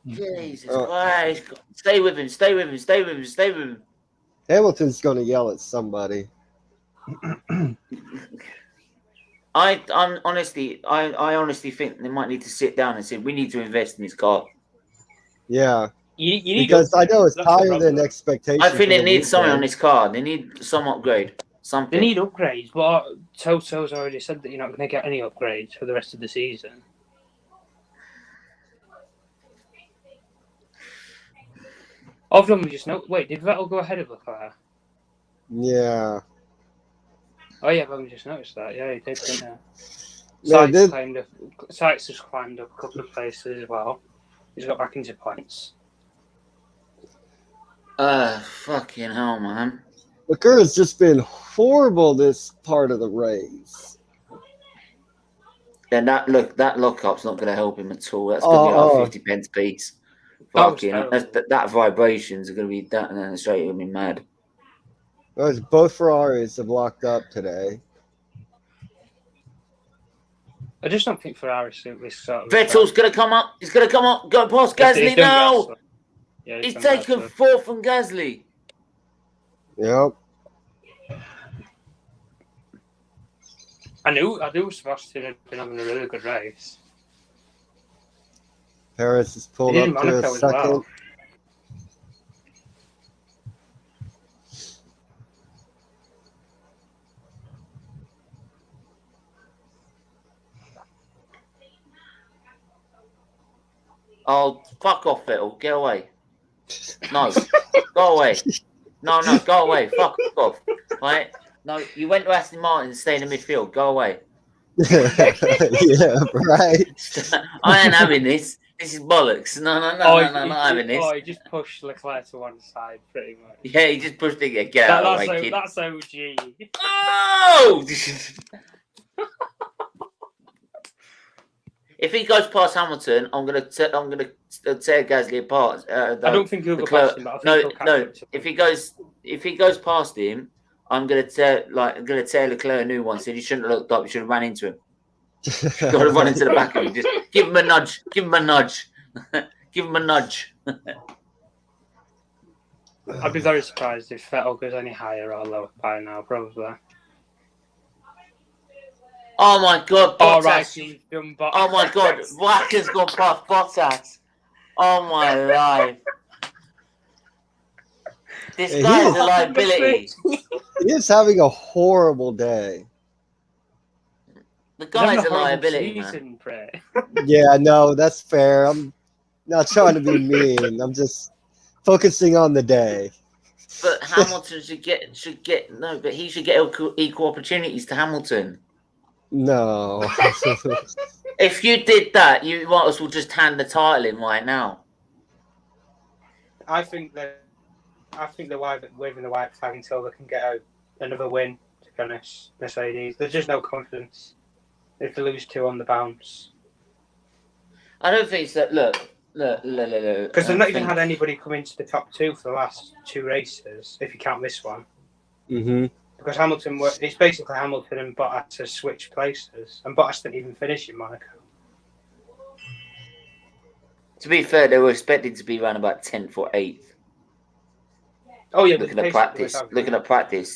Jesus Christ. Stay with him, stay with him, stay with him, stay with him. Hamilton's going to yell at somebody. I honestly think they might need to sit down and say we need to invest in this car. Yeah. You need Because I know it's That's the higher problem. than expectations. I think for they the need something weekend. on this car. They need some upgrade. Something. They need upgrades, but Toto's already said that you're not going to get any upgrades for the rest of the season. Of them, we just know. Wait, did Vettel go ahead of Leclerc? Yeah. Oh yeah, but we just noticed that. Yeah, he did, didn't he? Yeah, Sykes has climbed up a couple of places as well. He's got back into points. Fucking hell, man. Leclerc has just been horrible this part of the race. Then that lockup's not going to help him at all. That's going to be like 50 pence piece. Fucking that vibrations are going to be that straight. Going to be mad. Both Ferraris have locked up today. I just don't think Ferrari suit this sort of. Vettel's going to come up. He's going to come up. Go past Gasly now. Yeah, he's taken fourth from Gasly. Yep. I knew Sebastian had been having a really good race. Perez has pulled He up did to Monaco a as second. well. Oh, fuck off, Vettel. Get away. No, go away. No, go away. Fuck off. Right? No, you went to Aston Martin and stay in the midfield. Go away. Yeah, right. I ain't having this. This is bollocks. No, not having this. Oh, he just pushed Leclerc to one side, pretty much. Yeah, he just pushed it. Get out of the way, kid. That's OG. Oh! If he goes past Hamilton, I'm gonna tear Gasly apart. I don't think he'll go past him, but I think he'll catch up to him. If he goes past him, I'm gonna tear Leclerc a new one. So he shouldn't have looked up. He should have ran into him. Got to run into the back of him. Just give him a nudge. Give him a nudge. Give him a nudge. I'd be very surprised if Vettel goes any higher or lower by now, probably. Oh my God, Bottas! Right, oh my God, Wacker's gone past Bottas. Oh my life! This guy is a liability. He is having a horrible day. The guy's a liability, man. Yeah, no, that's fair. I'm not trying to be mean. I'm just focusing on the day. But Hamilton should get but he should get equal opportunities to Hamilton. No. If you did that, you might as well just hand the title in right now. I think they're waving the white flag until they can get another win, to be honest, Mercedes. There's just no confidence if they lose 2 on the bounce. I don't think so. Look. Because they've not even had anybody come into the top 2 for the last 2 races, if you count this one. Mm-hmm. Because it's basically Hamilton and Bottas to switch places, and Bottas didn't even finish in Monaco. To be fair, they were expected to be around about 10th or 8th. Oh yeah, looking at practice,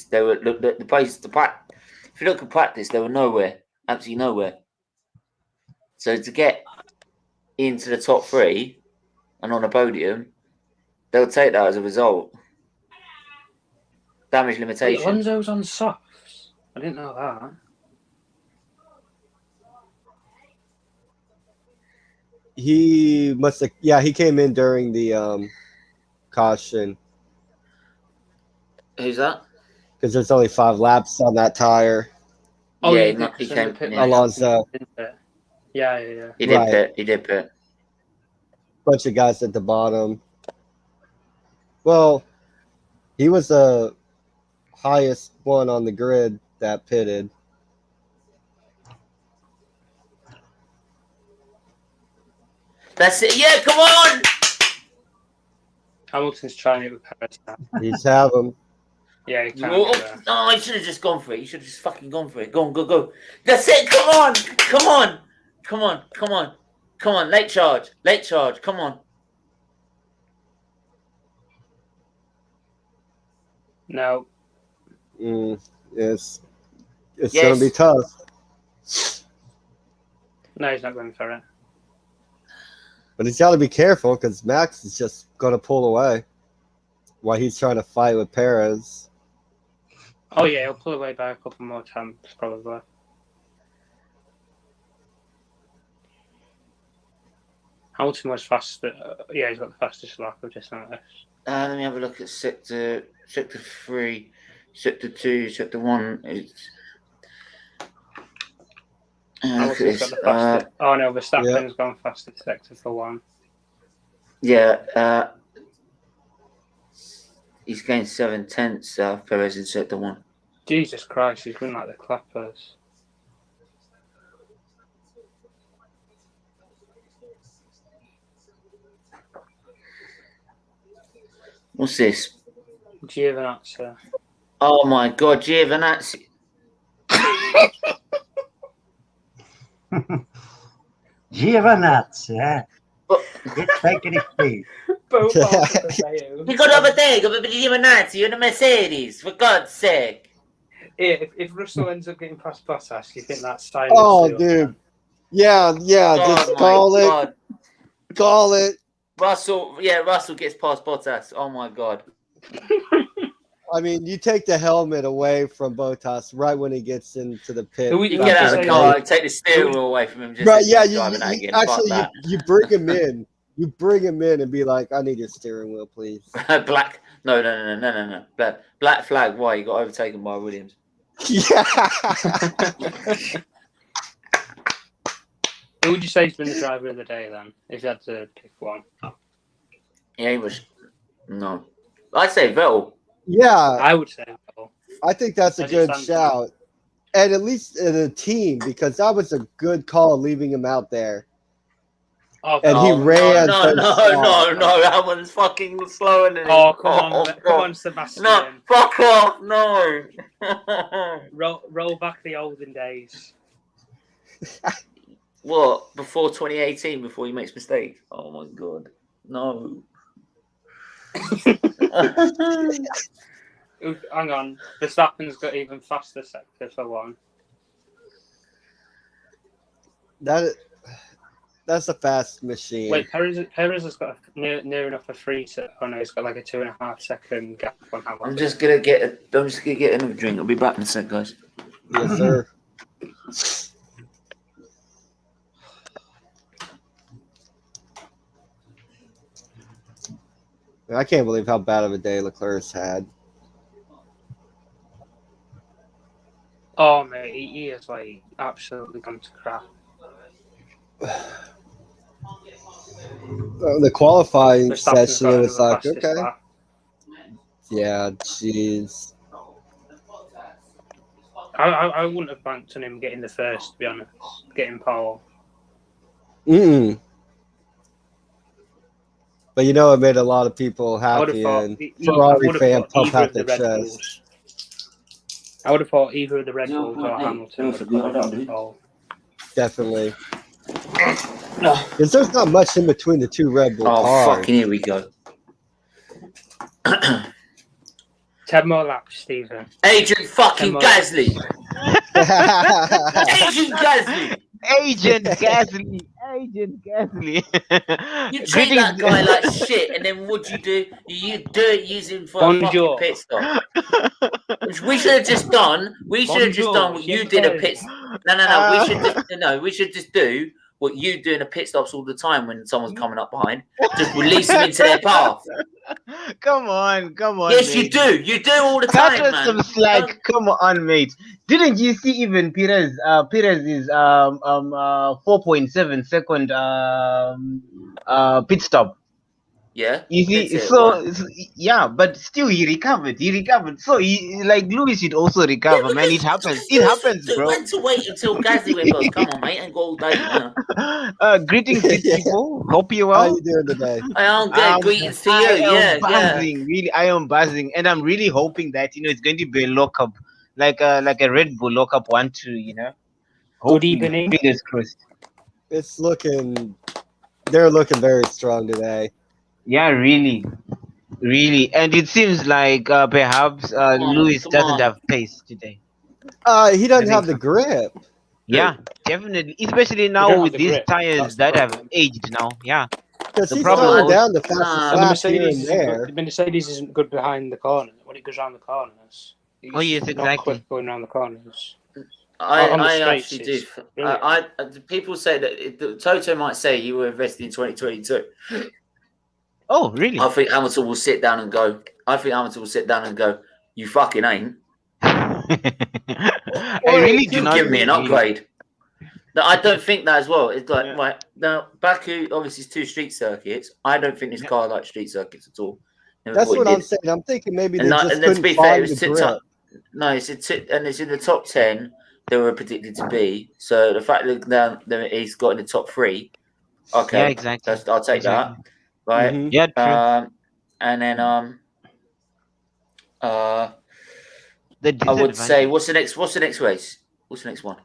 they were If you look at practice, they were nowhere, absolutely nowhere. So to get into the top 3 and on a podium, they'll take that as a result. Damage limitation. Wait, Alonso's on softs. I didn't know that. He must have. Yeah, he came in during the caution. Who's that? Because there's only 5 laps on that tire. Oh yeah, he came. Alonso. Yeah. He did pit. He did pit. Bunch of guys at the bottom. Well, he was the highest one on the grid that pitted. That's it. Yeah, come on. Hamilton's trying it with Perez now. He's have him. Yeah, he can't. No, he should have just gone for it. He should have just fucking gone for it. Go. That's it. Come on. Late charge. Come on. No. It's going to be tough. No, he's not going for it. But he's got to be careful because Max is just going to pull away while he's trying to fight with Perez. Oh, yeah, he'll pull away by a couple more times, probably. Hamilton was faster. Yeah, he's got the fastest lap, I've just noticed. Let me have a look at sector 3, sector 2, sector 1. Hamilton's got the fastest. Oh no, Verstappen's gone faster to sector for 1. Yeah, he's gained 7/10. Perez in sector 1. Jesus Christ, he's been like the clappers. What's this? Giovinazzi. Oh my God, Giovinazzi. Giovinazzi, eh? It's taking it free. You got over there, go with Giovinazzi, you're the Mercedes, for God's sake. If Russell ends up getting past Bottas, you think that's sign? Oh, dude. Yeah, just call it. Call it. Russell gets past Bottas. Oh my God. I mean, you take the helmet away from Bottas right when he gets into the pit. You get out of the car and take the steering wheel away from him. Just right? Yeah, you bring him in. You bring him in and be like, "I need your steering wheel, please." Black. No. Black flag. Why you got overtaken by Williams? Yeah. Who would you say has been the driver of the day then, if you had to pick one? Yeah, he was. No, I'd say Vettel. Yeah, I would say Vettel. I think that's a good shout, and at least in a team because that was a good call leaving him out there Oh, And he ran. No, so far. that one's fucking slower than Oh, come on, come on, No, Sebastian. fuck off, no. Roll back the olden days. What, before 2018, before he makes mistakes? Oh my god, no. Hang on, Verstappen's got even faster sector for one. That's a fast machine. Wait, Perez has got near enough a 3 second. Oh no, he's got like a 2.5 second gap on Hamilton. I'm just gonna get another drink. I'll be back in a sec, guys. Yes, sir. I can't believe how bad of a day Leclerc's had. Oh mate, he is like absolutely gone to crap. The qualifying Verstappen's session got was another like, fastest okay. lap. Yeah, jeez. I wouldn't have banked on him getting the first, to be honest. Getting pole. Mm-mm. But you know, it made a lot of people happy, and Ferrari fan pump out their chest. I would have thought either of the Red Bulls or Hamilton would have got the pole. Definitely. Because there's not much in between the two Red Bull cars. Fucking here we go. 10 more laps, Stephen. Agent fucking Gasly. Agent Gasly. Agent Gasly. Agent Gasly. You treat that guy like shit, and then what do? You do it using for a fucking pit stop. Which we should have just done. We should have just done what you did a pit. No. We should just do what you do in a pit stops all the time when someone's coming up behind. Just release them into their path. Come on. Yes, mate. you do. You do all the time, Cut us man. some slack. Come on, mate. Didn't you see even Perez? Perez is 4.7 second pit stop. Yeah. You see, yeah, but still he recovered. So like Lewis should also recover, man. It happens. It happens, bro. Went to wait until Gasly went first. Come on, mate. Ain't got all day now. Greetings, people. Hope you're well. How you doing today? I am good. Greetings to you. I am buzzing. Really, I am buzzing, and I'm really hoping that it's going to be a lockup, like a Red Bull lockup 1-2. Good evening. Fingers crossed. It's looking. They're looking very strong today. Yeah, really, and it seems like perhaps Lewis doesn't have pace today. He doesn't have the grip. Yeah, definitely, especially now with these tires that have aged now. Yeah, because he's slowing down the fastest lap here and there. The Mercedes isn't good behind the corner when it goes around the corners. Oh yes, exactly. Not quick going around the corners. I actually do. People say that Toto might say you were invested in 2022. Oh, really? I think Hamilton will sit down and go. You fucking ain't. I really do not give me an upgrade. No, I don't think that as well. It's like right now, Baku obviously is 2 street circuits. I don't think this car likes street circuits at all. That's what I'm saying. I'm thinking maybe they just couldn't find the grip. No, it's in the top 10 they were predicted to be. So the fact that he's got in the top 3, okay, yeah, exactly. I'll take that. Right. Mm-hmm. Yeah. True. And then I would say what's the next race? What's the next one?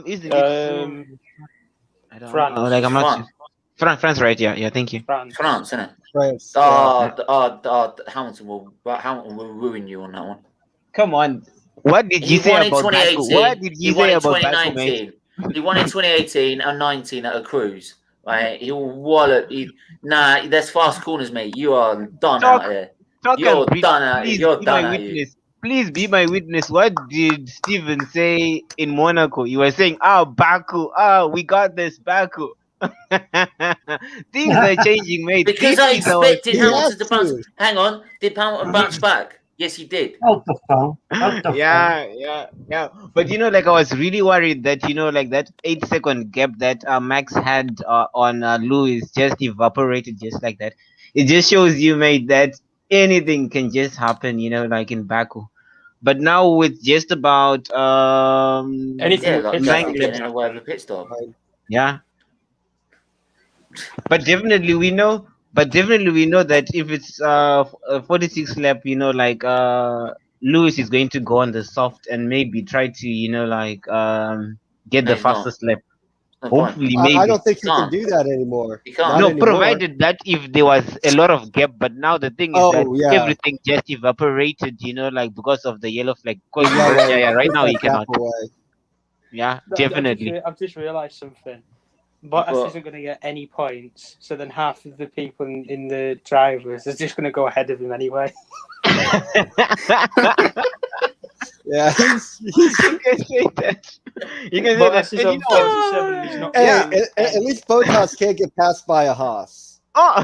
Is the I don't France. Know. Like I'm not France, right? Yeah. Thank you. France, isn't it? France. Hamilton will ruin you on that one. Come on. What did you say about Baku? What did you say about Baku, mate? He won in 2018 and 19 at a cruise. Right, he'll wallop. There's fast corners, mate. You are done out here. You're done out here. You're done out here. Please be my witness. What did Steven say in Monaco? You were saying, Baku. We got this, Baku. Things are changing, mate. Because I expected Hamilton to bounce. Hang on. Did Hamilton bounce back? Yes, he did. Yeah. But like I was really worried that like that 8-second gap that Max had on Lewis just evaporated just like that. It just shows you, mate, that anything can just happen, like in Baku. But now with just about anything, like getting away with a pit stop. Yeah. But definitely we know. But definitely we know that if it's 46 lap, like Lewis is going to go on the soft and maybe try to get No, the he's not. fastest lap. No point. Hopefully, I maybe. don't think You you can can't. do that anymore. You can't. Not No, anymore. provided that if there was a lot of gap, but now the thing is that Oh, yeah. everything just evaporated, because of the yellow flag. Because The yellow yeah, right took now that he cannot. gap away. Yeah, definitely. I've just realised something. Bottas What? isn't going to get any points, so then half of the people in the drivers is just going to go ahead of him anyway. Yeah, You can say that. You can say Bottas that. is And on 47. He's not. Hey, getting at any. least Bottas can't get passed by a Haas. Oh.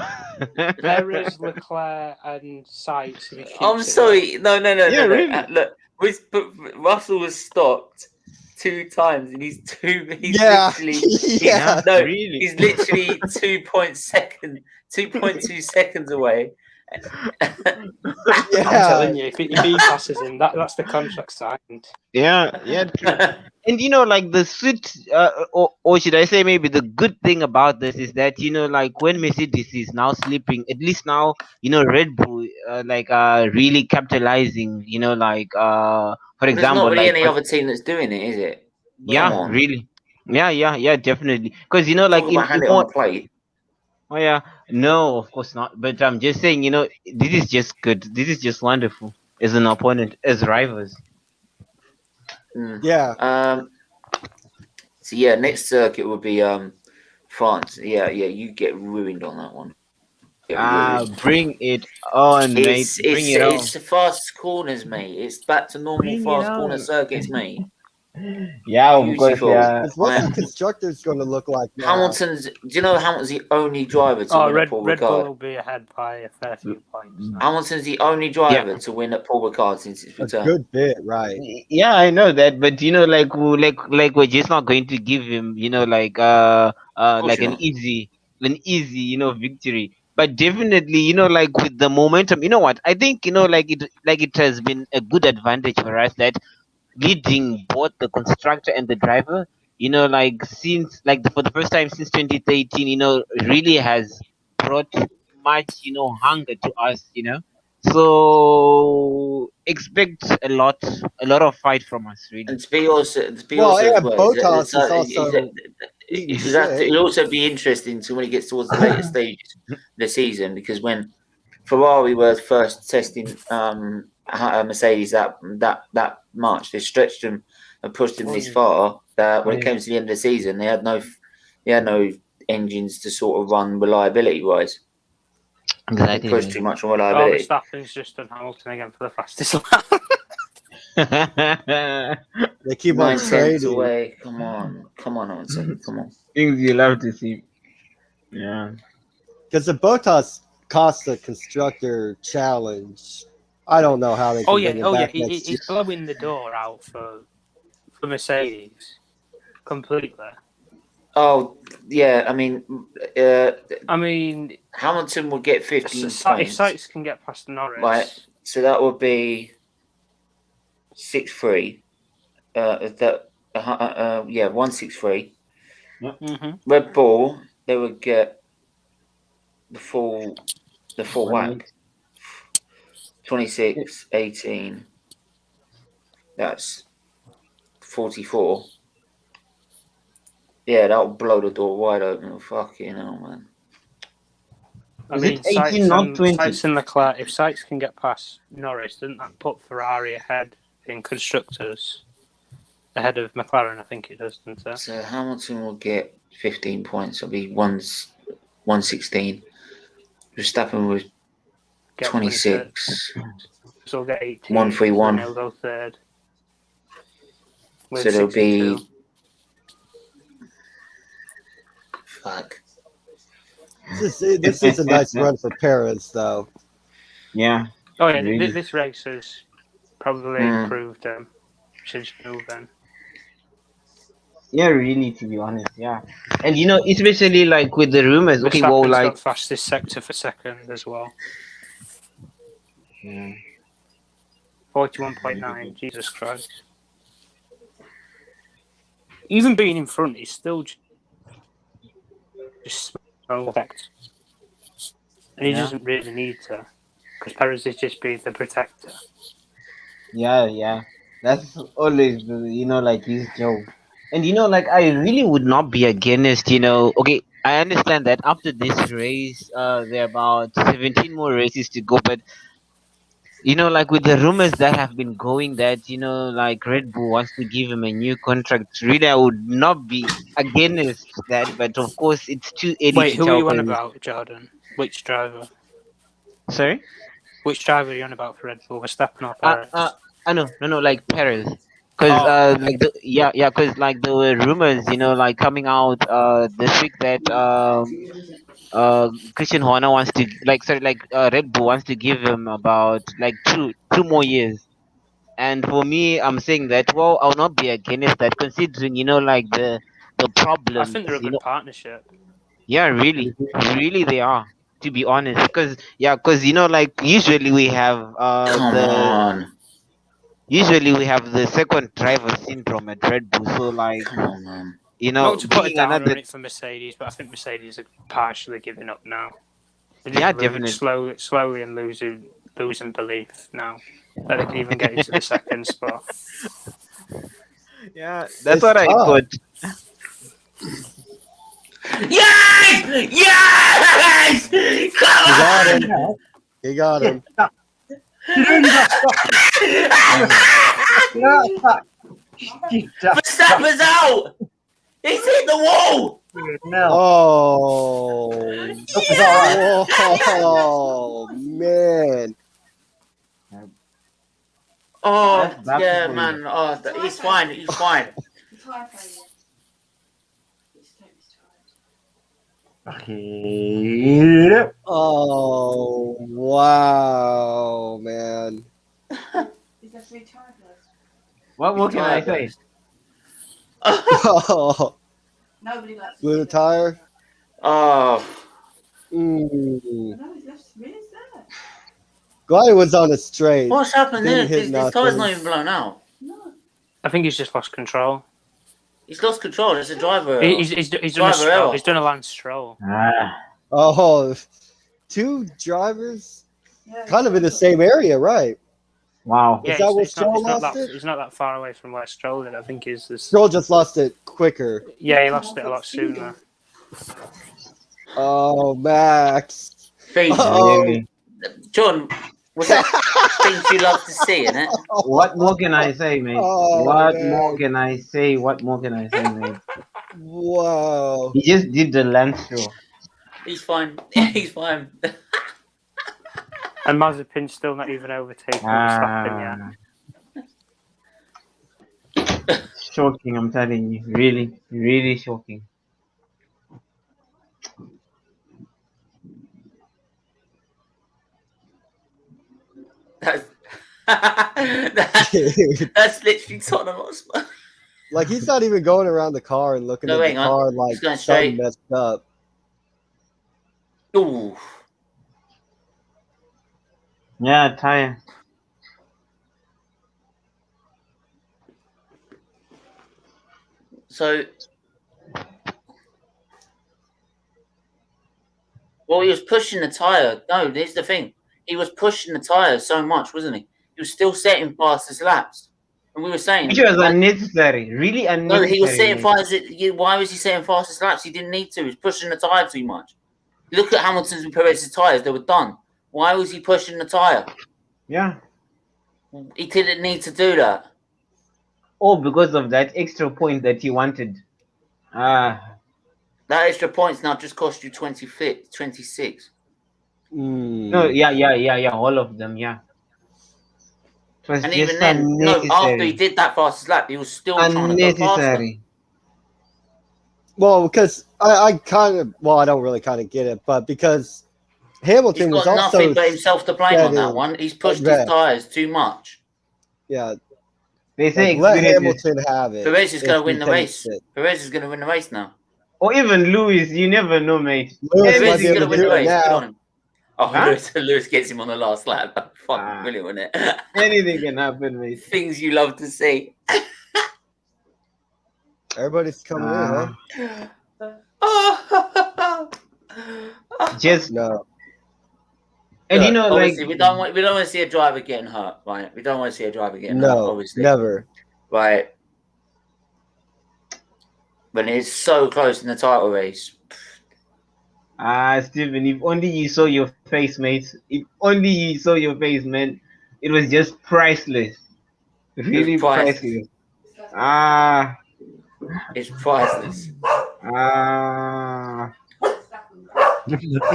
Perez, Leclerc, and Sainz. if he keeps I'm it sorry. No. Yeah, really. Look, Russell was stopped 2 times, and he's Yeah, yeah. no, really. he's literally 2.2 seconds away. I'm Yeah. telling you, if he passes him, that's the contract signed. Yeah, true. And like the sweet, or should I say maybe the good thing about this is that like when Mercedes is now sleeping, at least now Red Bull really capitalizing. For There's example, not really like any other team that's doing it, is it? Come yeah, on. really, yeah, definitely. Because like Talk about hand it on the plate. oh yeah, no, of course not. But I'm just saying, this is just good. This is just wonderful as an opponent, as rivals. Yeah. So yeah, next circuit would be France. Yeah, you get ruined on that one. Bring it on, mate. Bring it on. It's the fast corners, mate. It's back to normal Bring it fast corner on. circuits, mate. Yeah, of course, Beautiful. yeah. What's the constructors going to look like now? Hamilton's. Do you know Hamilton's the only driver to win at Paul Red Bull Ricard? will be ahead by a fair few points. now. Hamilton's the only driver to win at Paul Ricard since its A return. good bit, right? Yeah, I know that, but like we're just not going to give him, like an easy, victory. But definitely, like with the momentum, what I think, it has been a good advantage for us that leading both the constructor and the driver, since for the first time since 2013, really has brought much, hunger to us, So expect a lot of fight from us, really. And to be also as well, Bottas is also it'll also be interesting to when it gets towards the later stages of the season, because when Ferrari were first testing Mercedes that much, they stretched them and pushed them this far that when it came to the end of the season, they had no engines to sort of run reliability wise. Exactly. They pushed too much on reliability. Verstappen's just done Hamilton again for the fastest lap. They keep 9 on tenths trading. away. Come on, come on. Things you love to see. Yeah. Because the Bottas cost the constructor challenge. I don't know how they can bring it back next year. He's blowing the door out for Mercedes completely. Oh yeah, I mean, Hamilton will get 15 points. If Sainz can get past Norris, right? So that would be 6-3. 1-6-3. Mm-hmm. Red Bull, they would get the full whack. 26-18. That's 44. Yeah, that'll blow the door wide open. Fucking hell, man. Sainz and Leclerc, if Sainz can get past Norris, doesn't that put Ferrari ahead in constructors? Ahead of McLaren, I think it does, doesn't it? So Hamilton will get 15 points. It'll be 116. Verstappen with 26. So we'll get 18. 131. He'll go third. So there'll be. Fuck. This is a nice run for Perez, though. Yeah. Oh yeah, really. This race has probably improved since moving. Yeah, really, to be honest, yeah. And especially like with the rumors. Okay, Verstappen's well, got fastest sector for second as well. Yeah. 41.9. Jesus Christ. Even being in front, he's still just protect. And he Yeah. doesn't really need to, because Perez is just being the protector. Yeah. That's always, like his joke. And like I really would not be against, okay, I understand that after this race, there are about 17 more races to go, but like with the rumors that have been going that, like Red Bull wants to give him a new contract, really I would not be against that, but of course it's too early Wait, to who are tell. you on 'Cause- about, Jordan? Which driver? Sorry? Which driver are you on about for Red Bull? Verstappen or Perez? No, like Perez. Cause like cause like there were rumors, like coming out this week that Christian Horner wants to Red Bull wants to give him about like two more years. And for me, I'm saying that well, I'll not be against that, considering like the I problems, think they're a good partnership. Yeah, really they are. To be honest, because like usually we have Come on. usually we have the second driver syndrome at Red Bull. So like Come on, man. Not to put a being downer another on it for Mercedes, but I think Mercedes are partially giving up now. They're Yeah, just definitely. slowly and losing belief now that they can even get into the second spot. Yeah, that's It's what I tough. thought. Yes! Yes! He Come got on! him. He got him. Verstappen's out! He's hit the wall! No. Oh, Yes! oh man. Oh, That's yeah, for man. Oh, he's fine. He's fine. Okay. Oh wow, man. What more can I say? Oh, Nobody likes blew the tire. Oh, Mm. No, he's left where's that? Glad it was on a straight. what's happened Didn't there? hit This tire's nothing. not even blown out. No. I think he's just lost control. He's lost control. It's a driver error. He's done a Driver stroll. error. He's done a Lance Stroll. Oh, two drivers Yeah, kind of in the same area, right? Wow. Yeah, Is that what it's not Stroll lost it? He's not that far away from where Stroll did. I think he's this. Stroll just lost it quicker. Yeah, he lost it a lot sooner. Oh, Max. Things. Oh. Really? John, was that things you love to see, innit? What more can I say, mate? Oh, What man. more can I say? What more can I say, mate? Wow. He just did the Lance show. He's fine. He's fine. And Mazepin's still not even overtaken Verstappen yet. Shocking, I'm telling you. Really, really shocking. That's, that's literally Tottenham Hotspur. Like, he's not even going around the car and looking No, at hang the on. car like He's going something straight. messed up. Ooh. Yeah, tire. So, well, he was pushing the tyre. No, here's the thing. He was pushing the tyre so much, wasn't he? He was still setting fastest laps. And we were saying... Which was unnecessary. Really unnecessary. No, he was setting fastest... Why was he setting fastest laps? He didn't need to. He was pushing the tyre too much. Look at Hamilton's and Perez's tyres. They were done. Why was he pushing the tyre? Yeah. He didn't need to do that. Oh, because of that extra point that he wanted. That extra points now just cost you 26. No, yeah. All of them, yeah. It was And just even then, no, after he unnecessary. did that fastest lap, he was still trying to go faster. Unnecessary. Well, because I kind of, well, I don't really kind of get it, but because Hamilton He's was got also nothing but himself to blame on that setting one. He's pushed red. his tyres too much. Yeah, They say like, let experience is- Hamilton have it. Perez is if going to he win the takes race. it. Perez is going to win the race now. Or even Lewis, you never know, mate. Lewis Perez might is be going able to to win the do it race. Good on now. him. Oh, Huh? Lewis gets him on the last lap. Fucking brilliant, wasn't it? Anything can happen, mate. Things you love to see. Everybody's coming in, huh? Just No. and Look, like obviously we don't want to see a driver getting hurt, right? We don't want to see a driver getting hurt, No. obviously. Never. Right. When it's so close in the title race. Stephen, if only you saw your face, mate. If only you saw your face, man. It was just priceless. Really priceless. It's priceless.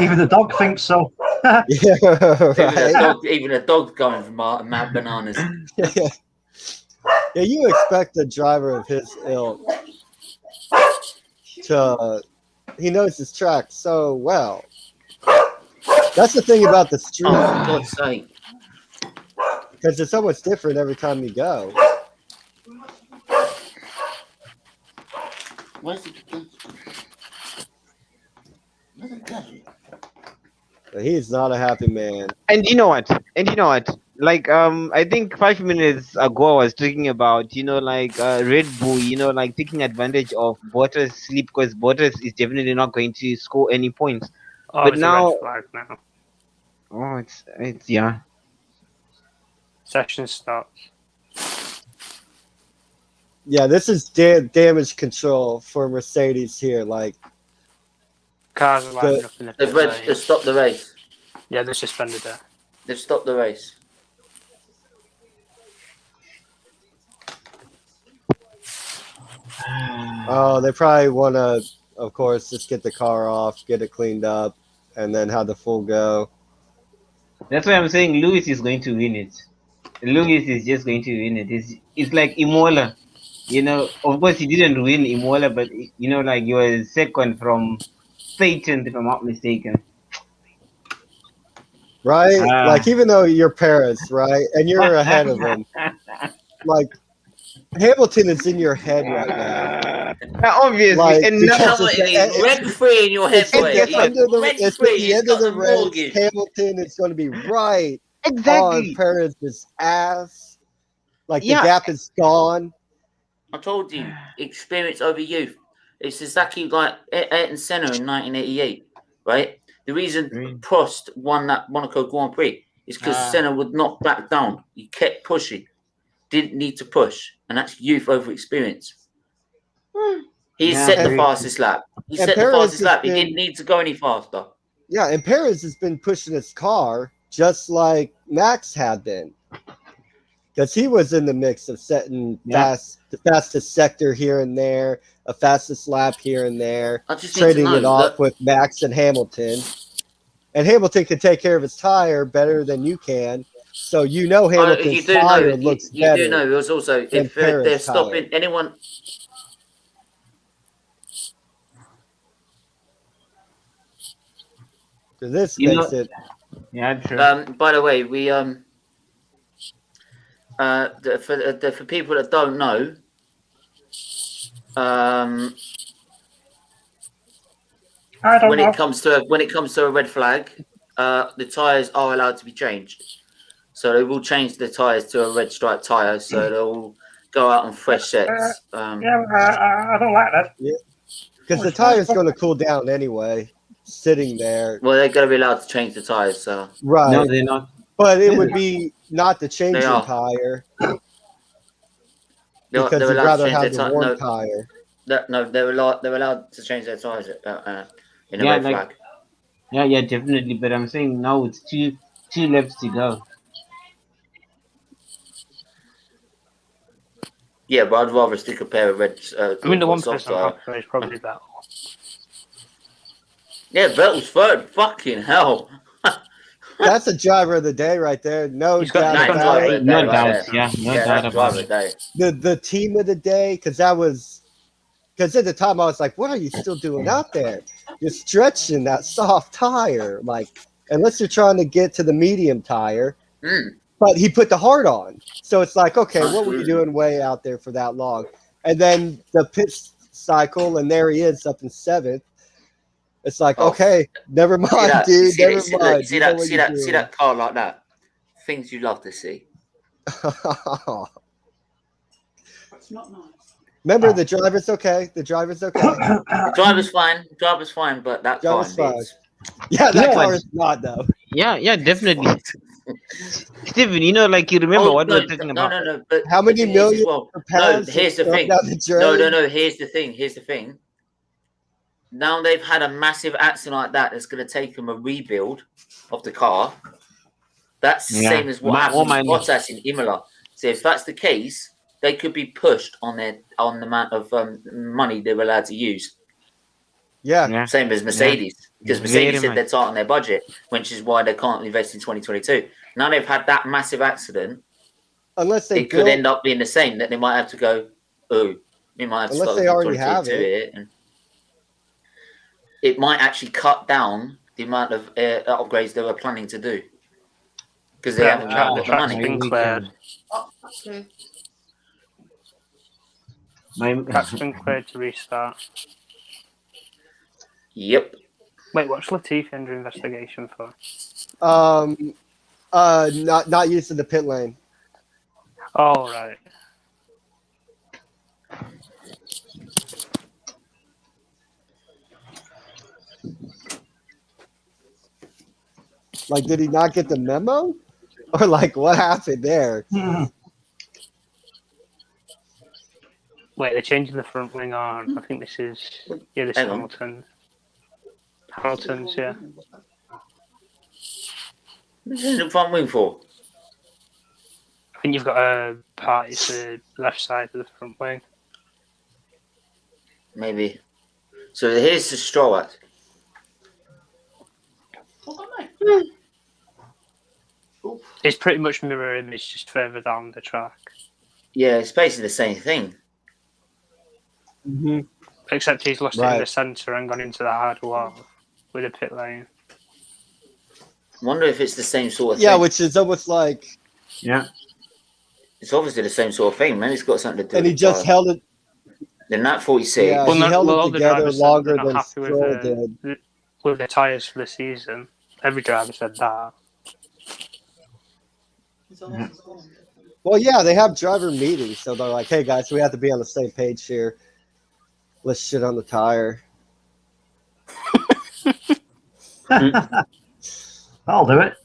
Even the dog thinks so. Yeah, right. Even a dog's going from mad bananas. Yeah, you expect a driver of his ilk to. He knows his track so well. That's the thing about the street. Oh, for God's sake. Because it's so much different every time you go. Where's it? He's not a happy man. And you know what? Like I think 5 minutes ago I was talking about Red Bull, like taking advantage of Bottas' sleep because Bottas is definitely not going to score any points. Oh, but it's now, a red flag now. Oh, it's yeah. Session starts. Yeah, this is damage control for Mercedes here. Like cars are lining up in the pit lane. They've stopped the race. Yeah, they suspended it. They've stopped the race. Oh, they probably want to, of course, just get the car off, get it cleaned up, and then have the full go. That's why I'm saying Lewis is going to win it. Lewis is just going to win it. It's like Imola. Of course he didn't win Imola, but like you were second from 13th, if I'm not mistaken. Right? Like, even though you're Paris, right? And you're ahead of him. Like, Hamilton is in your head right now. Obviously. Like, and rent-free in your head, boy. It's at the end of the race. Hamilton is going to be right on Paris' ass. Like, the gap is gone. I told you, experience over youth. It's exactly like Ayrton Senna in 1988, right? The reason Prost won that Monaco Grand Prix is because Senna would not back down. He kept pushing. Didn't need to push. And that's youth over experience. He set the fastest lap. He set the fastest lap. He didn't need to go any faster. Yeah, and Perez has been pushing his car just like Max had been. Because he was in the mix of setting the fastest sector here and there, a fastest lap here and there, trading it off with Max and Hamilton. And Hamilton can take care of his tire better than you can. So Hamilton's tire looks better. You do know it was also, if they're stopping anyone... Because this makes it... Yeah, true. By the way, we... for people that don't know, when it comes to a red flag, the tires are allowed to be changed. So they will change the tires to a red stripe tire, so they'll go out on fresh sets. I don't like that. Yeah, because the tire's going to cool down anyway, sitting there. Well, they're going to be allowed to change the tires, so right? No, they're not. But it would be not the changing tire. Because you'd rather have the worn tire. No, they're allowed to change their tires in a red flag. Yeah, definitely. But I'm saying now it's two laps to go. Yeah, but I'd rather stick a pair of red. I mean, the one person is probably Vettel. Yeah, Vettel's third. Fucking hell. That's a driver of the day right there. No doubt about it. No doubt. Yeah, no doubt about it. The team of the day, because at the time I was like, what are you still doing out there? You're stretching that soft tire, like, unless you're trying to get to the medium tire. But he put the hard on. So it's like, okay, what were you doing way out there for that long? And then the pit cycle, and there he is up in 7th. It's like, okay, never mind, dude. Never mind. See that car like that? Things you love to see. It's not nice. Remember, the driver's okay. The driver's okay. The driver's fine. The driver's fine, but that car Driver's fine. is Yeah, that No, car but- is not though. Yeah, definitely. Steven, you know, like you remember what we were talking about. No. But How many the thing is millions as well, of no, pounds here's the thrown thing. down the drain? No. Here's the thing. Now they've had a massive accident like that that's going to take them a rebuild of the car. That's the same as what happened with Bottas in Imola. So if that's the case, they could be pushed on the amount of money they were allowed to use. Yeah. Same as Mercedes, because Mercedes said they're tight on their budget, which is why they can't invest in 2022. Now they've had that massive accident. Unless they it could end up being the same, that they might have to go, we might have to start they already have it. And it might actually cut down the amount of upgrades they were planning to do. Because they haven't got the money. That's been cleared to restart. Yep. Wait, what's Latifi under investigation for? Not used to the pit lane. Oh, right. Like, did he not get the memo? Or like, what happened there? Wait, they're changing the front wing on. I think this is this is Hamilton. Hamilton's, yeah. What is the front wing for? I think you've got a part, it's the left side of the front wing. Maybe. So here's the straw at. It's pretty much mirror image, just further down the track. Yeah, it's basically the same thing. Mm-hmm. Except he's lost it in the centre and gone into the hard wall with a pit lane. I wonder if it's the same sort of thing. Yeah, which is almost like... Yeah. It's obviously the same sort of thing. Maybe it's got something to do and with he just held it... Then that 46... Yeah, he held it together longer than Stroll did. With the tyres for the season. Every driver said that. Yeah. Well, yeah, they have driver meetings, so they're like, hey, guys, we have to be on the same page here. Let's shit on the tire. I'll do it.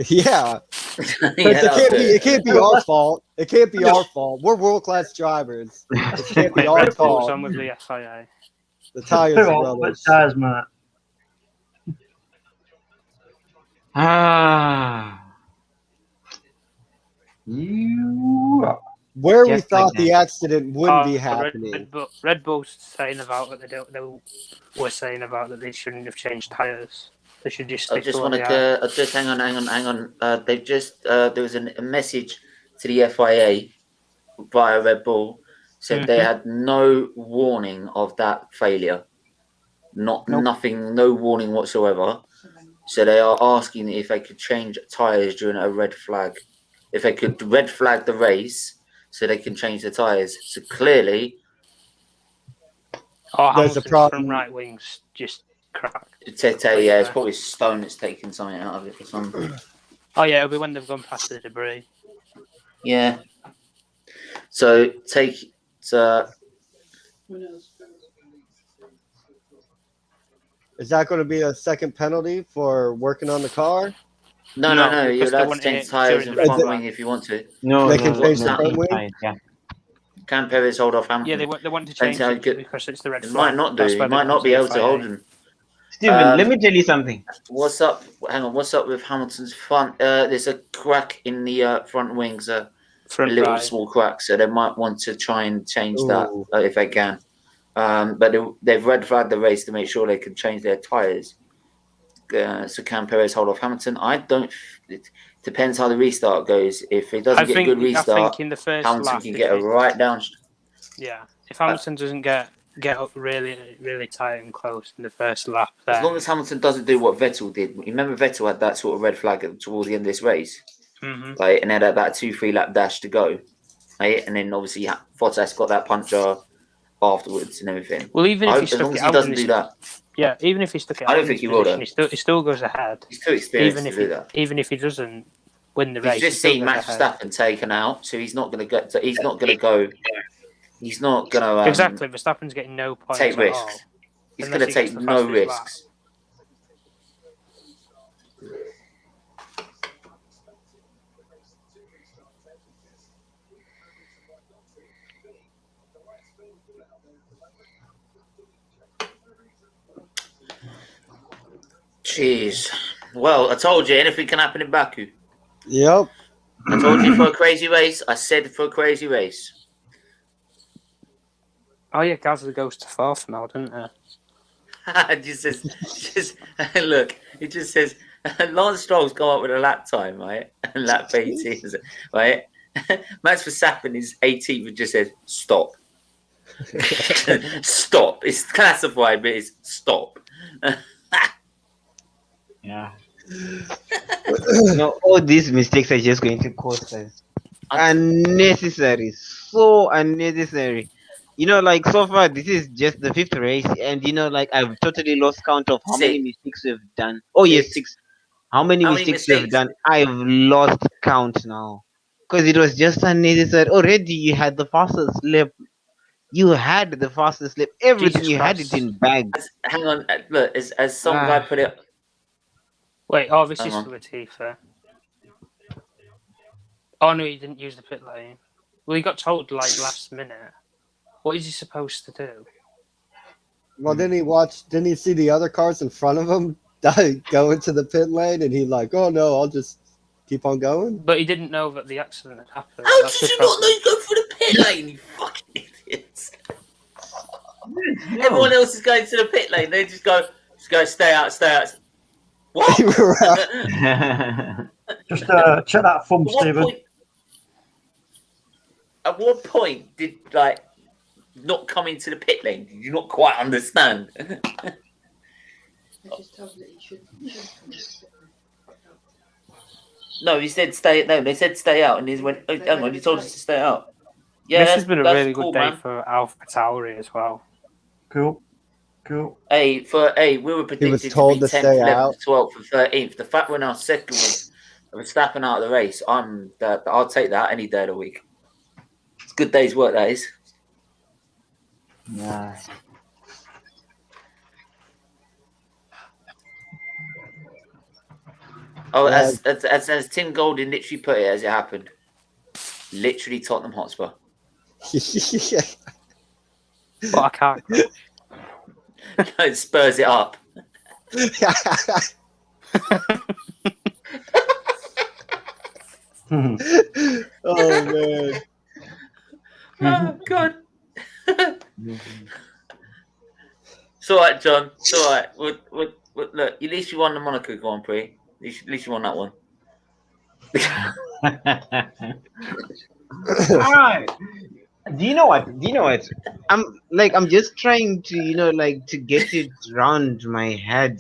Yeah. It can't be our fault. It can't be our fault. We're world-class drivers. It can't be our fault. On with the FIA. The tires are rubbish. Tires, mate. Where we thought the accident wouldn't be happening. Red Bull's saying about that they were saying about that they shouldn't have changed tires. They should just stick to what they are. Just hang on. They've just there was a message to the FIA via Red Bull said they had no warning of that failure. Nothing, no warning whatsoever. So they are asking if they could change tires during a red flag. If they could red flag the race so they can change the tires. So clearly there's a problem. From right wings just cracked. It's probably stone that's taking something out of it or something. Oh yeah, it'll be when they've gone past the debris. Yeah. So is that going to be a second penalty for working on the car? No. You're allowed to change tires in front wing if you want to. No, they can change the front wing. Yeah. Can Perez hold off Hamilton? Yeah, they want to change it because it's the red flag. Might not do. He might not be able to hold him. Steven, let me tell you something. What's up? Hang on. What's up with Hamilton's front? There's a crack in the front wings. A little small crack. So they might want to try and change that if they can. But they've red flagged the race to make sure they can change their tyres. So can Perez hold off Hamilton? It depends how the restart goes. If it doesn't get a good restart, I think in the first Hamilton lap, can get a right down. Yeah, if Hamilton doesn't get up really tight and close in the first lap, as long as Hamilton doesn't do what Vettel did. Remember, Vettel had that sort of red flag towards the end of this race, and then had about 2-3 lap dash to go, right? And then obviously Bottas got that puncture afterwards and everything. Well, even if he stuck it out, doesn't do that. Yeah, even if he stuck it out, I don't think he will. He still goes ahead. He's too experienced to do that. Even if he doesn't win the race, he's just seen Max Verstappen taken out, so he's not going to go. He's not gonna exactly. Verstappen's getting no points take at all. risks. He's unless gonna he take gets the no fastest lap. risks. Jeez. Well, I told you anything can happen in Baku. Yep. I told you for a crazy race. I said for a crazy race. Oh yeah, Gasly goes to fourth now, doesn't it? It just says, look, it just says, Lance Stroll's gone up with a lap time, right? And lap 18, right? Max Verstappen is 18th and just says, stop. Stop. It's classified, but it's stop. Yeah. No, all these mistakes are just going to cost us. Unnecessary. So unnecessary. You know, like so far, this is just the 5th race, and you know, like I've totally lost count of how many mistakes we've done. Oh, yes, 6. How many mistakes we've done? I've lost count now. Because it was just unnecessary. Already, you had the fastest lap. You had the fastest lap. Everything, you had it in bag. Hang on, look, as some guy put it. Wait, oh, this is for Latifi. Oh no, he didn't use the pit lane. Well, he got told like last minute. What is he supposed to do? Well, didn't he see the other cars in front of him go into the pit lane, and he like, oh no, I'll just keep on going? But he didn't know that the accident had happened. How did you not know you go through the pit lane, you fucking idiots? Everyone else is going to the pit lane. They just go, stay out. What? Just check that thumb, Stephen. At what point did not come into the pit lane? Did you not quite understand? No, he said stay. No, they said stay out, and he went. Oh, hang on, he told us to stay out. Yeah, this has been a really cool, good day man. for AlphaTauri as well. Cool. We were predicted to be 10th, 11th, 12th, and 13th. The fact we're now second with Verstappen out of the race, I'll take that any day of the week. It's a good day's work, that is. Yeah. Oh, as Tim Golding literally put it as it happened. Literally Tottenham Hotspur. But I can't. It spurs it up. Oh man. Oh God. It's all right, John. It's all right. Look, at least you won the Monaco Grand Prix. At least you won that one. All right. Do you know what? I'm just trying to, to get it round my head,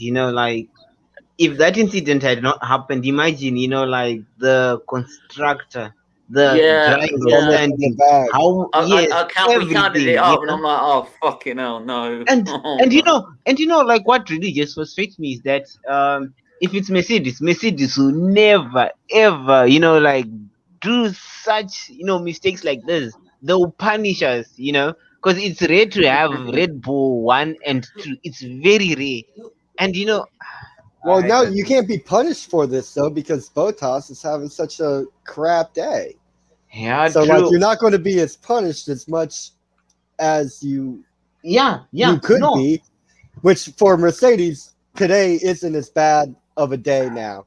if that incident had not happened, imagine, the constructor, the driver standing, we counted it up, and I'm like, oh fucking hell, no. And what really just frustrates me is that if it's Mercedes will never ever do such mistakes like this. They'll punish us, because it's rare to have Red Bull 1 and 2. It's very rare, and Well, no, you can't be punished for this though, because Bottas is having such a crap day. Yeah, so true. you're not going to be as punished as much as you could be, which for Mercedes today isn't as bad of a day now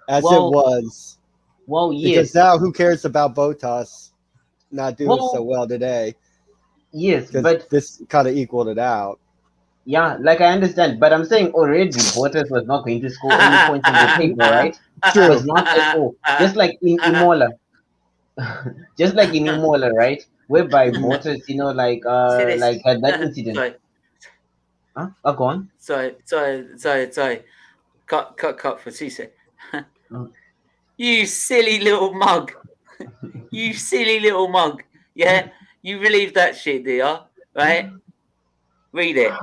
as it was. Well, yes. Because now who cares about Bottas not doing so well today? Yes, but this kind of equaled it out. Yeah, like I understand, but I'm saying already Bottas was not going to score any points in the table, right? True. Was not at all. Just like in Imola. Right? Whereby Bottas, had that incident. Sorry. Huh? Oh, go on. Sorry. Cut for Cisse. You silly little mug. You silly little mug. Yeah? You believe that shit, do you? Right? Read it.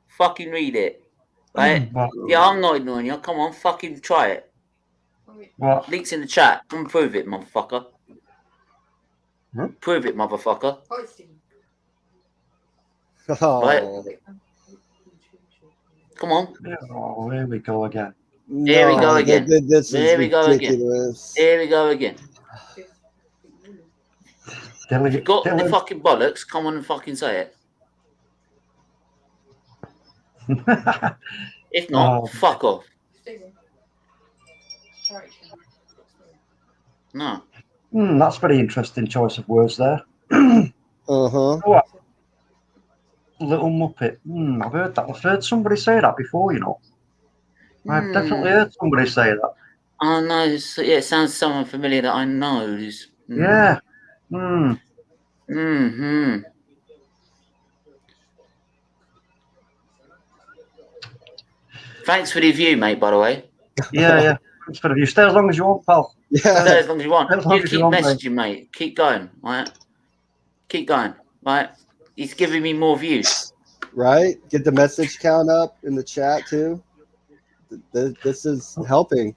Fucking read it. Right? Yeah, I'm not ignoring you. Come on, fucking try it. What? Links in the chat. Come prove it, motherfucker. Prove it, motherfucker. Oh, Come on. Oh, here we go again. Here we go no, again. this is Here we go again. ridiculous. Here we go again. If you got the Dylan. fucking bollocks, come on and fucking say it. If not, fuck off. No. That's a very interesting choice of words there. Uh-huh. Little Muppet. I've heard that. I've heard somebody say that before, you know. I've definitely heard somebody say that. Oh no, it sounds someone familiar that I know. Yeah. Thanks for the view, mate, by the way. Yeah. Thanks for the view. Stay as long as you want, pal. Yeah. Stay as long as you want. You keep want, messaging, mate. Keep going, right? Keep going, right? He's giving me more views. Right? Get the message count up in the chat, too. This is helping.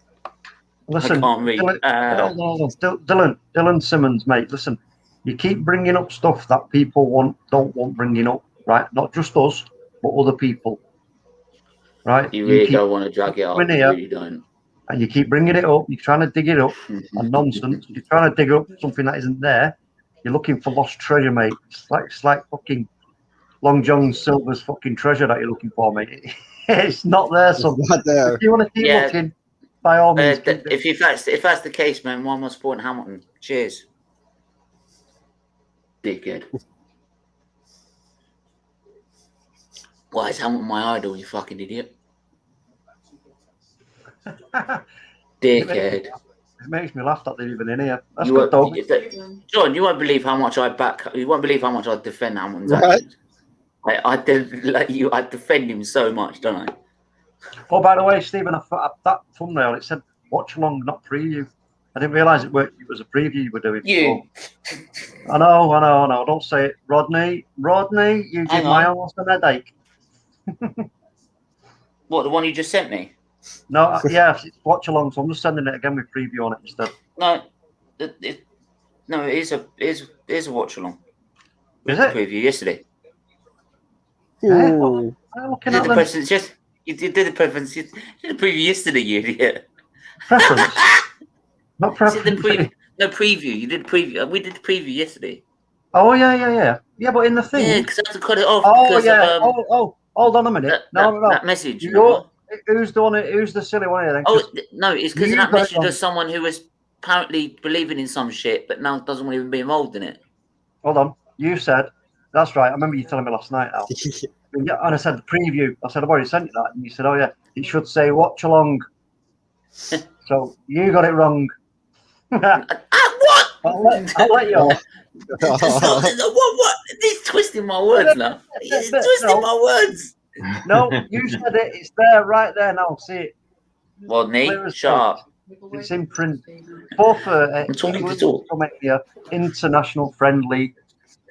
Listen, I can't read. Dylan Simmons, mate, listen. You keep bringing up stuff that people don't want bringing up, right? Not just us, but other people. Right? You really don't want to drag it up. You really don't. And you keep bringing it up. You're trying to dig it up. And nonsense. You're trying to dig up something that isn't there. You're looking for lost treasure, mate. It's like fucking Long John Silver's fucking treasure that you're looking for, mate. It's not there. So it's not there. If you want to keep looking, by all means. If that's the case, man, why am I supporting Hamilton? Cheers. Dickhead. Why is Hamilton my idol, you fucking idiot? Dickhead. It makes me laugh that they're even in here. That's good, though. John, you won't believe how much I back. You won't believe how much I defend Hamilton's actions. I defend him so much, don't I? Oh, by the way, Stephen, that thumbnail, it said watch along, not preview. I didn't realise it was a preview you were doing. You. So. I know. Don't say it. Rodney, you give my horse a headache. What, the one you just sent me? No, yeah, it's watch along, so I'm just sending it again with preview on it instead. No, it is a watch along. Is it? Preview yesterday. I'm looking at them. You did the preference. You did the preview yesterday, you idiot. Preference? Not preference. No preview. You did the preview. We did the preview yesterday. Oh yeah. Yeah, but in the thing. Yeah, because I have to cut it off. Oh yeah. Hold on a minute. No. That message. Who's the one? Who's the silly one here? Then? Oh no, it's because that message was someone who was apparently believing in some shit, but now doesn't want to even be involved in it. Hold on. You said that's right. I remember you telling me last night, Al. And I said the preview. I said I've already sent you that, and you said, "Oh yeah, it should say watch along." So you got it wrong. What? I'll let you off. What? He's twisting my words now. He's twisting my words. No, you said it. It's there, right there now. See it. Rodney, sharp. It's in print. 430. I'm talking to talk. International friendly.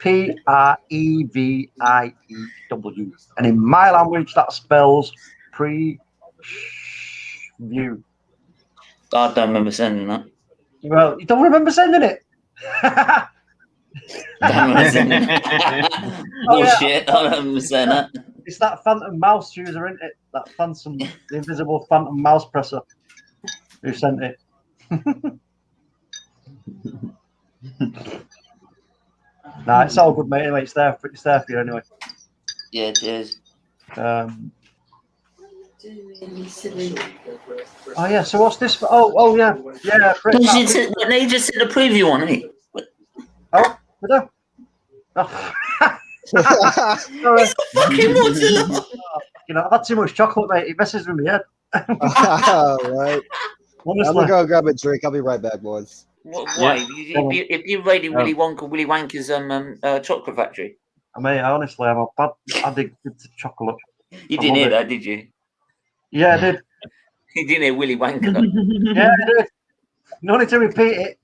Preview. And in my language, that spells preview. I don't remember sending that. Well, you don't remember sending it? Bullshit. I don't remember saying that. It's that phantom mouse user, isn't it? That phantom, the invisible phantom mouse presser who sent it. Nah, it's all good, mate. Anyway, it's there for you anyway. Yeah, cheers. Oh yeah. So what's this? Oh yeah. They just sent a preview on it. Oh, did I? Oh. Sorry. Fucking Mozilla. You know, I've had too much chocolate, mate. It messes with my head. Right. Honestly. I'm gonna go grab a drink. I'll be right back, boys. Why? If you raided Willy Wonka's chocolate factory. Mate, honestly, I'm a bad addicted to chocolate. You didn't hear that, did you? Yeah, I did. You didn't hear Willy Wonka. Yeah, I did. No need to repeat it.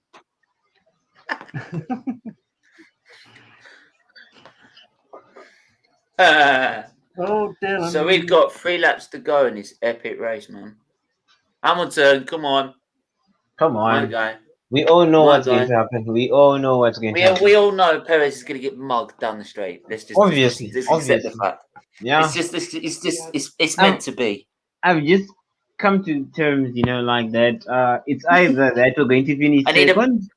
Oh, Dylan. So we've got 3 laps to go in this epic race, man. Hamilton, come on. Come on. Guy. We all know My what's going to guy. happen. We all know what's going to happen. We all know Perez is going to get mugged down the straight. Let's just Obviously, accept the fact. Yeah. It's meant to be. I've just come to terms, like that. It's either that we're going to finish second.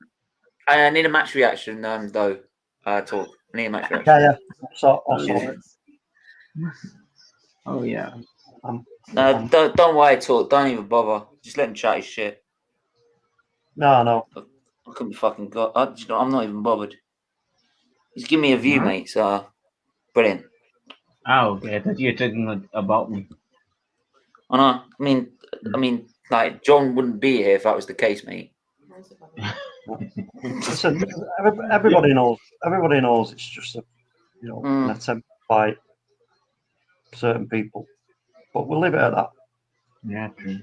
I need a match reaction, though. Talk. I need a match reaction. Yeah. So, also. Oh yeah. Don't worry, Talk. Don't even bother. Just let him chat his shit. No. I couldn't be fucking God. I'm not even bothered. Just give me a view, mate. So brilliant. Oh, okay. I thought you were talking about me. I know. I mean, like John wouldn't be here if that was the case, mate. Listen, everybody knows. Everybody knows it's just an attempt by certain people, but we'll leave it at that. Yeah, true.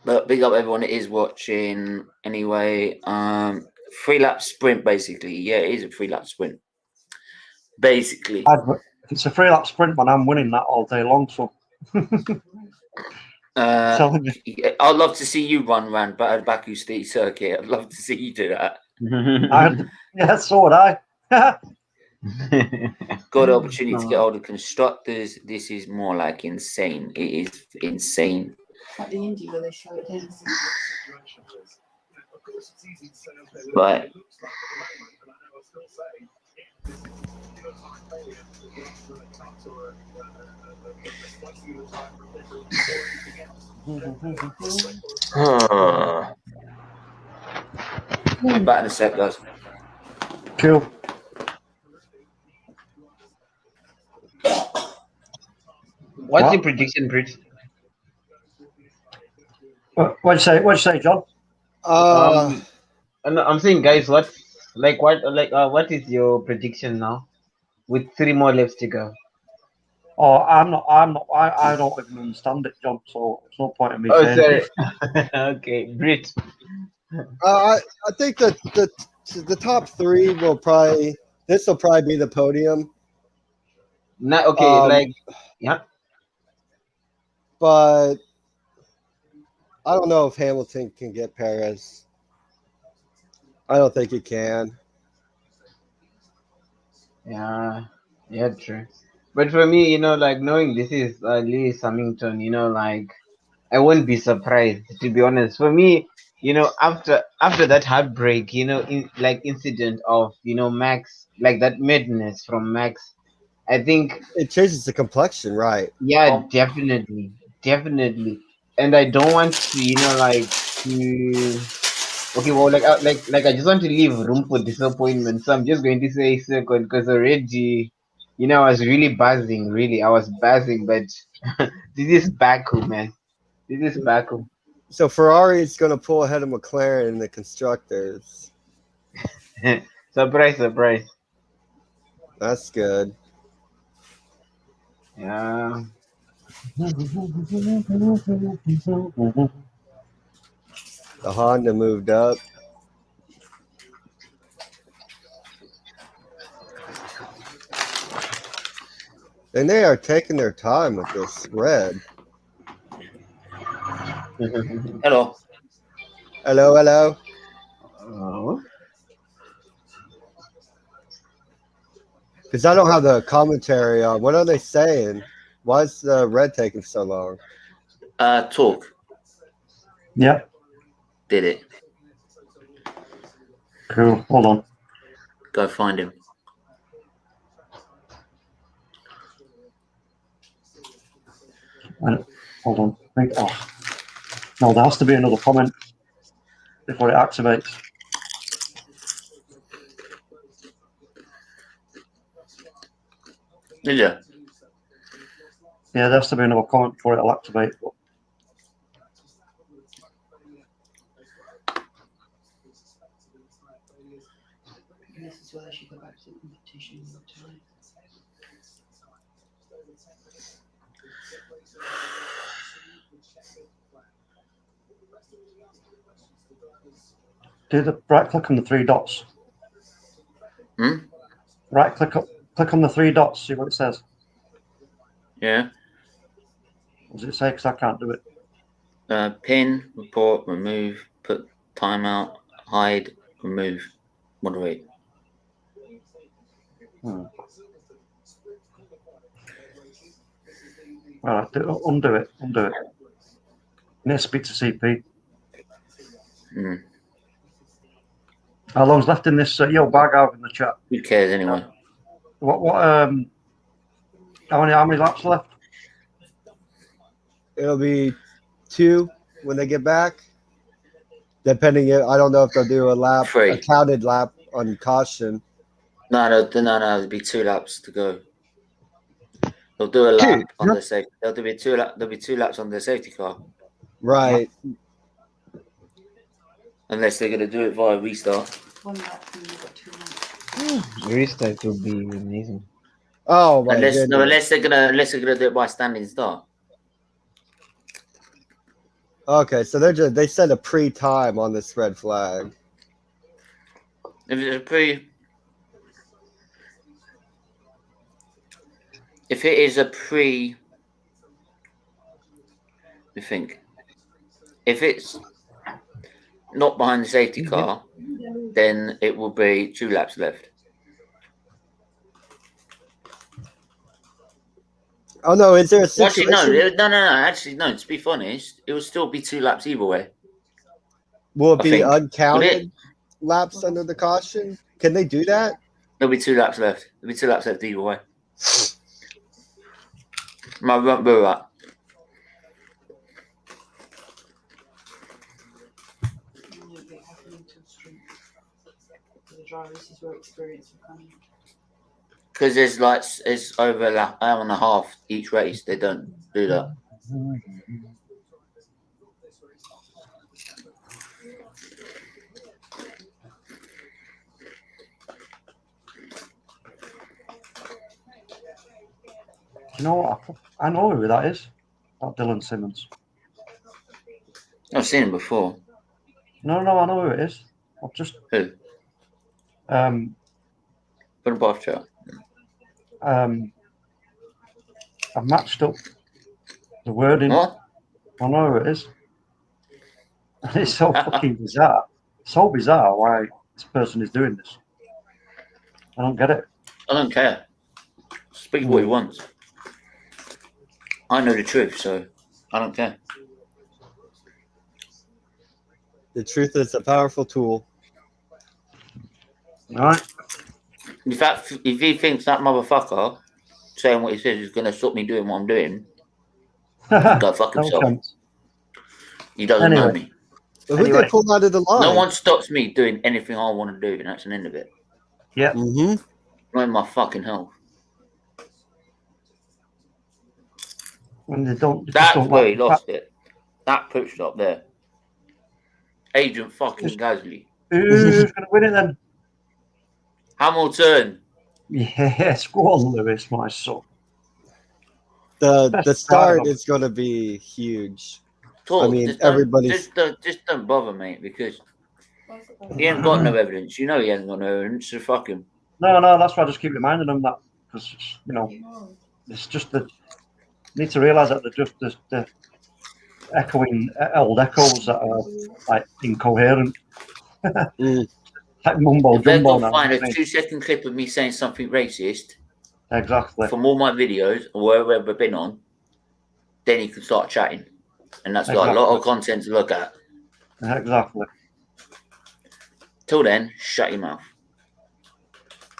But big up everyone that is watching anyway. 3-lap sprint, basically. Yeah, it is a 3-lap sprint. Basically. If it's a 3-lap sprint, man, I'm winning that all day long. So. I'd love to see you run around Baku City Circuit. I'd love to see you do that. Yeah, so would I. Got the opportunity to get all the constructors. This is more like insane. It is insane. Like the Indy where they show it down. Right. Back in a sec, guys. Cool. What's your prediction, Brit? What'd you say, John? I'm saying, guys, what is your prediction now? With 3 more laps to go. Oh, I'm not. I don't even understand it, John. So there's no point in me saying sorry. it. Okay, Brit. I think that the top 3 will probably. This will probably be the podium. Yeah. But I don't know if Hamilton can get Perez. I don't think he can. Yeah, true. But for me, knowing this is Lewis Hamilton, I won't be surprised, to be honest. For me, after that heartbreak, incident of, Max, like that madness from Max, I think it changes the complexion, right? Yeah, definitely. And I don't want to, okay, well, I just want to leave room for disappointment. So I'm just going to say second because already, I was really buzzing. Really, I was buzzing. But this is Baku, man. This is Baku. So Ferrari is going to pull ahead of McLaren in the constructors. Surprise. That's good. Yeah. The Honda moved up. And they are taking their time with this red. Hello. Hello. Oh. Because I don't have the commentary on. What are they saying? Why is the red taking so long? Talk. Yeah. Did it. Cool. Hold on. Go find him. Hold on. No, there has to be another comment before it activates. Did you? Yeah, there has to be another comment before it'll activate. This is why I should go back to the competition all the time. Do the right click on the 3 dots. Right click on the 3 dots. See what it says. Yeah. What does it say? Because I can't do it. Pin, report, remove, put timeout, hide, remove, moderate. All right, undo it. Need to speak to CP. How long's left in this? Yo, bag out in the chat. Who cares anyway? How many laps left? It'll be 2 when they get back. Depending, I don't know if they'll do a counted lap on caution. No. There'll be 2 laps to go. They'll do a lap on the safety. There'll be 2 laps on the safety car. Right. Unless they're gonna do it via restart. 1 lap and you've got 2 laps. Restart would be amazing. Oh my unless goodness. they're gonna do it by standing start. Okay, so they set a pre-time on this red flag. If it is a pre, you think, if it's not behind the safety car, then it will be 2 laps left. Oh no, is there a situation? Actually, no. Actually, no. To be honest, it will still be 2 laps either way. Will it be uncounted laps under the caution? Can they do that? There'll be 2 laps left. There'll be 2 laps left either way. Right. The drivers is where experience will come in. Because it's over an hour and a half each race. They don't do that. You know what? I know who that is. That Dylan Simmons. I've seen him before. No, I know who it is. I've just Who? Put a buff chat. I've matched up the wording. What? I know who it is. And it's so fucking bizarre. So bizarre why this person is doing this. I don't get it. I don't care. Speak what he wants. I know the truth, so I don't care. The truth is a powerful tool. All right. In fact, if he thinks that motherfucker saying what he says is going to stop me doing what I'm doing, go fuck himself. He doesn't know me. But who they pull out of the line? No one stops me doing anything I want to do, and that's an end of it. Yeah. Not in my fucking health. When they don't. That's where he lost it. That push stop there. Agent fucking Gasly. Who's going to win it then? Hamilton. Yes, go on, Lewis, my son. The start is going to be huge. Talk. I mean, everybody's... Just don't bother, mate, because he ain't got no evidence. You know he hasn't got no evidence, so fuck him. No, that's why I just keep reminding them that, because, you know, it's just that you need to realise that they're just the echoing old echoes that are, like, incoherent. Like mumbo if they're jumbo going to now. find a 2-second clip of me saying something racist, exactly, from all my videos or wherever I've been on, then you can start chatting, and that's got a lot of content to look at. Exactly. Till then, shut your mouth.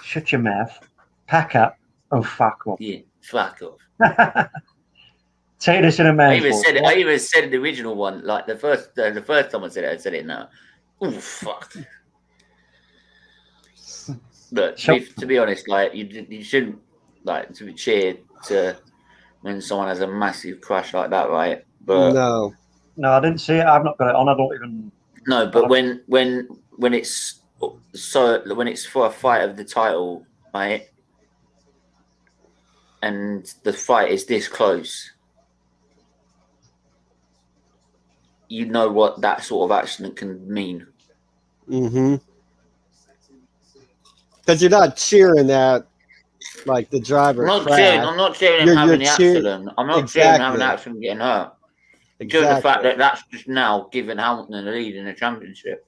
Shut your mouth. Pack up. Oh, fuck off. Yeah, fuck off. Take this in a man. I even said the original one, like the first time I said it now. Oh fuck. Look, to be honest, like you shouldn't like to be cheered to when someone has a massive crush like that, right? But no, I didn't see it. I've not got it on. I don't even. No, but when it's for a fight of the title, right? And the fight is this close, you know what that sort of accident can mean. Because you're not cheering at like the driver I'm crashed. not cheering him You're having the cheering- accident. I'm not cheering him having Exactly. an accident and getting hurt. Due to the fact that that's just now giving Hamilton the lead in the championship.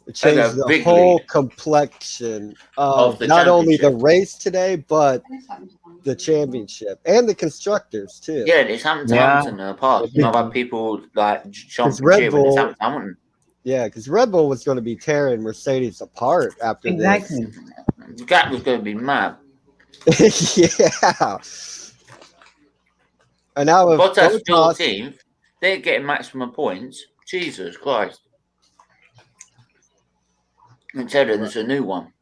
It changed the big whole lead. complexion of the not only the championship. race today, but the championship and the constructors too. Yeah, it's Hamilton apart. You know, about people like jumping Red cheer when it's Bull- Hamilton. Yeah, because Red Bull was going to be tearing Mercedes apart after Exactly. The gap was going to be mad. this. Yeah. And now with Bottas Bottas, 14th, they're getting maximum points. Jesus Christ. And tell them it's a new one.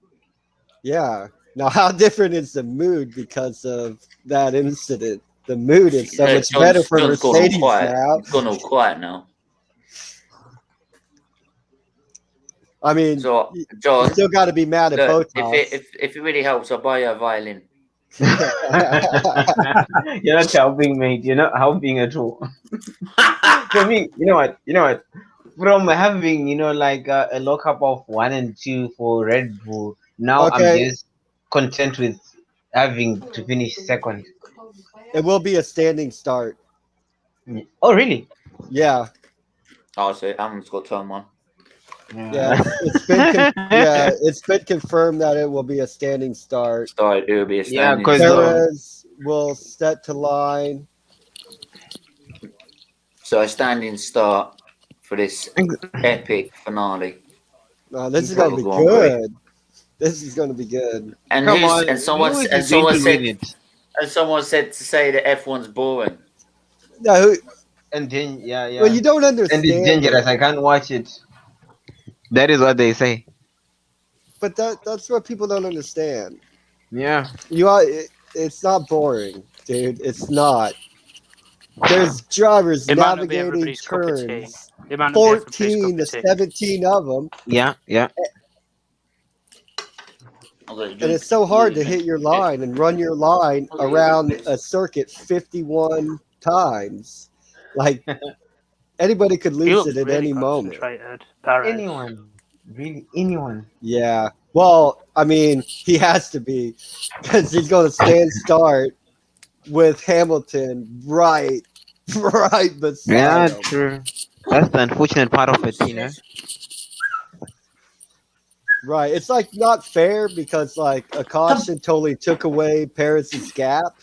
yeah. Now, how different is the mood because of that incident? The mood is so much better for John's gone all Mercedes quiet. now. It's gone all quiet now. I mean, So, you John, still got to be mad at look, Bottas. if it really helps, I'll buy you a violin. You're not helping, mate. You're not helping at all. For me, you know what? From having, like a lockup of 1 and 2 for Red Bull, now I'm Okay. just content with having to finish second. It will be a standing start. Oh, really? Yeah. Oh, so Hamilton's got turn 1. Yeah, it's been confirmed that it will be a standing start. It will be a Yeah, standing 'cause start. Perez will set to line. So a standing start for this epic finale. This is going to be Grand Prix. good. This is going to be good. And Come who's- on, and someone who is and going someone to said win it? and someone said to say that F1's boring. No, And then yeah. well, you don't understand. And it's dangerous. I can't watch it. That is what they say. But that's what people don't understand. Yeah. It's not boring, dude. It's not. There's drivers It might not be navigating everybody's cup of tea. turns. It might not be everybody's 14 to cup of tea. 17 of them. Yeah. And it's so hard to hit your line and run your line around a circuit 51 times. Like, anybody could He lose looks it at really any moment. concentrated, Perez. Anyone. Really, anyone. Yeah. Well, I mean, he has to be because he's going to stand start with Hamilton right beside Yeah, him. true. That's the unfortunate part of it, Right. It's like not fair because like a caution totally took away Perez's gap,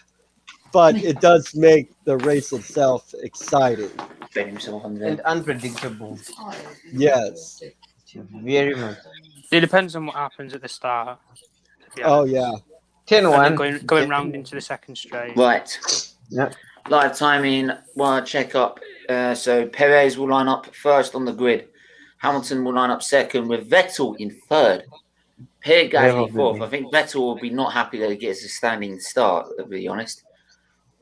but it does make the race itself exciting. And unpredictable. Yes. Very much. It depends on what happens at the start. Oh yeah. 10-1. Going round into the second straight. Right. Yeah. Live timing, one check up. So Perez will line up first on the grid. Hamilton will line up second with Vettel in third. Pierre Gasly fourth. I think Vettel will be not happy that he gets a standing start, to be honest.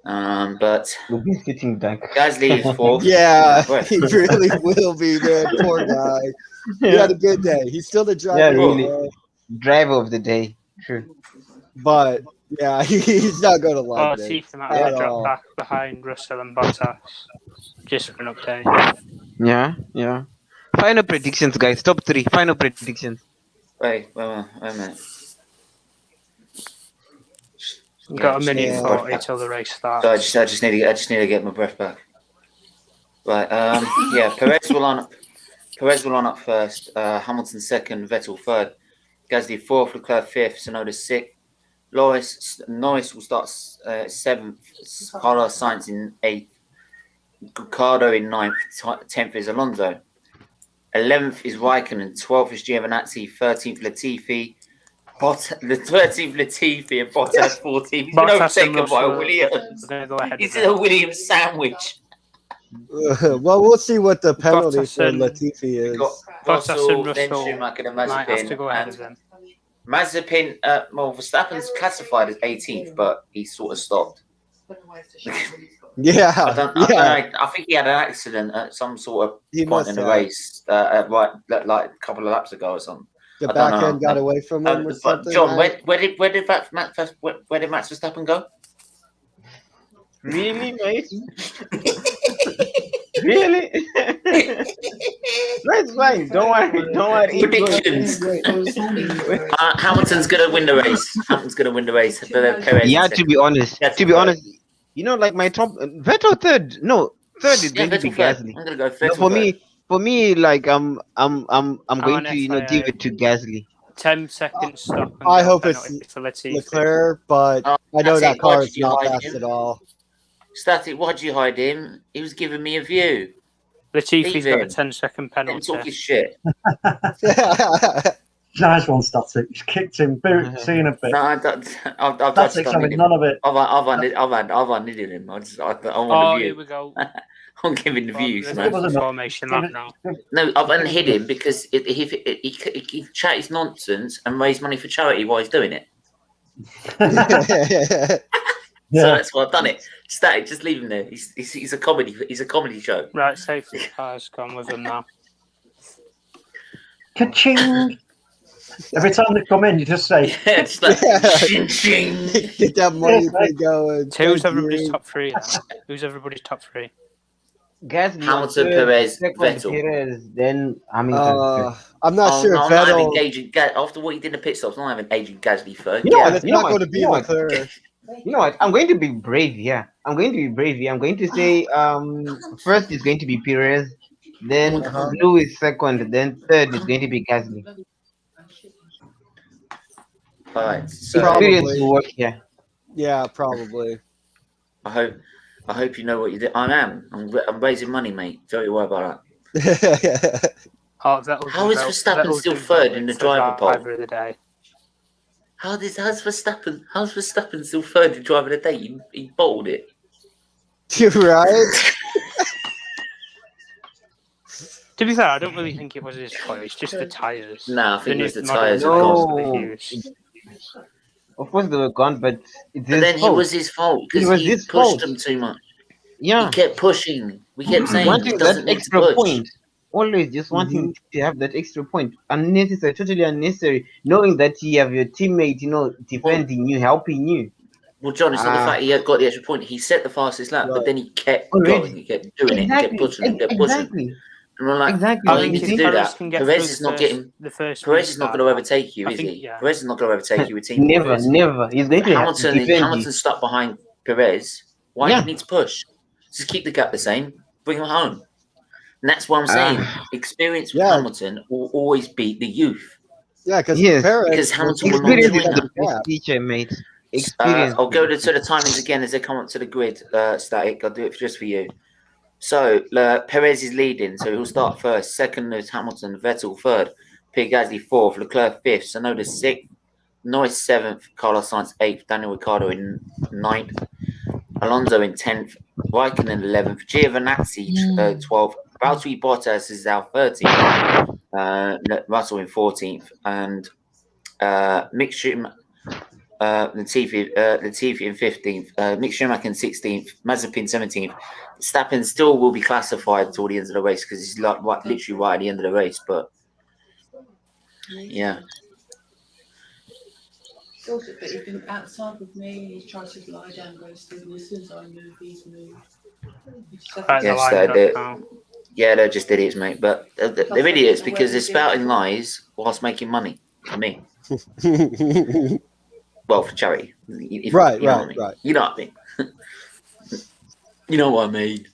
But We'll be sitting back. Gasly is fourth. Yeah, Right. he really will be, man. Poor guy. He had a good day. He's still the driver. Yeah, of the really. day, Driver of the day. True. but yeah, he's not going to like Oh, it. see if they might at have dropped all. back behind Russell and Bottas. Just for an update. Yeah. Final predictions, guys. Top 3. Final predictions. Wait a minute. We've got a Yeah, minute yeah. 40 till the race starts. So I just need to get my breath back. Right. Yeah. Perez will line up first. Hamilton second. Vettel third. Gasly fourth. Leclerc fifth. Tsunoda sixth. Norris will start seventh. Carlos Sainz in eighth. Ricciardo in ninth. 10th is Alonso. 11th is Raikkonen. 12th is Giovinazzi. 13th Latifi. The 13th Latifi and Bottas 14th. He's Bottas no and second by Russell Williams. are gonna go ahead He's of in a them. Williams sandwich. Well, we'll see what the penalty Bottas for and- Latifi is. Got Bottas Russell, and then Russell Schumacher, then might have to go Mazepin. ahead of And them. Mazepin, well, Verstappen's classified as 18th, but he sort of stopped. Yeah, I think he had an accident at some sort of He point must in the have. race, like a couple of laps ago or something. The I don't back know. end got away from him or But something. John, right? where did Max Verstappen go? Really, mate? Really? That's fine. Don't worry. Predictions. Hamilton's gonna win the race. Hamilton's gonna win the race. Perez Yeah, in to second. be honest, like my top Vettel third. No, third is Yeah, going to be Vettel third. Gasly. I'm gonna go No, Vettel for me, like I'm going on to FIA. give it to Gasly. 10 seconds stop. And I no hope penalty it's for Latifi. Leclerc, but I know that's that it. Why car did is you not hide fast him? at all. Static, why'd you hide him? He was giving me a view. Latifi's got a Leave him. 10-second Let him talk penalty. his shit. Nice one, Static. He's kicked him, boot, seen a bit. No, I've Static's done having him. none of it. I've undid him. I want Oh, a view. here we go. I'm giving the views, There's man. a formation lap now. No, I've unhid him because he chat his nonsense and raise money for charity while he's doing it. So that's why I've done it. Static, just leave him there. He's a comedy. He's a comedy show. Right, safety car's gone with him now. Ka-ching! Every time they come in, you just say, Yeah, just like ching ching. Get that money thing going. Who's Thank everybody's you. top three then? Who's everybody's top three? Gasly, Hamilton, third, Perez, second, Vettel. Perez, then Hamilton. I'm not sure No, if I'm not having Vettel. engaging after what he did in the pit stops. I'm not having engaging Gasly third. You know And what? it's You know not what? going to be You know what? Leclerc. You know what? I'm going to be brave here. I'm going to say first is going to be Perez, then Lewis second, then third is going to be Gasly. All right. So Experience will work here. Yeah, probably. I hope you know what you did. I'm raising money, mate. Don't you worry about that. Oh, How is Verstappen still third in the driver poll? Driver of the day. How's Verstappen still third in driver of the day? He bottled it. You're right. To be fair, I don't really think it was his fault. It's just the tyres. Nah, I think it was the model tyres. No. Of course they were gone, but it's But his then fault. it was his fault because was he his pushed fault. them too much. Yeah. He kept pushing. We kept saying he Wanting doesn't that need to extra push. point. Always just wanting to have that extra point. Unnecessary, totally unnecessary. Knowing that you have your teammate, defending you, helping you. Well, John, it's not the fact he got the extra point. He set the fastest lap, but then he kept going. He kept doing it. He kept pushing. He kept pushing. Exactly. And we're like, Exactly. I need to do that. Perez is not getting. The first Perez is not going to overtake you, is he? Yeah. Perez is not going to overtake you with team. Never. He's going to Hamilton. defend you. Hamilton's stuck behind Perez. Why do you need to push? Just keep the gap the same. Bring him home. And that's what I'm saying. Experience with Hamilton will always beat the youth. Yeah, because Hamilton will not Experience win is the that. best teacher, mate. Experience. I'll go to the timings again as they come up to the grid. Static. I'll do it just for you. So Perez is leading, so he'll start first. Second is Hamilton, Vettel third, Pierre Gasly fourth, Leclerc fifth, Tsunoda sixth, Norris seventh, Carlos Sainz eighth, Daniel Ricciardo in ninth, Alonso in 10th, Raikkonen 11th, Giovinazzi 12th, Valtteri Bottas is our 13th, Russell in 14th, and Mick Schumacher. Latifi in 15th, Mick Schumacher in 16th, Mazepin 17th. Verstappen still will be classified till the end of the race because he's literally right at the end of the race. But yeah, Also, but he's been outside with me. He's tried to lie down, go still. And as soon as I move, he's moved. Yeah, they're just idiots, mate. But they're idiots because they're spouting lies whilst making money. For me. Well, for charity. Right. You know what I mean? You know what I mean?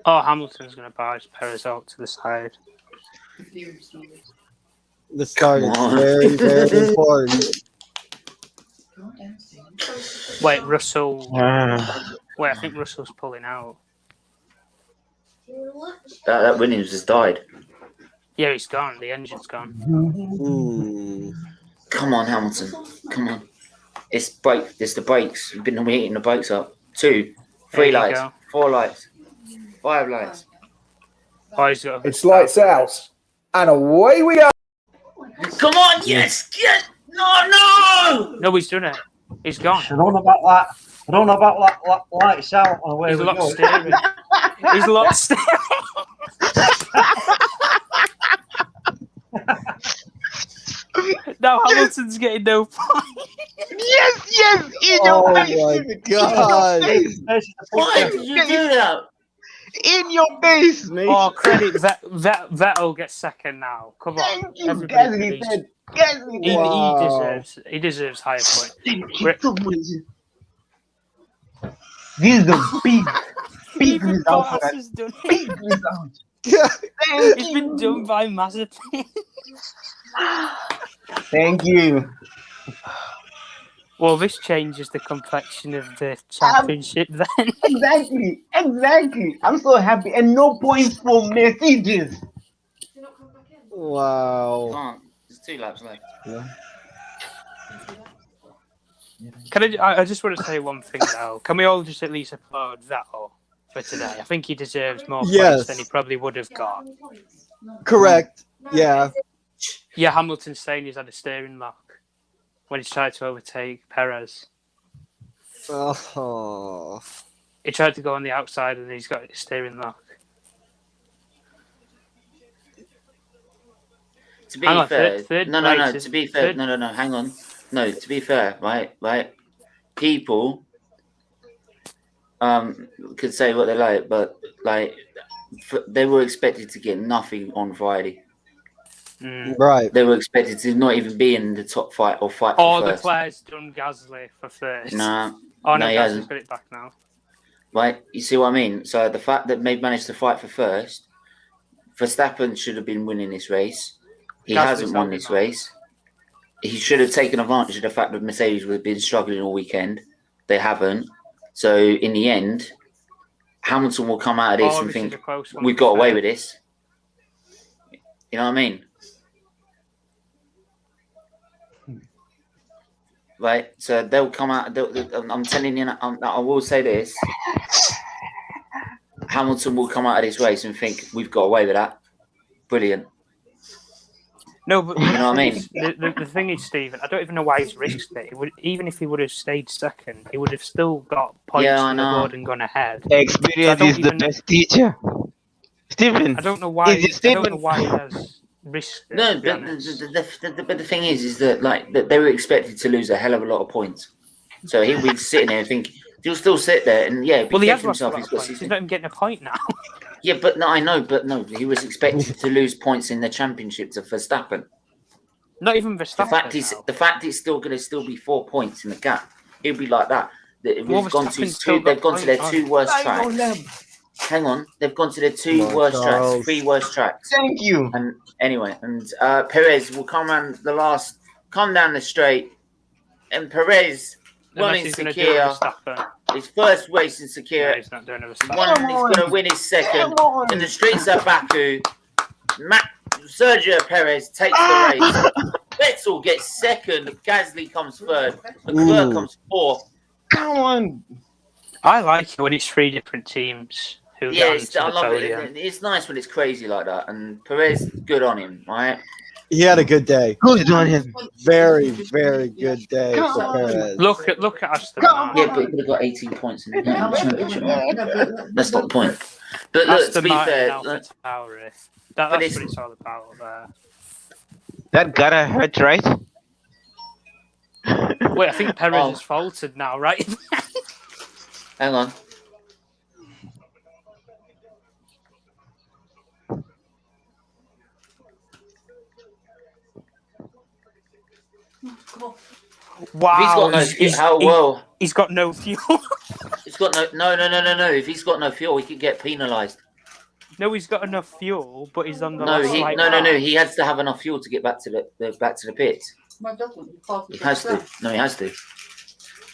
Oh, Hamilton's going to barge Perez out to the side. The start is very, very important. Wait, Russell. Wait, I think Russell's pulling out. That Williams has died. Yeah, he's gone. The engine's gone. Come on, Hamilton. Come on. It's the brakes. We've been hitting the brakes up. 2, 3 lights, 4 lights, 5 lights. Oh, he's got It's lights out. And away we go. Come on, yes! No! No, he's done it. He's gone. I don't know about that. I don't know about that lights out on the way. He's locked steering. He's locked steering. Now Hamilton's getting no point. Yes, in your Oh face. my mate. God. Why did you do that? In your face, mate. Oh, credit Vettel gets second now. Come on, Thank you, everybody, Gasly please. said. Gasly He, said. Wow. he deserves higher points. Thank you We're- so much. This is a big Even result for Bottas us. has done it. Big result. Thank It's been done by Mazepin. Thank you. Well, this changes the complexion of the championship then. Exactly. I'm so happy. And no points for Mercedes. Wow. Can't. There's 2 laps left. Can I just want to say one thing now. Can we all just at least applaud Vettel for today? I think he deserves more Yes. points than he probably would have got. Correct. Yeah. Yeah, Hamilton's saying he's had a steering lock when he's tried to overtake Perez. Oh. He tried to go on the outside and he's got a steering lock. To be Hang on, fair, third no. place To be fair, third- no. Hang on. No, to be fair, right. People could say what they like, but like they were expected to get nothing on Friday. Right. They were expected to not even be in the top fight or fight for Oh, first. Leclerc's done Gasly for first. Nah. Oh, no, he Gasly's hasn't. got it back now. Right, you see what I mean? So the fact that they've managed to fight for first, Verstappen should have been winning this race. He Gasly's hasn't won held this him up. race. He should have taken advantage of the fact that Mercedes would have been struggling all weekend. They haven't. So in the end, Hamilton will come out of this Oh, and this is think, a close one we've for got away fair. with this. You know what I mean? Right, so they'll come out. I'm telling you, I will say this: Hamilton will come out of this race and think we've got away with that. Brilliant. No, but You know what I mean? the thing is, Stephen, I don't even know why he's risked it. Even if he would have stayed second, he would have still got points Yeah, I on the know. board and gone ahead. Experience So I is don't the even- best teacher. Stephen, I don't know why. is it I don't know Stephen? why he has risked it. No, to be honest. but the thing is that like that they were expected to lose a hell of a lot of points. So he'll be sitting there and think he'll still sit there and yeah, Well, he has kicking lost a himself. lot He's of got points. He's 16. not even getting a point now. Yeah, but no, I know, but no, he was expected to lose points in the championship to Verstappen. Not even Verstappen. The fact it's still going to be 4 points in the gap. It'll be like that. They've Well, gone to Verstappen's still they've got gone to their points, 2 worst I know tracks. them. Hang on, they've gone to their 2 Come on, worst Charles. tracks, 3 worst tracks. Thank you. And anyway, Perez will come down the straight, and Perez won in Unless he's going to do it with Sakir, Verstappen. his first race in No, Sakir. he's not doing it with He's Verstappen. going to win his second Come on. in the streets of Baku. Sergio Perez takes the race. Vettel gets second. Gasly comes third. Leclerc comes fourth. Come on. I like it when it's 3 different teams who Yeah, get onto I the love podium. it. It's nice when it's crazy like that. And Perez, good on him, right? He had a good day. Good on him. Very, very good day Come for on. Perez. Look at Aston Come Martin. Yeah, but he could have got 18 points in the championship. That's not the point. But look, to Aston be Martin fair, Alpha look, Tauri. But That's it's- what it's all about there. That gotta hurt, right? Wait, I think Perez Oh. has faltered now, right? hang on. Wow. If he's got no fuel, he's got no fuel. he's got no. If he's got no fuel, he could get penalised. No, he's got enough fuel, but he's on the No, last light no. bar. He has to have enough fuel to get back to the pits. He has to. No, he has to.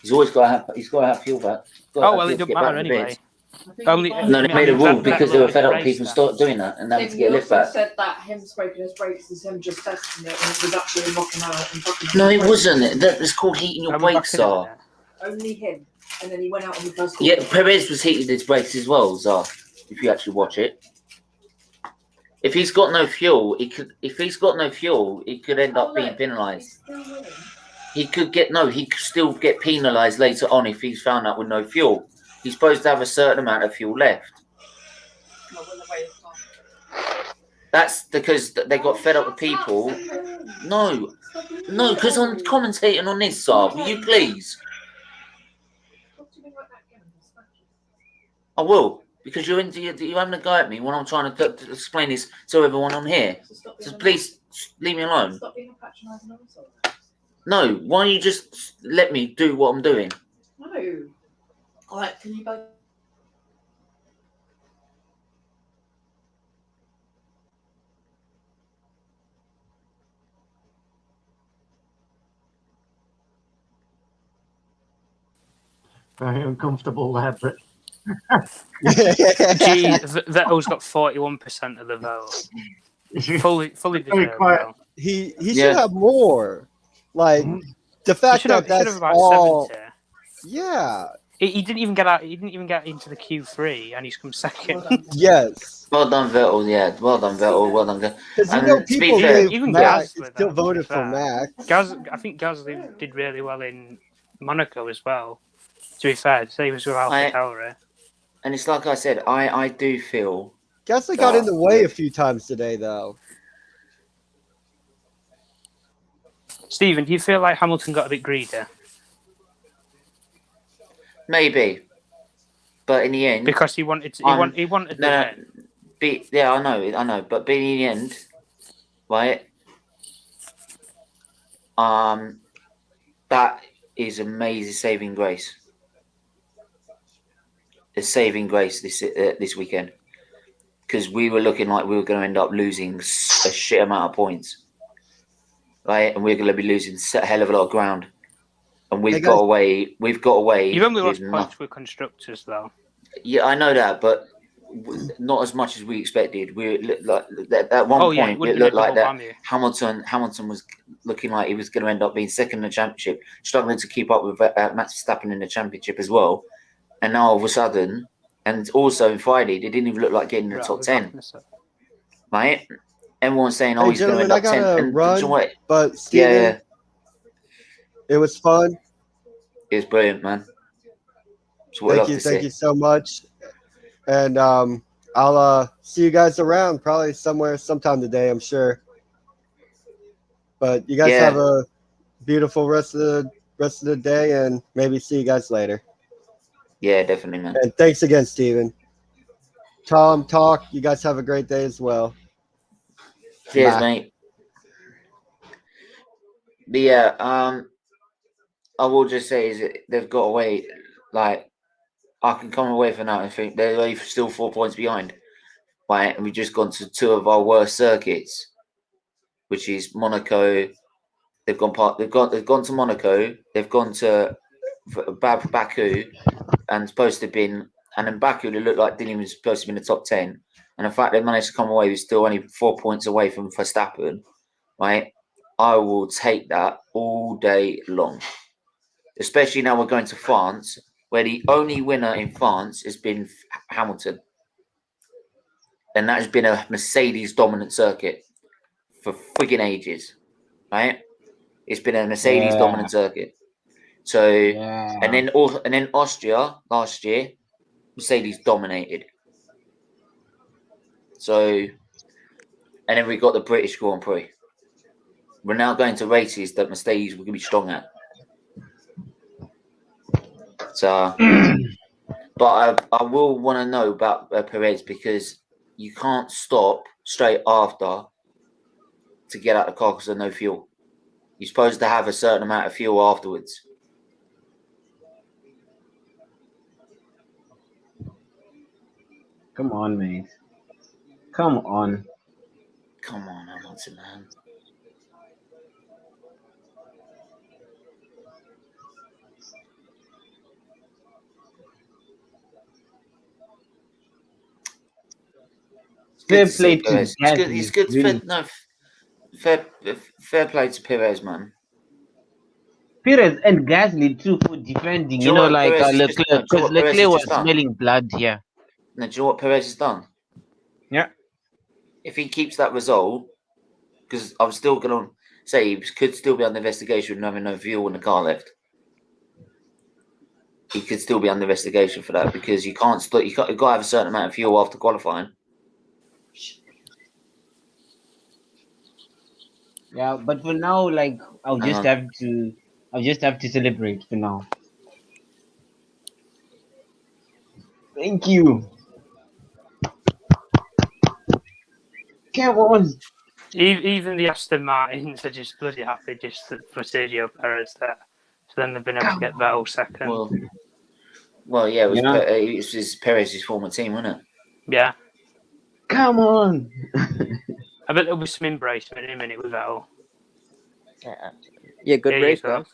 He's always got to have. He's got to have fuel back. Oh well, it doesn't matter anyway. Only No, they made a rule because they were fed up with people start doing that and having to get a lift back. said that him scraping his brakes is him just testing it and it was actually knocking out and fucking. No, it wasn't. That was called heating your Are we brakes, back in it Zar. now? Only him. And then he went out on the first Yeah, Perez was heating his brakes as well, Zar. If you actually watch it. If he's got no fuel, he could. If he's got no fuel, he could end up being penalised. He could still get penalised later on if he's found out with no fuel. He's supposed to have a certain amount of fuel left. That's because they got fed up with people. No, because I'm commentating on this, Saab. Will you please? I will, because you're having a go at me when I'm trying to explain this to everyone on here. So please leave me alone. No, why don't you just let me do what I'm doing? No. All right, can you both? Very uncomfortable there, but Gee, Vettel's got 41% of the vote. Fully very deserved. quiet. Though. He should have more. Like the He fact should have, that that's about all. 70. Yeah. He didn't even get out. He didn't even get into the Q3, and he's come second. Yes. Well done, Vettel. Yeah, well done, Vettel. Well done. Because you And know to be people fair, gave even Max Gasly, still though, voted to be for fair. Max. I think Gasly did really well in Monaco as well. To be fair, so he was with AlphaTauri. And it's like I said, I do feel Gasly got in the way a few times today, though. Stephen, do you feel like Hamilton got a bit greedy? maybe, but in the end, Because he wanted the win. Yeah, I know, but in the end, right? That is amazing saving grace. A saving grace this weekend, because we were looking like we were going to end up losing a shit amount of points, right? And we're going to be losing a hell of a lot of ground, and we've got away. You've only lost points with constructors, though. Yeah, I know that, but not as much as we expected. We like at one point it looked like that Hamilton was looking like he was going to end up being second in the championship, struggling to keep up with Max Verstappen in the championship as well. And now all of a sudden, and also on Friday, they didn't even look like getting in the top 10. Right? Everyone's saying, "Oh, he's going to end up 10." And run, but Steven, it was fun. It was brilliant, man. Thank you so much. And I'll see you guys around probably sometime today, I'm sure. But you guys have a beautiful rest of the day, and maybe see you guys later. Yeah, definitely, man. And thanks again, Steven. Tom, Talk, you guys have a great day as well. Cheers, Bye. mate. But yeah, I will just say is that they've got away. Like, I can come away from that and think they're only still 4 points behind. Right, and we've just gone to two of our worst circuits, which is Monaco. They've gone to Monaco. They've gone to Baku, and supposed to have been. And in Baku, they looked like Dylan was supposed to be in the top 10. And the fact they managed to come away with still only 4 points away from Verstappen, right? I will take that all day long. Especially now we're going to France, where the only winner in France has been Hamilton. And that has been a Mercedes dominant circuit for friggin' ages, right? It's been a Mercedes dominant circuit. So, and then Austria last year, Mercedes dominated. So, and then we got the British Grand Prix. We're now going to races that Mercedes will be strong at. So, but I will want to know about Perez, because you can't stop straight after to get out the car because there's no fuel. You're supposed to have a certain amount of fuel afterwards. Come on, mate. Come on. Come on, Hamilton, man. Fair play to Perez. It's good. Really. Fair play to Perez, man. Perez and Gasly too for defending. You know, like Leclerc, because Leclerc was smelling blood here. Now, do you know what Perez has done? Yeah. If he keeps that result, because I'm still going to say he could still be under investigation with having no fuel in the car left. He could still be under investigation for that, because you can't. You've got to have a certain amount of fuel after qualifying. Yeah, but for now, like I'll just have to celebrate for now. Thank you. Come on. Even the Aston Martins are just bloody happy just for Sergio Perez there. So then they've been able to get Vettel second. Well, yeah, it was, Yeah. it was Perez's former team, wasn't it? Yeah. Come on. I bet there'll be some embracement in a minute with Vettel. Yeah, good There you race, go. guys.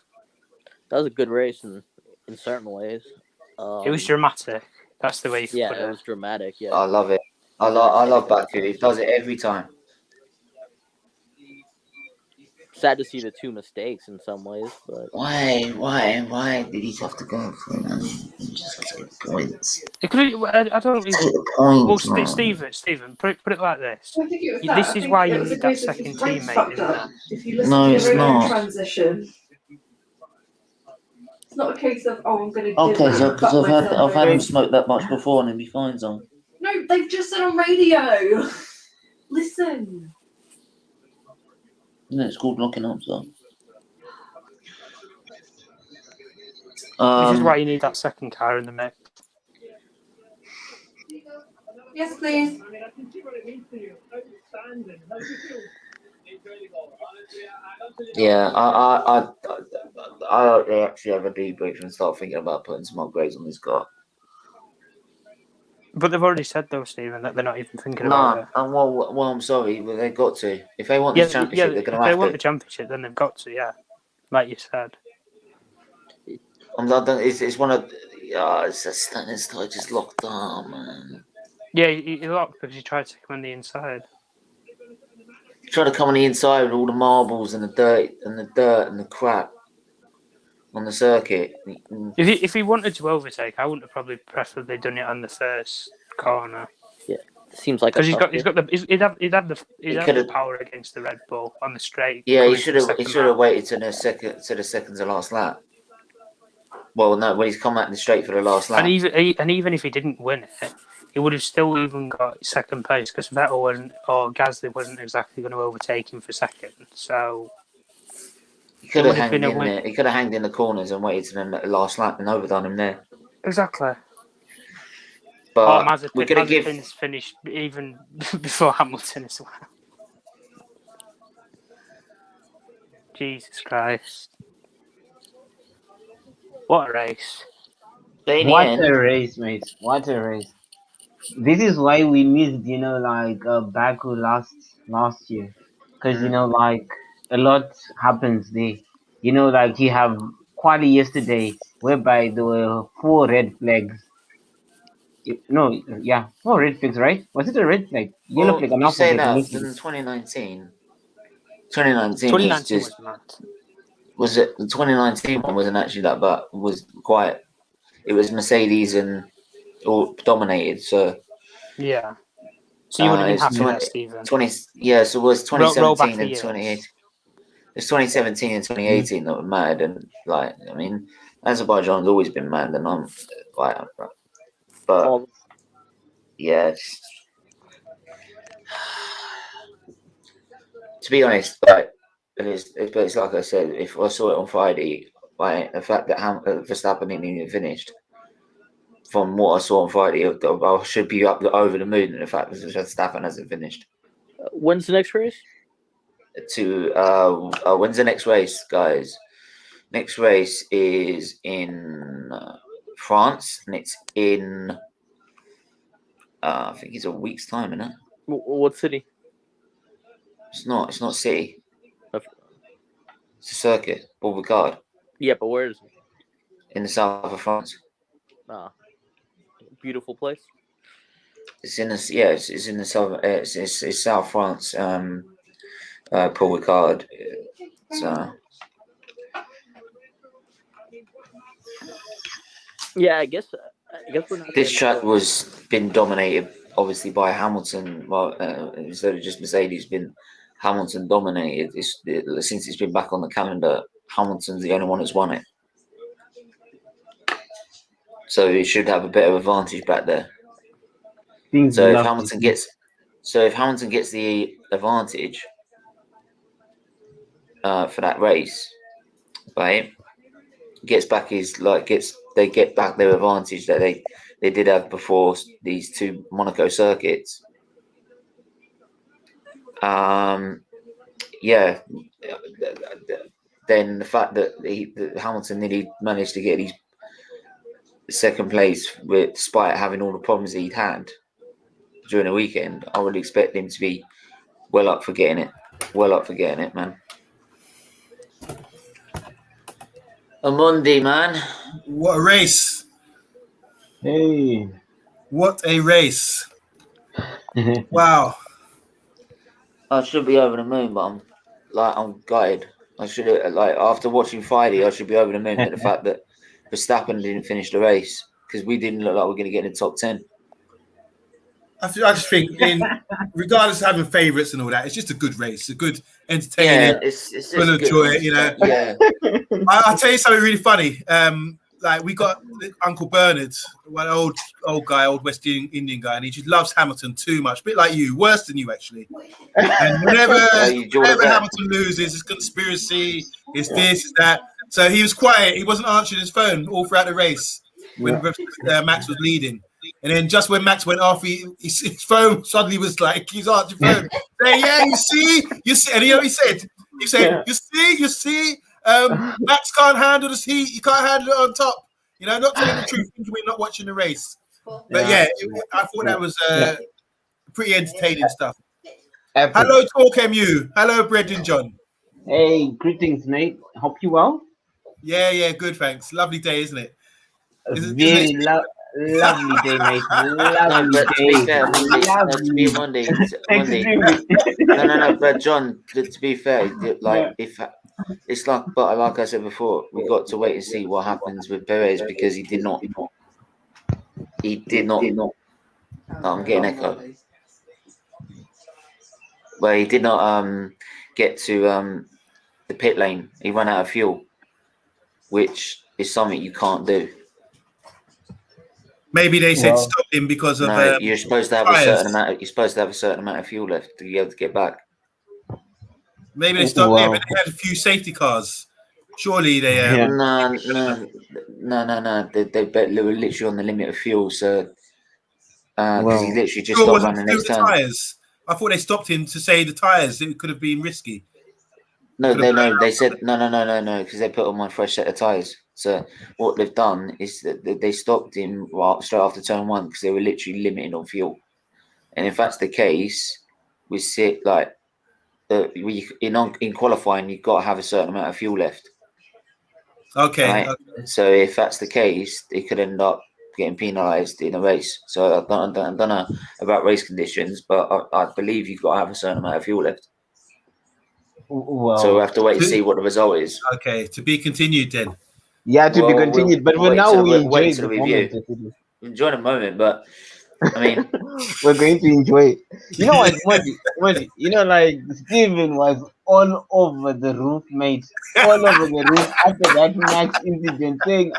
That was a good race in certain ways. It was dramatic. That's the way you Yeah, put it was dramatic. Yeah, I love it. I love Baku. He does it every time. sad to see the two mistakes in some ways, but Why did he have to go for it? Just take points. I don't even. Take the points, Well, man. Stephen, put it like this. I think it was This that. is I why think you it was a need that case of second his brakes teammate fucked in up. there. If you listen No, to it's the radio not. transition, it's not a case of I'm going to do Okay, it. because I've had him smoke that much before and he'll be fine, on. No, they've just said on radio. Listen. Isn't it? It's called locking up, so. This is why you need that second car in the mix. Yes, please. Yeah, I actually have a debrief and start thinking about putting some upgrades on this car. But they've already said though, Stephen, that they're not even thinking about it. And well, I'm sorry, but they've got to. If they want this championship, they're going to have to. If they want the championship, then they've got to. Yeah, like you said. It's one of. It's a standing start just locked up, man. Yeah, he locked because he tried to come on the inside. Trying to come on the inside with all the marbles and the dirt and the crap on the circuit. If he wanted to overtake, I wouldn't have probably preferably done it on the first corner. Yeah, seems like because he'd have the power against the Red Bull on the straight. Yeah, he should have waited to the second to last lap. Well, no, when he's come out in the straight for the last lap. And even if he didn't win it, he would have still even got second place because Vettel or Gasly wasn't exactly going to overtake him for second. So he could have hanged in there. He could have hanged in the corners and waited to the last lap and overdone him there. Exactly. But Mazepin's finished even before Hamilton as well. Jesus Christ. What a race. What a race, mate. What a race. This is why we missed, Baku last year. Because, a lot happens there. You have quali yesterday, whereby there were 4 red flags. 4 red flags, right? Was it a red flag? Yellow flag? You say that in 2019. 2019 was it? The 2019 one wasn't actually that bad. It was Mercedes and all dominated. So yeah. So you would have been happy with that, Stephen. So it was 2017 and 2018. It's 2017 and 2018 that were mad, and Azerbaijan's always been mad, and I'm but yeah. To be honest, it's like I said, if I saw it on Friday, the fact that Verstappen didn't even finished, from what I saw on Friday, I should be up over the moon. And the fact that Verstappen hasn't finished. When's the next race? When's the next race, guys? Next race is in France, and it's in I think it's a week's time, isn't it? What city? It's not city. It's a circuit, Beauregard. Yeah, but where is it? In the south of France. Beautiful place. It's in the south. It's South France. Paul Ricard. Yeah, I guess we're not. This track been dominated obviously by Hamilton. Well, instead of just Mercedes, been Hamilton dominated. Since it's been back on the calendar, Hamilton's the only one that's won it. So he should have a bit of advantage back there. So if Hamilton gets the advantage, for that race, right? Gets back they get back their advantage that they did have before these two Monaco circuits. Yeah. Then the fact that Hamilton nearly managed to get his second place despite having all the problems he'd had during the weekend, I would expect him to be well up for getting it. Well up for getting it, man. A Monday, man. What a race. Hey. What a race. Wow. I should be over the moon, but I'm gutted. I should have, after watching Friday, I should be over the moon at the fact that Verstappen didn't finish the race because we didn't look like we're going to get in the top 10. I just think, regardless of having favourites and all that, it's just a good race, a good, entertaining, it's full of joy. You know, yeah. I'll tell you something really funny. We got Uncle Bernard, one old West Indian guy, and he just loves Hamilton too much, a bit like you, worse than you actually. And whenever Hamilton loses, it's conspiracy, it's this, it's that. So he was quiet. He wasn't answering his phone all throughout the race when Max was leading. And then just when Max went off, his phone suddenly was like, he's answering his phone. Saying, yeah, you see. And he said, you see, Max can't handle this heat. You can't handle it on top. You know, not telling the truth, thinking we're not watching the race. But I thought that was pretty entertaining stuff. Epic. Hello, Talk MU. Hello, Brendan John. Hey, greetings, mate. Hope you well. Yeah, good, thanks. Lovely day, isn't it? Lovely day, mate. Lovely day. To be Monday. No, but John, to be fair, if it's like I said before, we got to wait and see what happens with Perez because he did not. I'm getting echo. Well, he did not get to the pit lane. He ran out of fuel, which is something you can't do. Maybe they said stop him because of. No, you're supposed to have a certain amount. You're supposed to have a certain amount of fuel left to be able to get back. Maybe they stopped him, but they had a few safety cars. Surely they. No. They were literally on the limit of fuel, so because he literally just stopped running the next turn. Tires. I thought they stopped him to say the tires. It could have been risky. No. They said no, because they put on my fresh set of tires. So what they've done is that they stopped him straight after turn 1 because they were literally limited on fuel. And if that's the case, we sit in qualifying, you've got to have a certain amount of fuel left. Okay. Right? So if that's the case, they could end up getting penalised in a race. So I don't know about race conditions, but I believe you've got to have a certain amount of fuel left. Well, so we'll have to wait and see what the result is. Okay, to be continued then. Yeah, to be continued. But we enjoy the review. Enjoy the moment, but I mean, we're going to enjoy it. You know what? You know, like Steven was all over the roof, mate. All over the roof after that Max incident, saying,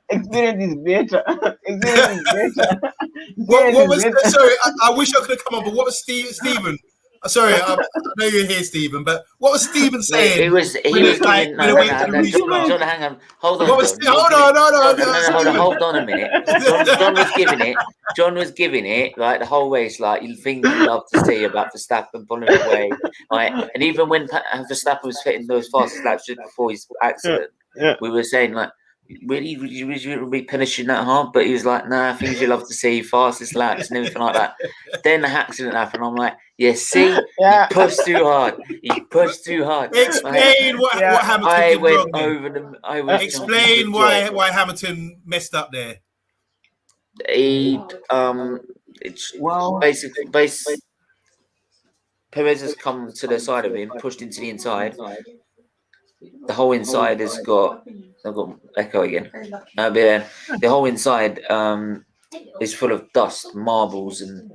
experience is better. Experience is better. What was? Sorry, I wish I could have come on, but what was Steven? Sorry, I know you're here, Stephen, but what was Stephen saying? He was John, hang on. Hold on. Hold on a minute. John was giving it, like the whole race, like things you love to see about Verstappen pulling away. Right? And even when Verstappen was fitting those fastest laps just before his accident, we were saying, like, really, would you be punishing that hard? But he was like, nah, things you love to see, fastest laps and everything like that. Then the accident happened. I'm like, you see, you pushed too hard. Explain what Hamilton did wrong. Explain why Hamilton messed up there. He basically Perez has come to the side of him, pushed into the inside. The whole inside has got. I've got echo again. But the whole inside is full of dust, marbles, and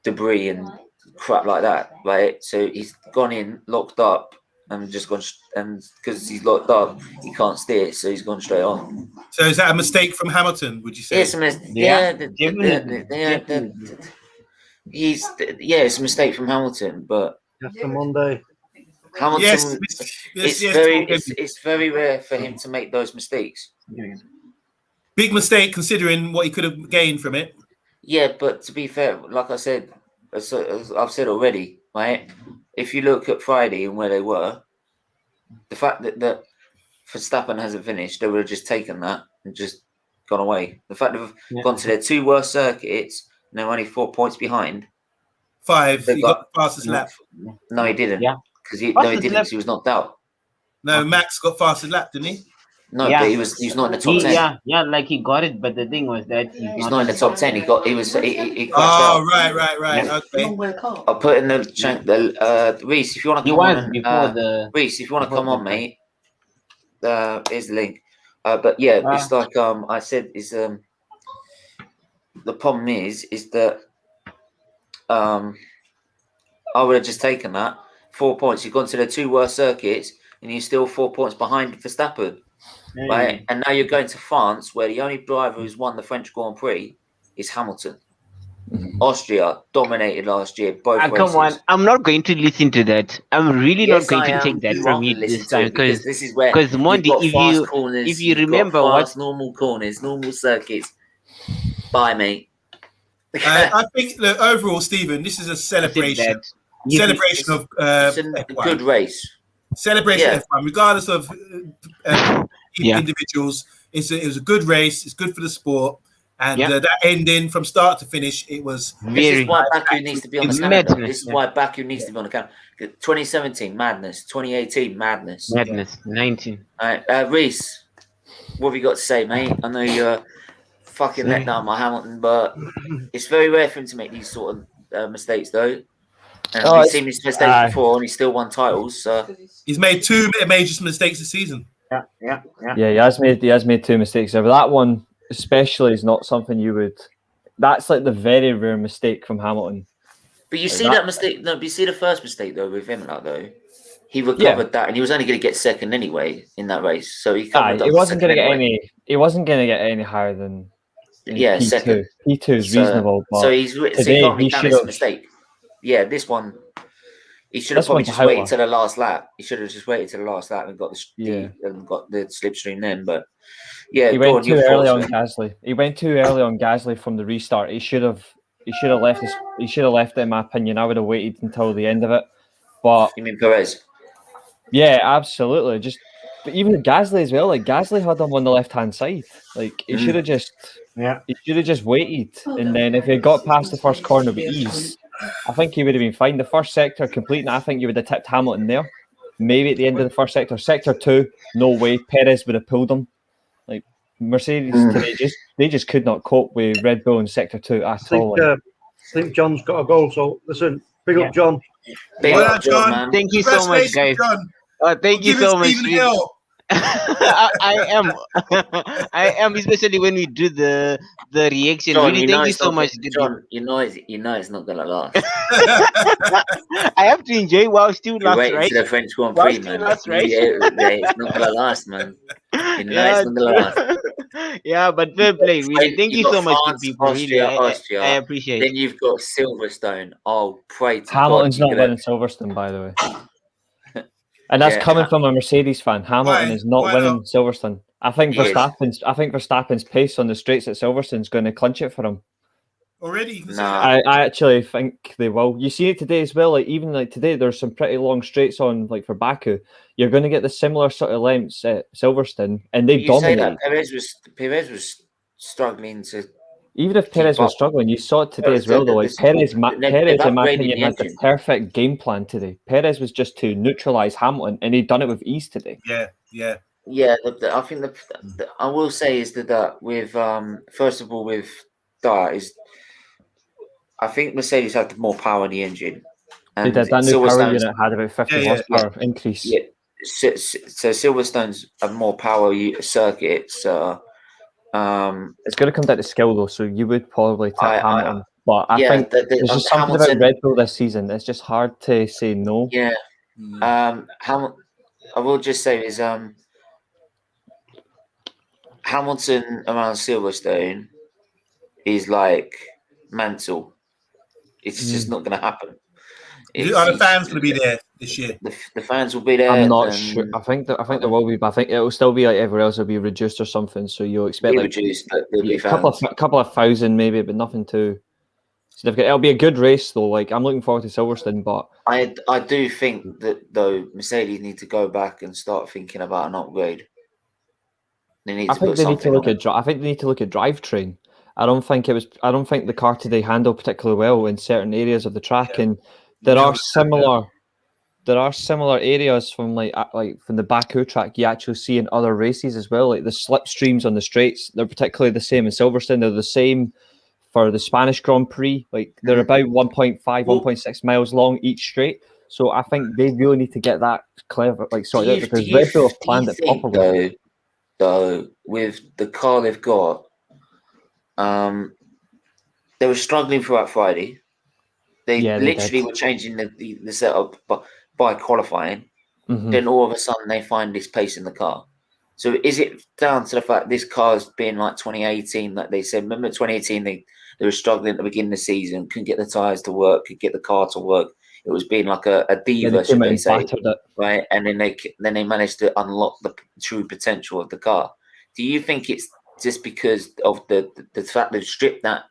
debris and crap like that. Right. So he's gone in, locked up, and just gone. And because he's locked up, he can't steer. So he's gone straight on. So is that a mistake from Hamilton? Would you say? It's a mistake. It's a mistake from Hamilton, but just a Monday. Hamilton, Yes, it's very rare for him to make those mistakes. Big mistake considering what he could have gained from it. Yeah, but to be fair, like I said, as I've said already, right? If you look at Friday and where they were, the fact that Verstappen hasn't finished, they would have just taken that and just gone away. The fact they've gone to their two worst circuits and they're only 4 points behind. 5. He got the fastest lap. No, he didn't. Yeah. Because he didn't. Because he was knocked out. No, Max got fastest lap, didn't he? No, but he was not in the top 10. Yeah, like he got it, but the thing was that he's not in the top 10. He crashed out. Right. Okay. I'll put in the Reese, if you want to come on. Reese, if you want to come on, mate. Here's the link. But yeah, it's like I said, is the problem is that I would have just taken that 4 points. You've gone to the two worst circuits, and you're still 4 points behind Verstappen. Right, and now you're going to France, where the only driver who's won the French Grand Prix is Hamilton. Austria dominated last year. Both races. Come on, I'm not going to listen to that. I'm really not going to take that from you this time because this is where Monday, if you remember what normal corners, normal circuits. Bye, mate. I think that overall, Stephen, this is a celebration. Celebration of a good race. Celebration of F1, regardless of individuals. It was a good race. It's good for the sport. And that ending from start to finish, it was. This is why Baku needs to be on the calendar. This is why Baku needs to be on the calendar. 2017, madness. 2018, madness. Madness. 19. Reese, what have you got to say, mate? I know you're fucking let down by Hamilton, but it's very rare for him to make these sort of mistakes, though. And we've seen his mistakes before, and he's still won titles. So. He's made 2 major mistakes this season. Yeah, he has made 2 mistakes there, but that one especially is not something you would. That's like the very rare mistake from Hamilton. But you see that mistake. No, but you see the first mistake though with him, though. He recovered that, and he was only going to get second anyway in that race. So he wasn't going to get any. He wasn't going to get any higher than. P2. Second. P2 is reasonable. But so he can't make a mistake. Yeah, this one. He should have probably just waited till the last lap. He should have just waited till the last lap and got the slipstream then. But he went too early on Gasly. He went too early on Gasly from the restart. He should have left this. He should have left it, in my opinion. I would have waited until the end of it. But you mean Perez? Yeah, absolutely. But even Gasly as well. Like Gasly had him on the left hand side. Like he should have just. He should have just waited, and then if he got past the first corner with ease, I think he would have been fine. The first sector completing, I think you would have tipped Hamilton there. Maybe at the end of the first sector. Sector 2, no way. Perez would have pulled him. Like Mercedes today, they just could not cope with Red Bull in Sector 2 at all. I think John's got a goal. So listen, big up John. Big up John, man. Thank you so much, guys. Thank you so much. I am, especially when we do the reaction. John, really, thank you so much, John. You know it's not gonna last. I have to enjoy while still lasts, right? To the French Grand Prix, man. Last, right? It's not gonna last, man. You know it's not gonna last. Yeah, but fair play, really. Thank you so much, people. Austria, really, Austria. I appreciate it. Then you've got Silverstone. Oh, pray to Hamilton's God, not winning Silverstone, by the way. And that's coming from a Mercedes fan. Hamilton is not winning Silverstone. I think Verstappen's pace on the straights at Silverstone is going to clinch it for him. Already? I actually think they will. You see it today as well. Like even like today, there's some pretty long straights on. Like for Baku, you're going to get the similar sort of lengths at Silverstone, and they dominate. Perez was struggling to. Even if Perez was struggling, you saw it today as well. Though, like Perez, in my opinion, had the perfect game plan today. Perez was just to neutralize Hamilton, and he'd done it with ease today. Yeah. I think I will say is that with first of all with that is, I think Mercedes had more power in the engine. And that new power unit had about 50 horsepower increase. Yeah. So Silverstone's a more power circuit. So. It's going to come down to skill though, so you would probably tip Hamilton. But I think there's just something about Red Bull this season. It's just hard to say no. Yeah. I will just say is Hamilton around Silverstone is like Mansell. It's just not going to happen. Are the fans going to be there? this year? The fans will be there. I'm not and sure. I think there will be, but I think it will still be like everywhere else. Will be reduced or something. So you'll expect Be like reduced, but there'll be a couple of thousand maybe, but nothing too significant. It'll be a good race though. Like I'm looking forward to Silverstone, but I do think that though Mercedes need to go back and start thinking about an upgrade. They need to put something on it. I think they need to look at drivetrain. I don't think the car today handled particularly well in certain areas of the track, and there are similar areas from like from the Baku track you actually see in other races as well. Like the slipstreams on the straights, they're particularly the same in Silverstone. They're the same for the Spanish Grand Prix. Like they're about 1.5, 1.6 miles long each straight. So I think they really need to get that clever, like sorted out, because Red Bull have planned it properly. Though with the car they've got, they were struggling throughout Friday. They literally were changing the setup by qualifying. Mm-hmm. Then all of a sudden they find this pace in the car. So is it down to the fact this car's being like 2018, like they said? Remember 2018, they were struggling at the beginning of the season, couldn't get the tyres to work, could get the car to work. It was being like a diva, should they say, right? And then they managed to unlock the true potential of the car. Do you think it's just because of the fact they've stripped that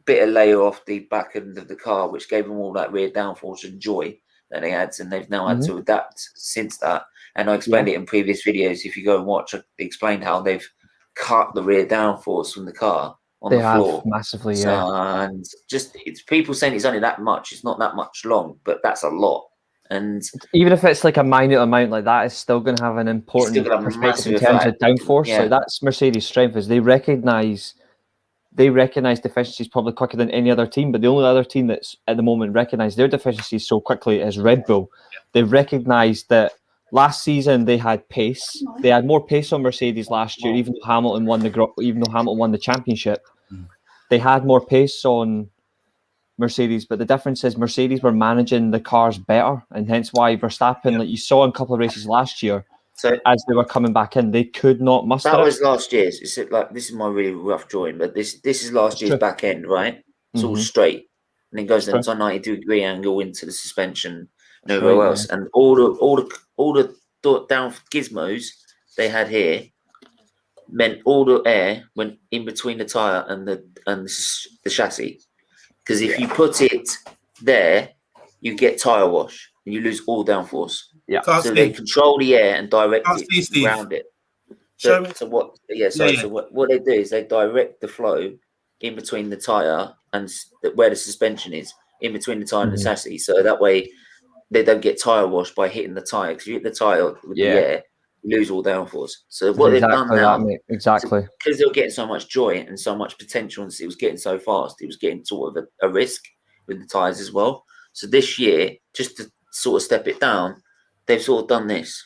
bit of layer off the back end of the car, which gave them all that rear downforce and joy that they had, and they've now had to adapt since that? And I explained it in previous videos. If you go and watch, I explained how they've cut the rear downforce from the car on the floor massively, and just it's people saying it's only that much. It's not that much long, but that's a lot. And even if it's like a minute amount like that, it's still going to have an important perspective in terms of downforce. Yeah. Like that's Mercedes' strength, is they recognise deficiencies probably quicker than any other team. But the only other team that's at the moment recognised their deficiencies so quickly is Red Bull. They recognised that last season they had pace. They had more pace on Mercedes last year, even though Hamilton won the championship. They had more pace on Mercedes, but the difference is Mercedes were managing the cars better, and hence why Verstappen, like you saw in a couple of races last year, so as they were coming back in, they could not muster. That was last year's. It's like, this is my really rough drawing, but this is last year's back end, right? It's all straight, and it goes down to a 90-degree angle into the suspension and everywhere else, and all the down gizmos they had here meant all the air went in between the tire and the chassis. Because if you put it there, you get tire wash and you lose all downforce. Yeah. So they control the air and direct it around it. So what they do is they direct the flow in between the tire and where the suspension is, in between the tire and the chassis. So that way they don't get tire wash by hitting the tire. Because you hit the tire with the air, you lose all downforce. So what they've done now, because they were getting so much joy and so much potential, and it was getting so fast, it was getting sort of a risk with the tires as well. So this year, just to sort of step it down, they've sort of done this,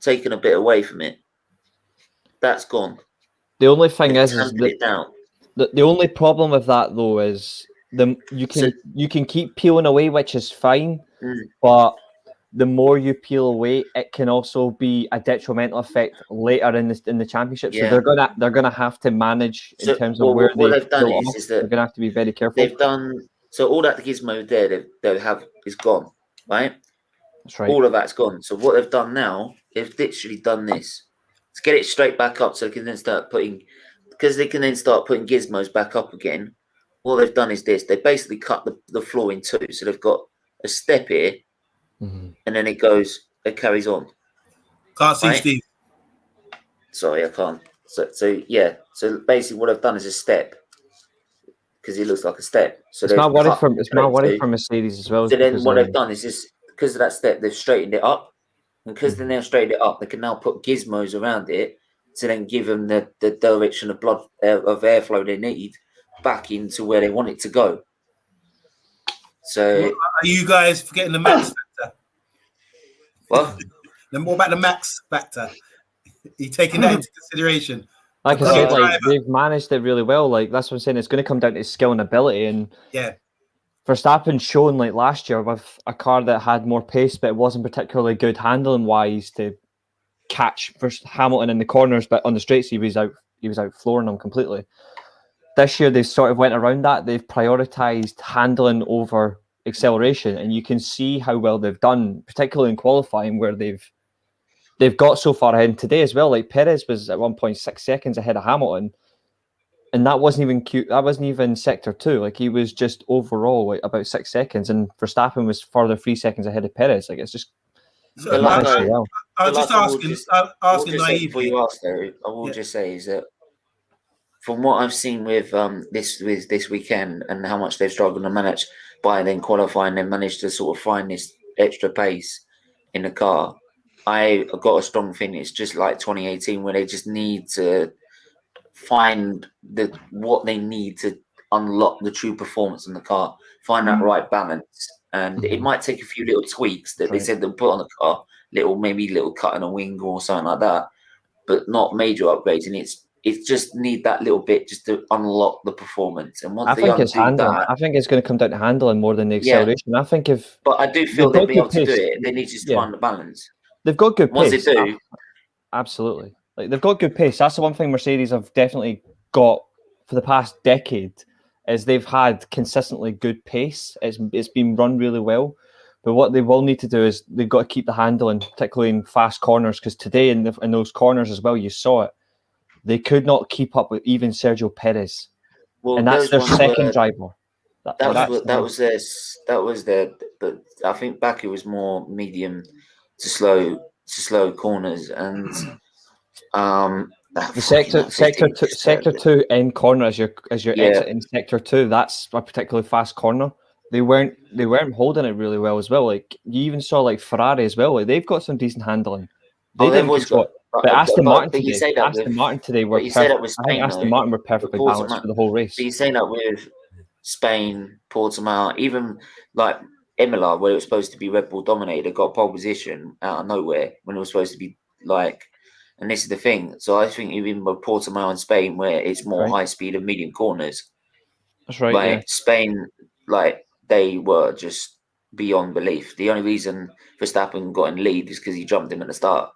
taken a bit away from it. That's gone. The only thing is the only problem with that though is you can keep peeling away, which is fine, but the more you peel away, it can also be a detrimental effect later in the championship. So they're gonna have to manage in terms of where they've done is that they're gonna have to be very careful. They've done so all that gizmo there they have is gone, right? That's right. All of that's gone. So what they've done now, they've literally done this to get it straight back up, so they can then start putting gizmos back up again. What they've done is this: they basically cut the floor in two. So they've got a step here. And then it carries on. Can't see Steve. Sorry, I can't. So basically what I've done is a step, because it looks like a step. So it's not worried from Mercedes as well. So then what they've done is just because of that step, they've straightened it up, and because they now straightened it up, they can now put gizmos around it to then give them the direction of airflow they need back into where they want it to go. So are you guys forgetting the max factor? What? Then what about the max factor? Are you taking that into consideration? Like I said, like they've managed it really well. Like that's what I'm saying. It's going to come down to skill and ability. And Verstappen's shown like last year with a car that had more pace, but it wasn't particularly good handling wise to catch Hamilton in the corners. But on the straights, he was out flooring them completely. This year, they sort of went around that. They've prioritised handling over acceleration, and you can see how well they've done, particularly in qualifying, where they've got so far ahead today as well. Like Perez was at 1.6 seconds ahead of Hamilton, and that wasn't even sector 2. Like he was just overall like about 6 seconds, and Verstappen was further 3 seconds ahead of Perez. Like it's just. So, I was just asking naively. Before you ask, though, I will just say is that from what I've seen with this weekend and how much they've struggled to manage by then qualifying, they managed to sort of find this extra pace in the car. I got a strong feeling it's just like 2018, where they just need to find what they need to unlock the true performance in the car, find that right balance. And it might take a few little tweaks that they said they'll put on the car, maybe little cut in a wing or something like that, but not major upgrades. And it's just need that little bit just to unlock the performance. And once I think it's handling. I think it's going to come down to handling more than the acceleration. I think but I do feel they'll be able to do it. They need to just find the balance. They've got good pace. Once they do, absolutely. Like they've got good pace. That's the one thing Mercedes have definitely got for the past decade. Is they've had consistently good pace. It's been run really well. But what they will need to do is they've got to keep the handling, particularly in fast corners, because today in those corners as well, you saw it. They could not keep up with even Sergio Perez. Well, and that's their second driver. That was their. But I think Baku was more medium to slow corners, and the sector 2 end corner as you're exiting sector 2. That's a particularly fast corner. They weren't holding it really well as well. Like you even saw like Ferrari as well. Like they've got some decent handling. They've always got. But Aston Martin today were perfect. I think Aston Martin were perfectly balanced for the whole race. But you say that with Spain, Portimao, even like Imola, where it was supposed to be Red Bull dominated, it got pole position out of nowhere when it was supposed to be like. And this is the thing. So I think even with Portimao in Spain, where it's more high speed and medium corners. That's right. Like Spain, like they were just beyond belief. The only reason Verstappen got in lead is because he jumped him at the start.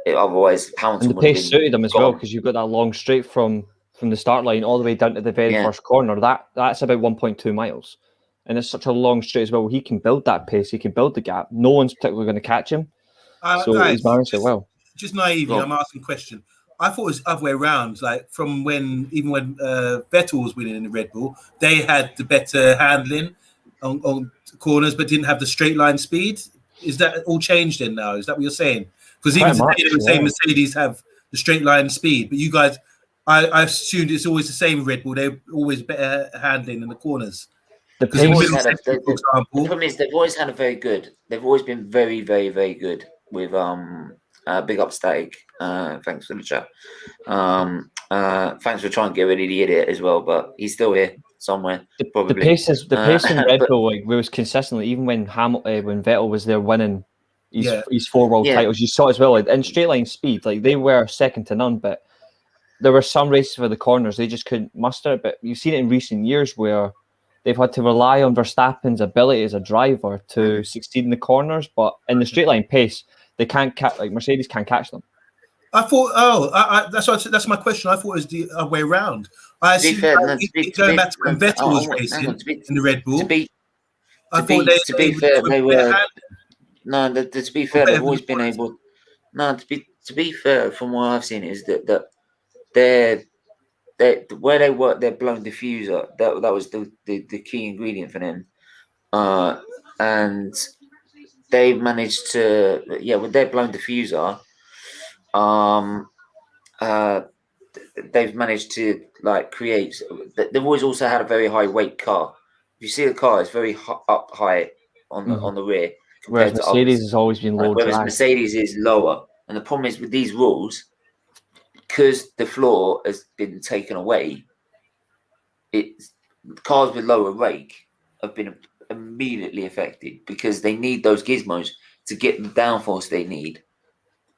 Otherwise, Hamilton and the pace suited them as well, because you've got that long straight from the start line all the way down to the very first corner. That's about 1.2 miles, and it's such a long straight as well. He can build that pace. He can build the gap. No one's particularly going to catch him. So guys, he's managed it well. Just naively, I'm asking a question. I thought it was the other way around. Like from when Vettel was winning in the Red Bull, they had the better handling on corners, but didn't have the straight line speed. Is that all changed then now? Is that what you're saying? Because even today they were saying Mercedes have the straight line speed, but you guys, I assumed it's always the same Red Bull. They're always better handling in the corners. The problem is they've always had a very good. They've always been very, very, very good with big up Static. Thanks for the chat. Thanks for trying to get rid of the idiot as well, but he's still here somewhere. Probably. The pace in Red Bull was consistently, even when Vettel was there winning his 4 world titles. You saw as well, like in straight line speed, like they were second to none. But there were some races for the corners they just couldn't muster it. But you've seen it in recent years where they've had to rely on Verstappen's ability as a driver to succeed in the corners, but in the straight line pace, they can't catch. Like Mercedes can't catch them. I thought, that's my question. I thought it was the other way around. I assume going back to when Vettel was racing in the Red Bull. To be fair, they were. No, to be fair, they've always been able. No, to be fair, from what I've seen, is that they're where they work their blown diffuser. That was the key ingredient for them, and they managed to with their blown diffuser. They've managed to like create. They've always also had a very high weight car. If you see the car, it's very up high on the rear. Whereas Mercedes has always been low. Whereas Mercedes is lower, and the problem is with these rules, because the floor has been taken away. Cars with lower rake have been immediately affected because they need those gizmos to get the downforce they need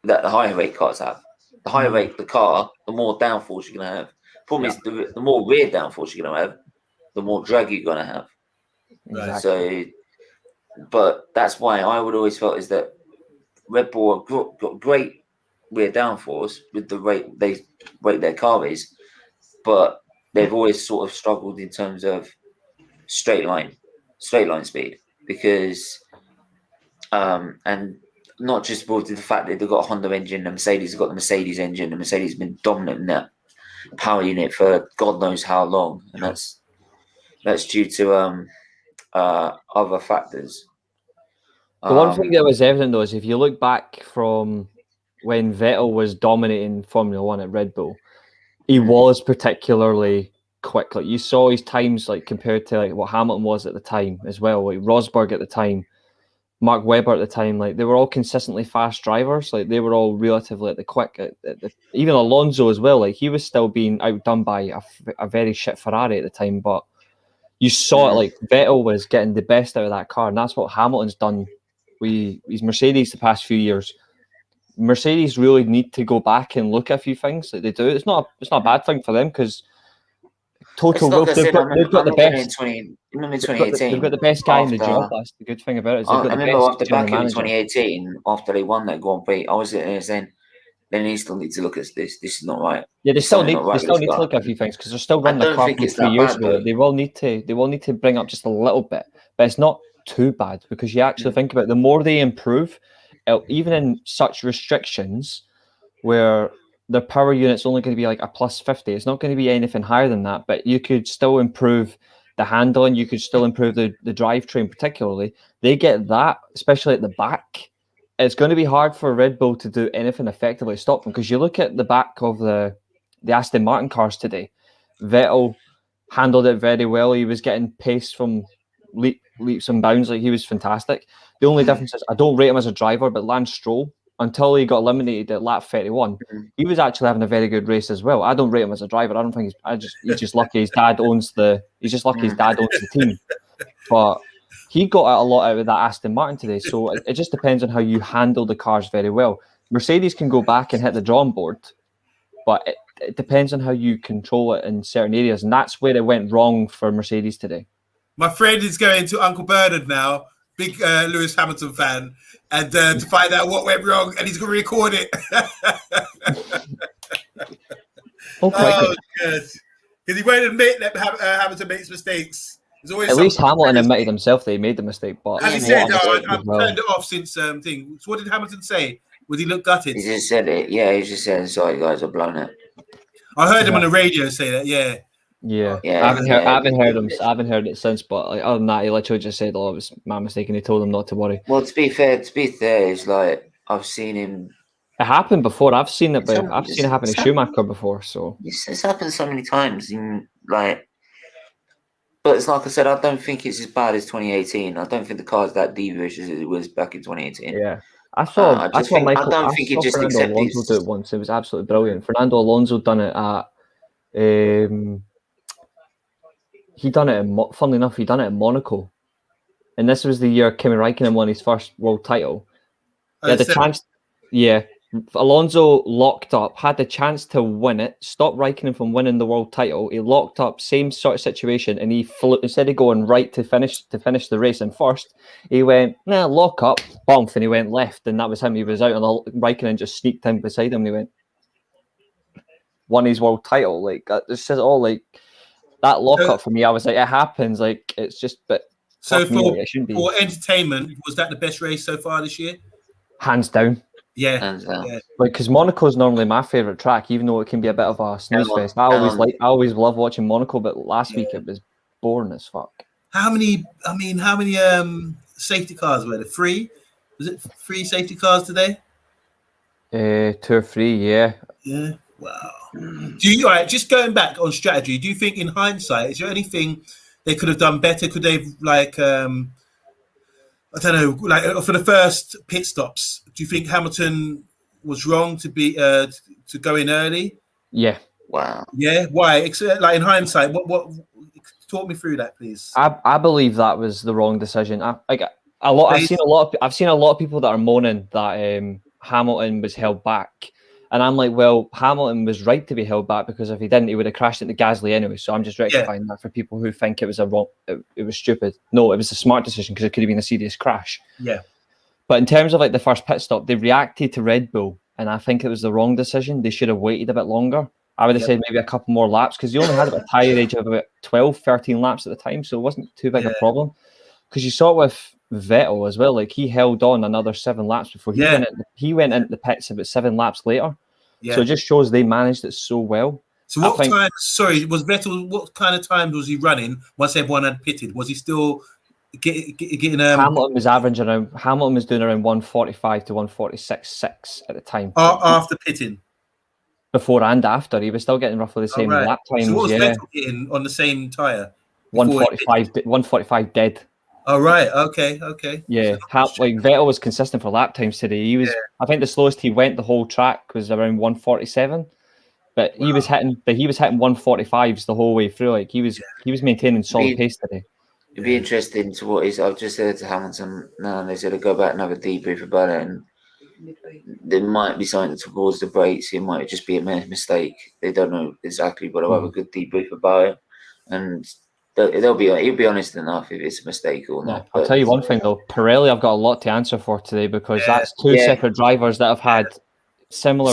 that the higher rate cars have. The higher rate the car, the more downforce you're going to have. Problem is the more rear downforce you're going to have, the more drag you're going to have. Exactly. So, but that's why I would always felt is that Red Bull got great rear downforce with the rate their car is, but they've always sort of struggled in terms of straight line. straight line speed because, and not just with the fact that they've got a Honda engine, and Mercedes have got the Mercedes engine, and Mercedes has been dominant in that power unit for God knows how long, and that's due to other factors. The one thing that was evident though is if you look back from when Vettel was dominating Formula One at Red Bull, he was particularly quick. Like you saw his times, like compared to like what Hamilton was at the time as well. Like Rosberg at the time, Mark Webber at the time, like they were all consistently fast drivers. Like they were all relatively at the quick. Even Alonso as well. Like he was still being outdone by a very shit Ferrari at the time, but you saw it. Like Vettel was getting the best out of that car, and that's what Hamilton's done with his Mercedes the past few years. Mercedes really need to go back and look at a few things that they do. It's not a bad thing for them because total Like they've got the best. Remember in 2018, they've got the best guy in the job. That's the good thing about it. Is they've got I the remember best after back in manager. 2018, after they won that Grand Prix, I was sitting there saying, they still need to look at this. This is not right. Yeah, they still need to look at a few things because they're still running the car from 3 years ago. They will need to bring up just a little bit, but it's not too bad because you actually think about it, the more they improve, even in such restrictions where their power unit's only going to be like a plus 50, it's not going to be anything higher than that, but you could still improve the handling, you could still improve the drivetrain particularly. They get that, especially at the back. It's going to be hard for Red Bull to do anything effectively to stop them because you look at the back of the Aston Martin cars today. Vettel handled it very well. He was getting pace from leaps and bounds. Like he was fantastic. The only difference is I don't rate him as a driver, but Lance Stroll, until he got eliminated at lap 31, he was actually having a very good race as well. I don't rate him as a driver. I don't think he's just lucky his dad owns the team. But he got a lot out of that Aston Martin today. So it just depends on how you handle the cars very well. Mercedes can go back and hit the drawing board, but it depends on how you control it in certain areas. And that's where it went wrong for Mercedes today. My friend is going to Uncle Bernard now, big Lewis Hamilton fan, and to find out what went wrong, and he's going to record it. Okay. Good. Because he won't admit that Hamilton makes mistakes. At least Hamilton admitted himself that he made the mistake. But as he said, I've turned it off since thing. So what did Hamilton say? Would he look gutted? He just said it. Yeah, he just said, sorry guys, I've blown it. I heard him on the radio say that, yeah. Yeah. I haven't heard it since, but like, other than that, he literally just said, "Oh, it was my mistake," and he told him not to worry. Well, to be fair, it's like I've seen him. It happened before. I've seen it, but I've seen it happen to Schumacher before. So it's happened so many times. But it's like I said, I don't think it's as bad as 2018. I don't think the car's that devious as it was back in 2018. Yeah. I saw Fernando Alonso do it once. It was absolutely brilliant. Fernando Alonso done it at funnily enough, he done it in Monaco. And this was the year Kimi Räikkönen won his first world title. He had the chance. Yeah. Alonso locked up, had the chance to win it, stopped Räikkönen from winning the world title. He locked up, same sort of situation, and he flew, instead of going right to finish the race in first, he went, lock up, bump, and he went left, and that was him. He was out, and Räikkönen just sneaked in beside him, and he went, won his world title. Like, this says all, like, that lockup for me, I was like, it happens, like, it's just, but so for be. Entertainment, was that the best race so far this year? Hands down. Yeah. Like, because Monaco is normally my favorite track, even though it can be a bit of a snooze fest. I always love watching Monaco, but last week it was boring as fuck. How many safety cars were there? 3? Was it 3 safety cars today? 2 or 3, yeah. Yeah. Wow. All right, just going back on strategy, do you think in hindsight, is there anything they could have done better? Could they I don't know, like for the first pit stops, do you think Hamilton was wrong to be to go in early? Yeah. Wow. Yeah. Why? Like in hindsight, what? Talk me through that, please. I believe that was the wrong decision. I've seen a lot of people that are moaning that Hamilton was held back. And I'm like, well, Hamilton was right to be held back because if he didn't, he would have crashed into Gasly anyway. So I'm just rectifying that for people who think it was it was stupid. No, it was a smart decision because it could have been a serious crash. Yeah. But in terms of like the first pit stop, they reacted to Red Bull, and I think it was the wrong decision. They should have waited a bit longer. I would have said maybe a couple more laps because you only had a tire age of about 12, 13 laps at the time, so it wasn't too big a problem. because you saw it with Vettel as well. Like he held on another 7 laps before he went into the pits about 7 laps later. Yeah. So it just shows they managed it so well. So what time? Sorry, was Vettel? What kind of times was he running once everyone had pitted? Was he still getting? Hamilton was averaging around. Hamilton was doing around 145 to 146.6 at the time. After pitting. Before and after, he was still getting roughly the same lap times. So what was Vettel getting on the same tyre? 145 dead. Oh right, okay. Yeah, like Vettel was consistent for lap times today. He was, I think, the slowest he went the whole track was around 147, but he was hitting 145s the whole way through. Like he was maintaining solid pace today. It'd be interesting to what is. I've just heard to Hamilton now, and they said to go back and have a debrief about it, and there might be something towards the brakes. It might just be a mistake. They don't know exactly, but I'll have a good debrief about it, and he'll be honest enough if it's a mistake or not. I'll tell you one thing though, Pirelli, I've got a lot to answer for today because that's two separate drivers that have had similar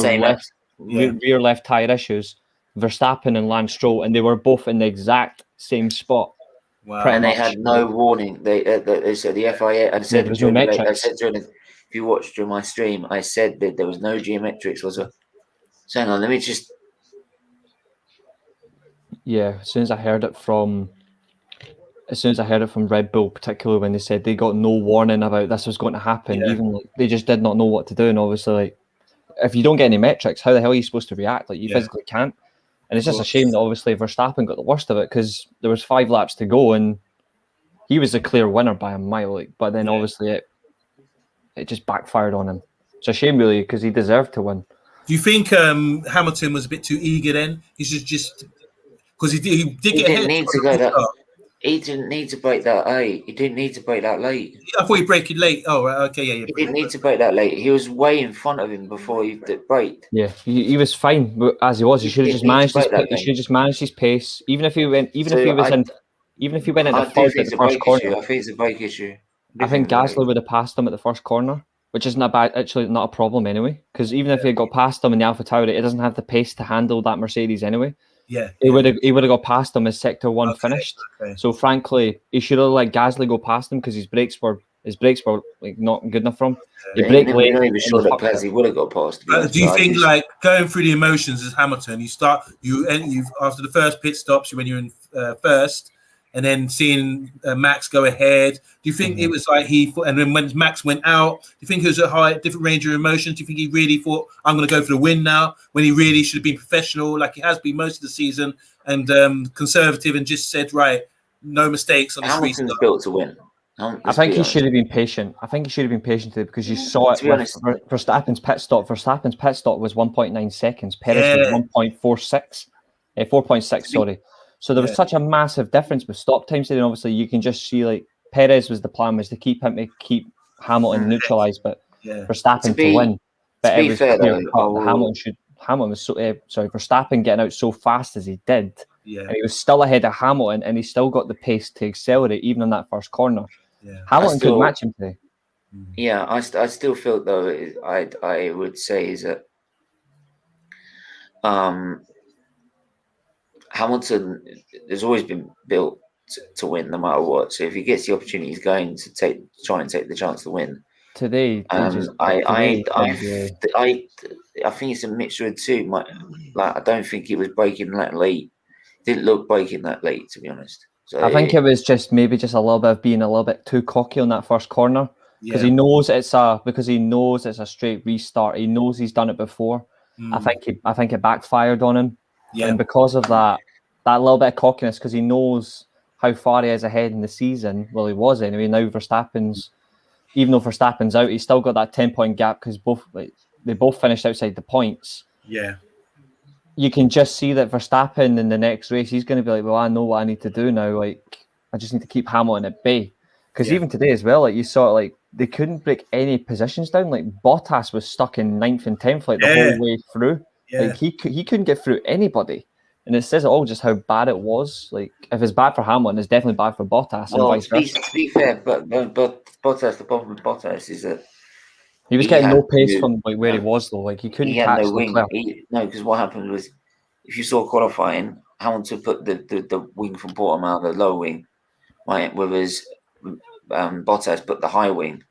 rear left tire issues, Verstappen and Lance Stroll, and they were both in the exact same spot. Wow. And they had no warning. They said the FIA. I said there was no metrics. I said if you watched during my stream, I said that there was no geometrics. So hang on, let me just. Yeah, as soon as I heard it from Red Bull, particularly when they said they got no warning about this was going to happen, even like, they just did not know what to do. And obviously, like, if you don't get any metrics, how the hell are you supposed to react? Like, you physically can't. And it's just a shame that obviously Verstappen got the worst of it because there was 5 laps to go and he was a clear winner by a mile. Like, but then obviously it just backfired on him. It's a shame really because he deserved to win. Do you think Hamilton was a bit too eager then? He should just because he didn't need to go that. He didn't need to break that late. He didn't need to break that late. I thought he broke it late. Oh, right. Okay, yeah. He didn't need to break that late. He was way in front of him before he braked. Yeah, he was fine as he was. He should have just managed his pace. He should just managed his pace. Even if he went into third at the first corner. I think it's a brake issue. I think Gasly would have passed him at the first corner, which isn't actually not a problem anyway. Because even if he got past him in the AlphaTauri, it doesn't have the pace to handle that Mercedes anyway. Yeah, he would have got past him as sector 1 finished. Okay. So frankly, he should have let Gasly go past him because his brakes were like not good enough for him. He braked late. I'm not even sure that Gasly would have got past. Do you think like going through the emotions as Hamilton, you after the first pit stops, when you're in first, and then seeing Max go ahead? Do you think it was like and then when Max went out, do you think it was a different range of emotions? Do you think he really thought, I'm going to go for the win now, when he really should have been professional like he has been most of the season and conservative and just said, right, no mistakes on the Hamilton's restart? Built to win. I think he should have been patient. Today because you saw it with Verstappen's pit stop. Verstappen's pit stop was 1.9 seconds. Perez was 4.6, sorry. So there was such a massive difference with stop times today. And obviously, you can just see like Perez was the plan was to keep Hamilton neutralized, but Verstappen to win. But it was fair, Hamilton was Verstappen getting out so fast as he did, and he was still ahead of Hamilton, and he still got the pace to accelerate even in that first corner. Yeah. Hamilton could match him today. Yeah, I still feel though I would say is that Hamilton has always been built to win no matter what. So if he gets the opportunity, he's going to try and take the chance to win. Today, I think it's a mixture of two. I don't think it was breaking that late. Didn't look breaking that late, to be honest. So I think it was just a little bit of being a little bit too cocky on that first corner because he knows it's a straight restart. He knows he's done it before. I think it backfired on him. Yeah. And because of that little bit of cockiness, because he knows how far he is ahead in the season. Well, he was anyway. Now even though Verstappen's out, he's still got that 10-point gap because they both finished outside the points. Yeah. You can just see that Verstappen in the next race, he's going to be like, well, I know what I need to do now. Like, I just need to keep Hamilton at bay. Because even today as well, like you saw, like they couldn't break any positions down. Like Bottas was stuck in 9th and 10th like the whole way through. Yeah. Like he couldn't get through anybody. And it says it all just how bad it was. Like if it's bad for Hamilton, it's definitely bad for Bottas and vice versa. To be fair, but Bottas, the problem with Bottas is that he was getting no pace from like where he was though. Like he couldn't catch no wing. Because what happened was, if you saw qualifying, Hamilton put the wing from bottom out, the low wing, right? Whereas Bottas put the high wing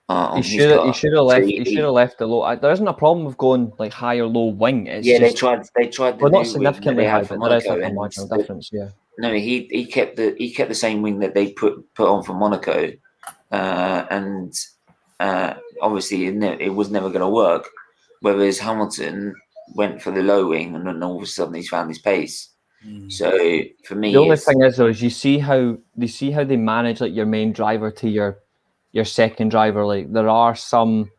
on He his should car. have So left. He should have left the low. There isn't a problem with going like high or low wing. It's yeah, just, they tried the well, new not wing that significantly they high, had for but there is Monaco, like a and marginal difference. Yeah. no, he kept the same wing that they put on for Monaco, and obviously it was never going to work. Whereas Hamilton went for the low wing, and then all of a sudden he's found his pace. So for me, The only thing is though, is you see how they manage like your main driver to your second driver. Like there are some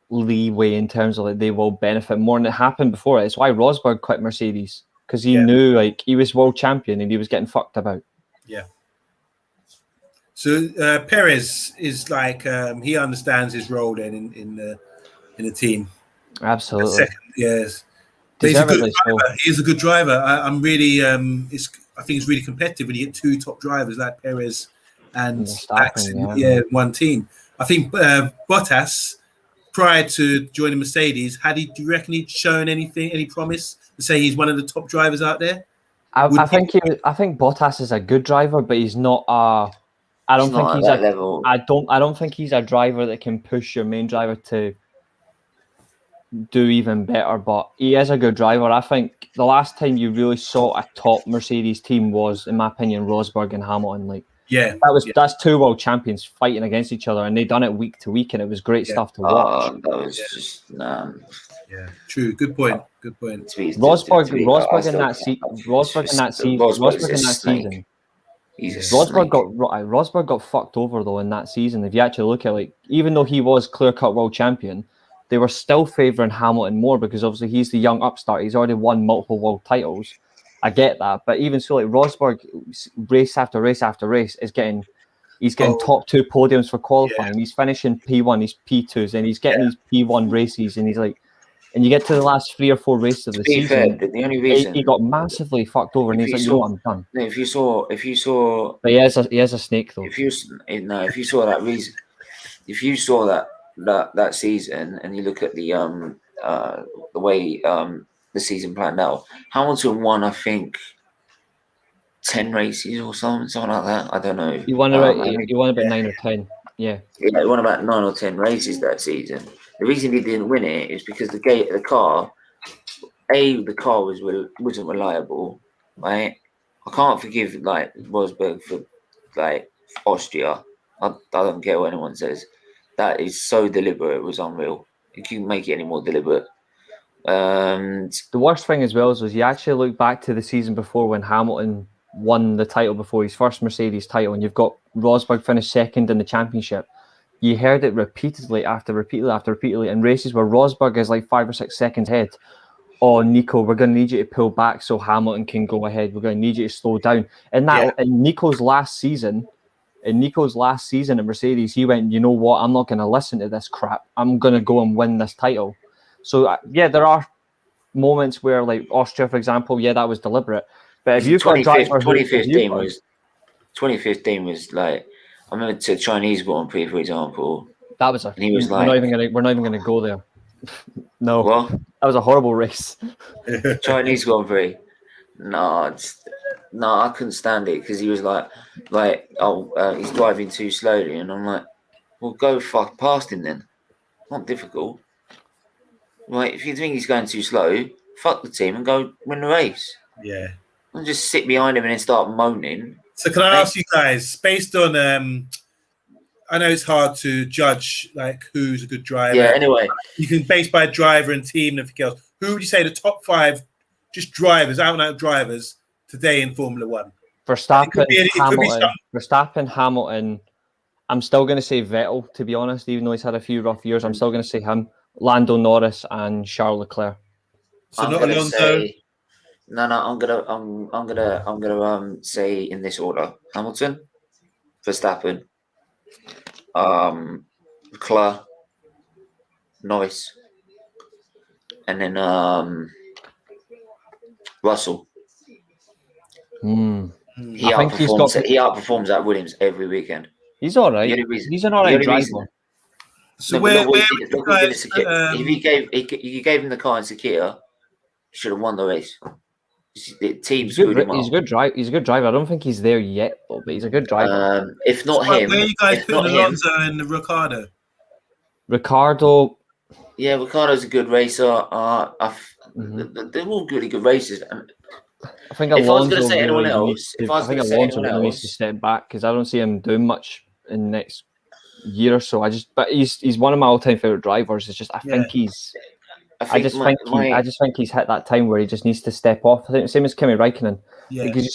leeway in terms of like they will benefit more, and it happened before. It's why Rosberg quit Mercedes, because he knew like he was world champion and he was getting fucked about. Yeah. So Perez is like he understands his role then in the team. Absolutely. Second, yes. But he's a good driver. He's a good driver. I'm really I think it's really competitive when you get two top drivers like Perez and Max in one team. I think Bottas, prior to joining Mercedes, do you reckon he'd shown any promise to say he's one of the top drivers out there? I think Bottas is a good driver, but he's not I don't think he's level. I don't think he's a driver that can push your main driver to do even better, but he is a good driver. I think the last time you really saw a top Mercedes team was, in my opinion, Rosberg and Hamilton. Like, that's two world champions fighting against each other, and they done it week to week, and it was great stuff to watch. That was just yeah, true. Good point. Rosberg in that season. Rosberg got fucked over though in that season. If you actually look at like, even though he was clear-cut world champion, they were still favouring Hamilton more because obviously he's the young upstart. He's already won multiple world titles. I get that, but even so, like Rosberg, race after race after race is getting top two podiums for qualifying. Yeah. He's finishing P1, he's P2s, and he's getting these P1 races, and he's like, and you get to the last 3 or 4 races of the season. Fair, the only reason he got massively fucked over, and he's like, you know what, I'm done. No, if you saw, but he is a snake though. If you saw that reason, if you saw that season, and you look at the way the season planned out, Hamilton won, I think, 10 races or something like that. I don't know. He won about 9 or 10. Yeah. Yeah, he won about 9 or 10 races that season. The reason he didn't win it is because the car wasn't reliable, right? I can't forgive like Rosberg for like Austria. I don't care what anyone says. That is so deliberate. It was unreal. You can't make it any more deliberate. The worst thing as well is you actually look back to the season before when Hamilton won the title before his first Mercedes title, and you've got Rosberg finished second in the championship. You heard it repeatedly after repeatedly in races where Rosberg is like 5 or 6 seconds ahead. Oh, Nico, we're going to need you to pull back so Hamilton can go ahead. We're going to need you to slow down. In Nico's last season at Mercedes, he went, you know what? I'm not going to listen to this crap. I'm going to go and win this title. So there are moments where, like Austria, for example, that was deliberate. But if you've got 2015 was like, I remember the Chinese Grand Prix, for example. That was he was we're not even going to go there. No, what? That was a horrible race. Chinese Grand Prix. No, I couldn't stand it because he was he's driving too slowly, and I'm like, well, go fuck past him then. Not difficult. Right, if you think he's going too slow, fuck the team and go win the race. Yeah. Don't just sit behind him and then start moaning. So can I ask you guys, based on I know it's hard to judge like who's a good driver. Yeah, anyway. You can base by driver and team and everything else. Who would you say the top 5 just drivers, out and out drivers today in Formula 1? Verstappen, Hamilton. I'm still going to say Vettel, to be honest, even though he's had a few rough years. I'm still going to say him. Lando Norris and Charles Leclerc. So not Alonso. No. I'm gonna say in this order: Hamilton, Verstappen, Leclerc, Norris, and then Russell. He outperforms at Williams every weekend. He's all right. He's an all right driver. So if you gave him the car in Sakir, he should have won the race. The team screwed him up. He's a good driver. He's a good driver. I don't think he's there yet, though, but he's a good driver. If not Where him, are you guys if putting not him, Alonso and Ricardo? Ricardo. Yeah, Ricardo's a good racer. They're all really good racers. I think If I was Alonso going to say anyone really else, needs if to, I was I think going to say Alonso anyone really needs to else, step back because I don't see him doing much in the next year or so. But he's one of my all-time favorite drivers. It's just I think I just think he's hit that time where he just needs to step off. I think same as Kimi Räikkönen, because you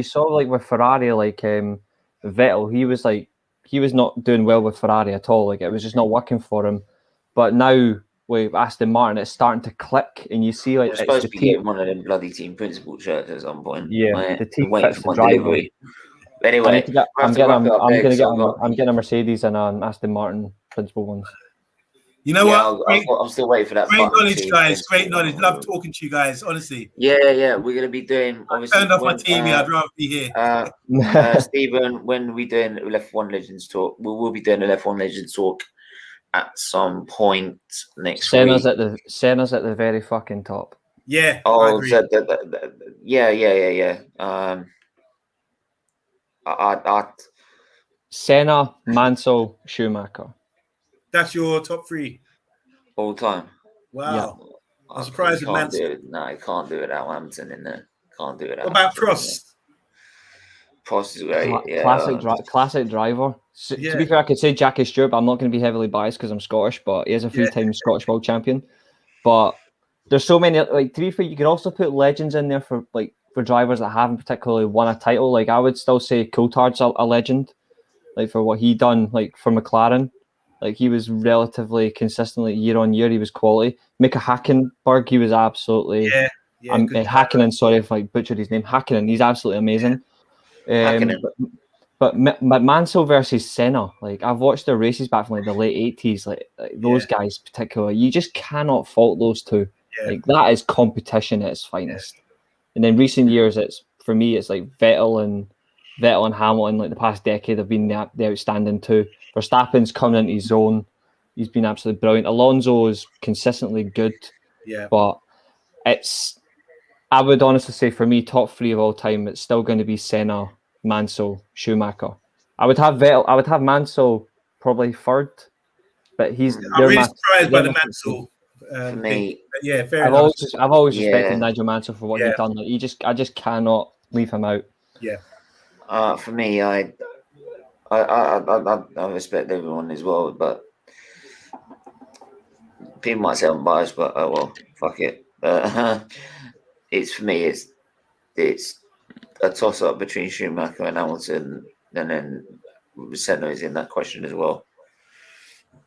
saw it with Ferrari, like Vettel. He was not doing well with Ferrari at all. Like it was just not working for him. But now with Aston Martin, it's starting to click, and you see like we're supposed to be getting one of them bloody team principal shirts at some point. Yeah, the team waiting fits for the my driver. delivery. Anyway, I'm getting a Mercedes and an Aston Martin principal ones. You know what? I'm still waiting for that. Great knowledge, guys. Great knowledge. Love talking to you guys. Honestly. Yeah. We're gonna be doing. Obviously, turned off my TV. I'd rather be here. Stephen, when we doing F1 Legends talk, we will be doing an F1 Legends talk at some point next week. Senna's at the very fucking top. Yeah. Oh, yeah. Senna, Mansell, Schumacher. That's your top three all time. Wow. Yeah. I'm surprised with Mansell. No, I can't do it without Hamilton in there. Can't do it. What about Prost? Prost is great. Classic driver. To be fair, I could say Jackie Stewart, but I'm not going to be heavily biased because I'm Scottish. But he is a three-time Scottish world champion. But there's so many. Like to be fair, you could also put legends in there for drivers that haven't particularly won a title. Like I would still say Coulthard's a legend. Like for what he done, like for McLaren. Like he was relatively consistently year on year. He was quality. Mika Häkkinen, he was absolutely. Häkkinen, sorry if I butchered his name. Häkkinen, he's absolutely amazing. But Mansell versus Senna, like I've watched their races back from like the late 80s. Like those guys, particularly, you just cannot fault those two. Yeah. Like that is competition at its finest. And then recent years, it's like Vettel and Hamilton. Like the past decade, have been the outstanding two. Verstappen's coming into his own. He's been absolutely brilliant. Alonso is consistently good. Yeah. But I would honestly say for me, top three of all time, it's still going to be Senna, Mansell, Schumacher. I would have Vettel. I would have Mansell probably third, but I'm really surprised by the Mansell. For me, yeah, fair enough. I've always respected Nigel Mansell for what he's done. Like, I just cannot leave him out. Yeah. For me, I respect everyone as well, but people might say I'm biased, but oh well, fuck it. It's for me, it's a toss up between Schumacher and Hamilton, and then Senna is in that question as well.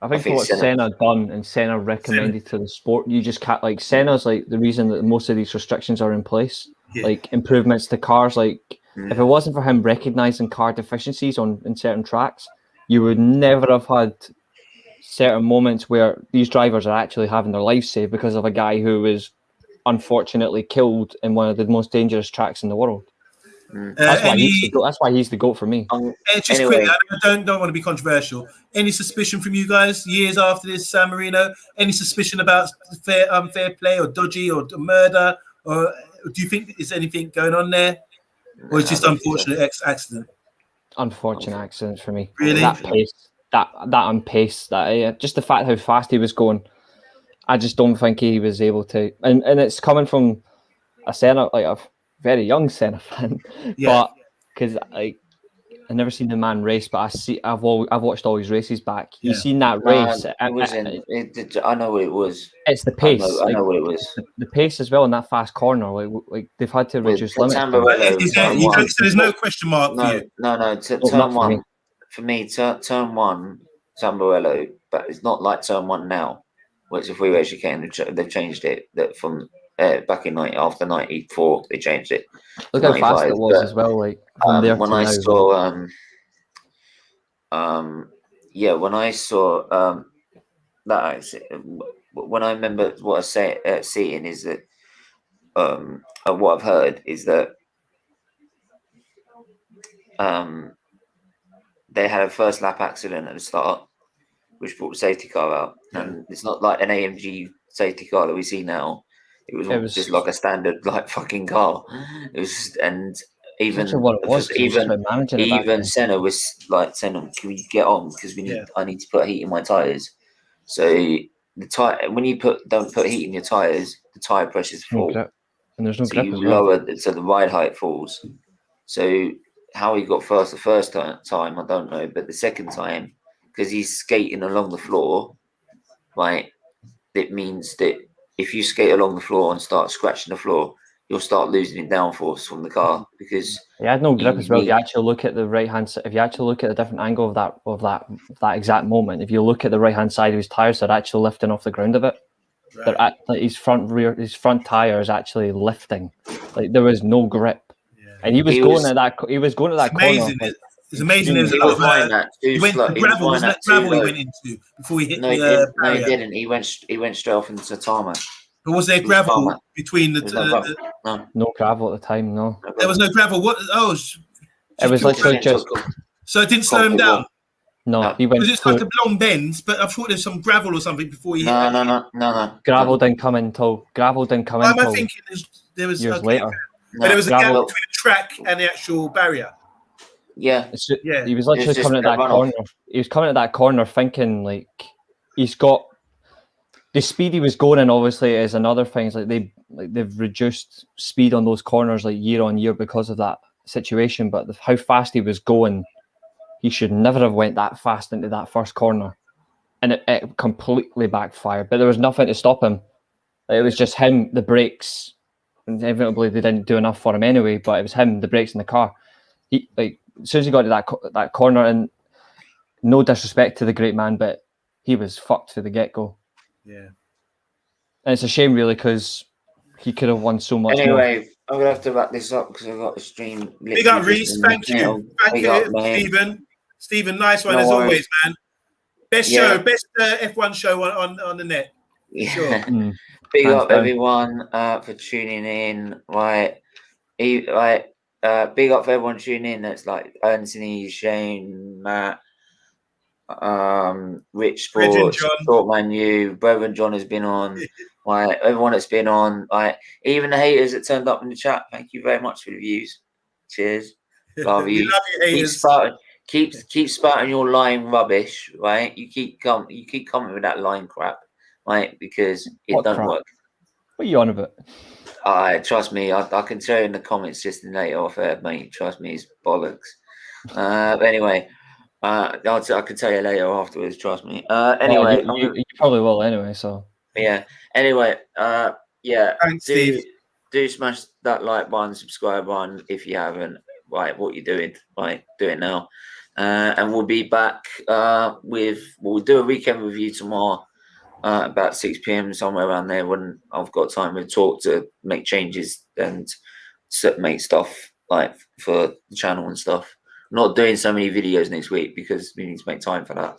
I think for what Senna done and Senna recommended to the sport, you just can't, like, Senna's like the reason that most of these restrictions are in place, like improvements to cars. Like if it wasn't for him recognizing car deficiencies in certain tracks, you would never have had certain moments where these drivers are actually having their lives saved because of a guy who was unfortunately killed in one of the most dangerous tracks in the world. That's why he's the GOAT for me. Just quickly, I don't want to be controversial. Any suspicion from you guys years after this, San Marino? Any suspicion about unfair play or dodgy or murder? Or do you think there's anything going on there? Or it's just unfortunate accident? Unfortunate accident for me. Really? That pace, that on pace, just the fact how fast he was going, I just don't think he was able to. And it's coming from a Senna, like a very young Senna fan, but because I've never seen the man race, but I've watched all his races back. You've seen that race. I know what it was. It's the pace. I know what it was. The pace as well in that fast corner. Like they've had to reduce limits. There's no question mark. No. Turn one for me. Turn one, Tamburello, but it's not like turn one now. Well, it's a freeway chicane. They've changed it. That from back in after 94, they changed it. Look how fast it was as well. Like from there when I saw, when I saw that, when I remember what I say seeing is that what I've heard is that they had a first lap accident at the start, which brought the safety car out, and it's not like an AMG safety car that we see now. It was just like a standard like fucking car. It was, and even even Senna was like, Senna, can we get on, because I need to put heat in my tires. So the tire, when you don't put heat in your tires, the tire pressures fall, and there's no so grip you as well. lower, so the ride height falls. So how he got first the first time, I don't know, but the second time, because he's skating along the floor, right? It means that if you skate along the floor and start scratching the floor, you'll start losing in downforce from the car, because he had no grip as well. If you actually look at the right hand side, if you actually look at a different angle of that exact moment, if you look at the right hand side of his tires, they're actually lifting off the ground of it. Right. They're at, like, his front tire is actually lifting. Like, there was no grip, and he was going at that corner. Like, it's amazing. He went to gravel. Wasn't that gravel he went into before he hit the barrier? No, he didn't. He went straight off into tarmac. But was there gravel between the? No gravel at the time. No, there was no gravel. What? Oh, it was literally just. So it didn't slow him down. No, he went. Because it's like a long bend, but I thought there's some gravel or something before he hit. No. Gravel didn't come until. Gravel didn't come Why am I until thinking there was years later. But there was a gap between the track and the actual barrier. Yeah. He was literally coming at that corner. He was coming at that corner thinking, like, he's got the speed he was going in. Obviously, is another thing. It's like they've reduced speed on those corners like year on year because of that situation. But how fast he was going, he should never have went that fast into that first corner, and it completely backfired. But there was nothing to stop him. It was just him, the brakes. And inevitably, they didn't do enough for him anyway. But it was him, the brakes in the car. He, like, as soon as he got to that corner, and no disrespect to the great man, but he was fucked for the get-go. Yeah. And it's a shame, really, because he could have won so much more. Anyway, I'm going to have to wrap this up because I've got the stream. Big up, Reese. Thank you. Thank you, Stephen. Stephen, nice one as always, man. Best show, best F1 show on the net. Sure. Big up, everyone, for tuning in. Big up for everyone tuning in. That's like Anthony, Shane, Matt, Rich Sports, Shortman U, Brother John has been on. Everyone that's been on. Even the haters that turned up in the chat. Thank you very much for the views. Cheers. Love you. Love you, haters. Keep spouting your lying rubbish, right? You keep coming with that lying crap, right? Because it don't work. What are you on about? Trust me, I can tell you in the comments just later off air, mate. Trust me, it's bollocks. But anyway, I can tell you later afterwards. Trust me. Anyway, you probably will anyway. So yeah. Anyway, Thanks, Steve. Do smash that like button, subscribe button if you haven't. Right, what you're doing? Right, do it now. And we'll be back we'll do a weekend review tomorrow. About 6 p.m. somewhere around there, when I've got time to talk, to make changes and make stuff like for the channel and stuff. I'm not doing so many videos next week because we need to make time for that.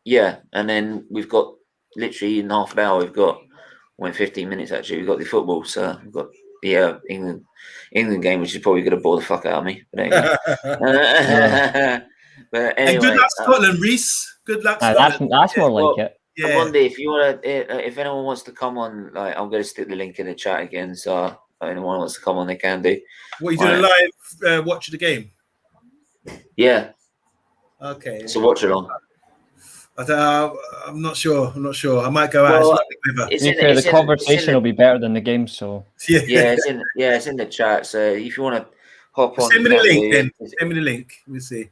Yeah, and then we've got literally in half an hour. We've got 15 minutes actually. We've got the football, so we've got the England game, which is probably going to bore the fuck out of me. But anyway. But anyway, and good luck, Scotland, Reese. Good luck, Scotland. That's more like it. Yeah. One day, if anyone wants to come on, like, I'm going to stick the link in the chat again. So if anyone wants to come on, they can do. What, you doing live watch the game? Yeah. Okay. So watch along. I'm not sure. I might go out. Well, the conversation will be better than the game. So yeah, it's in the chat. So if you want to hop on, send me the link. Then send me the link. We'll see.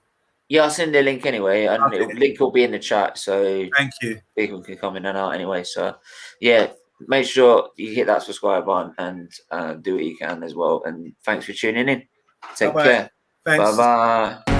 Yeah, I'll send the link anyway, and the link will be in the chat. So thank you. People can come in and out anyway. So yeah, make sure you hit that subscribe button and do what you can as well. And thanks for tuning in. Take care. Thanks. Bye bye.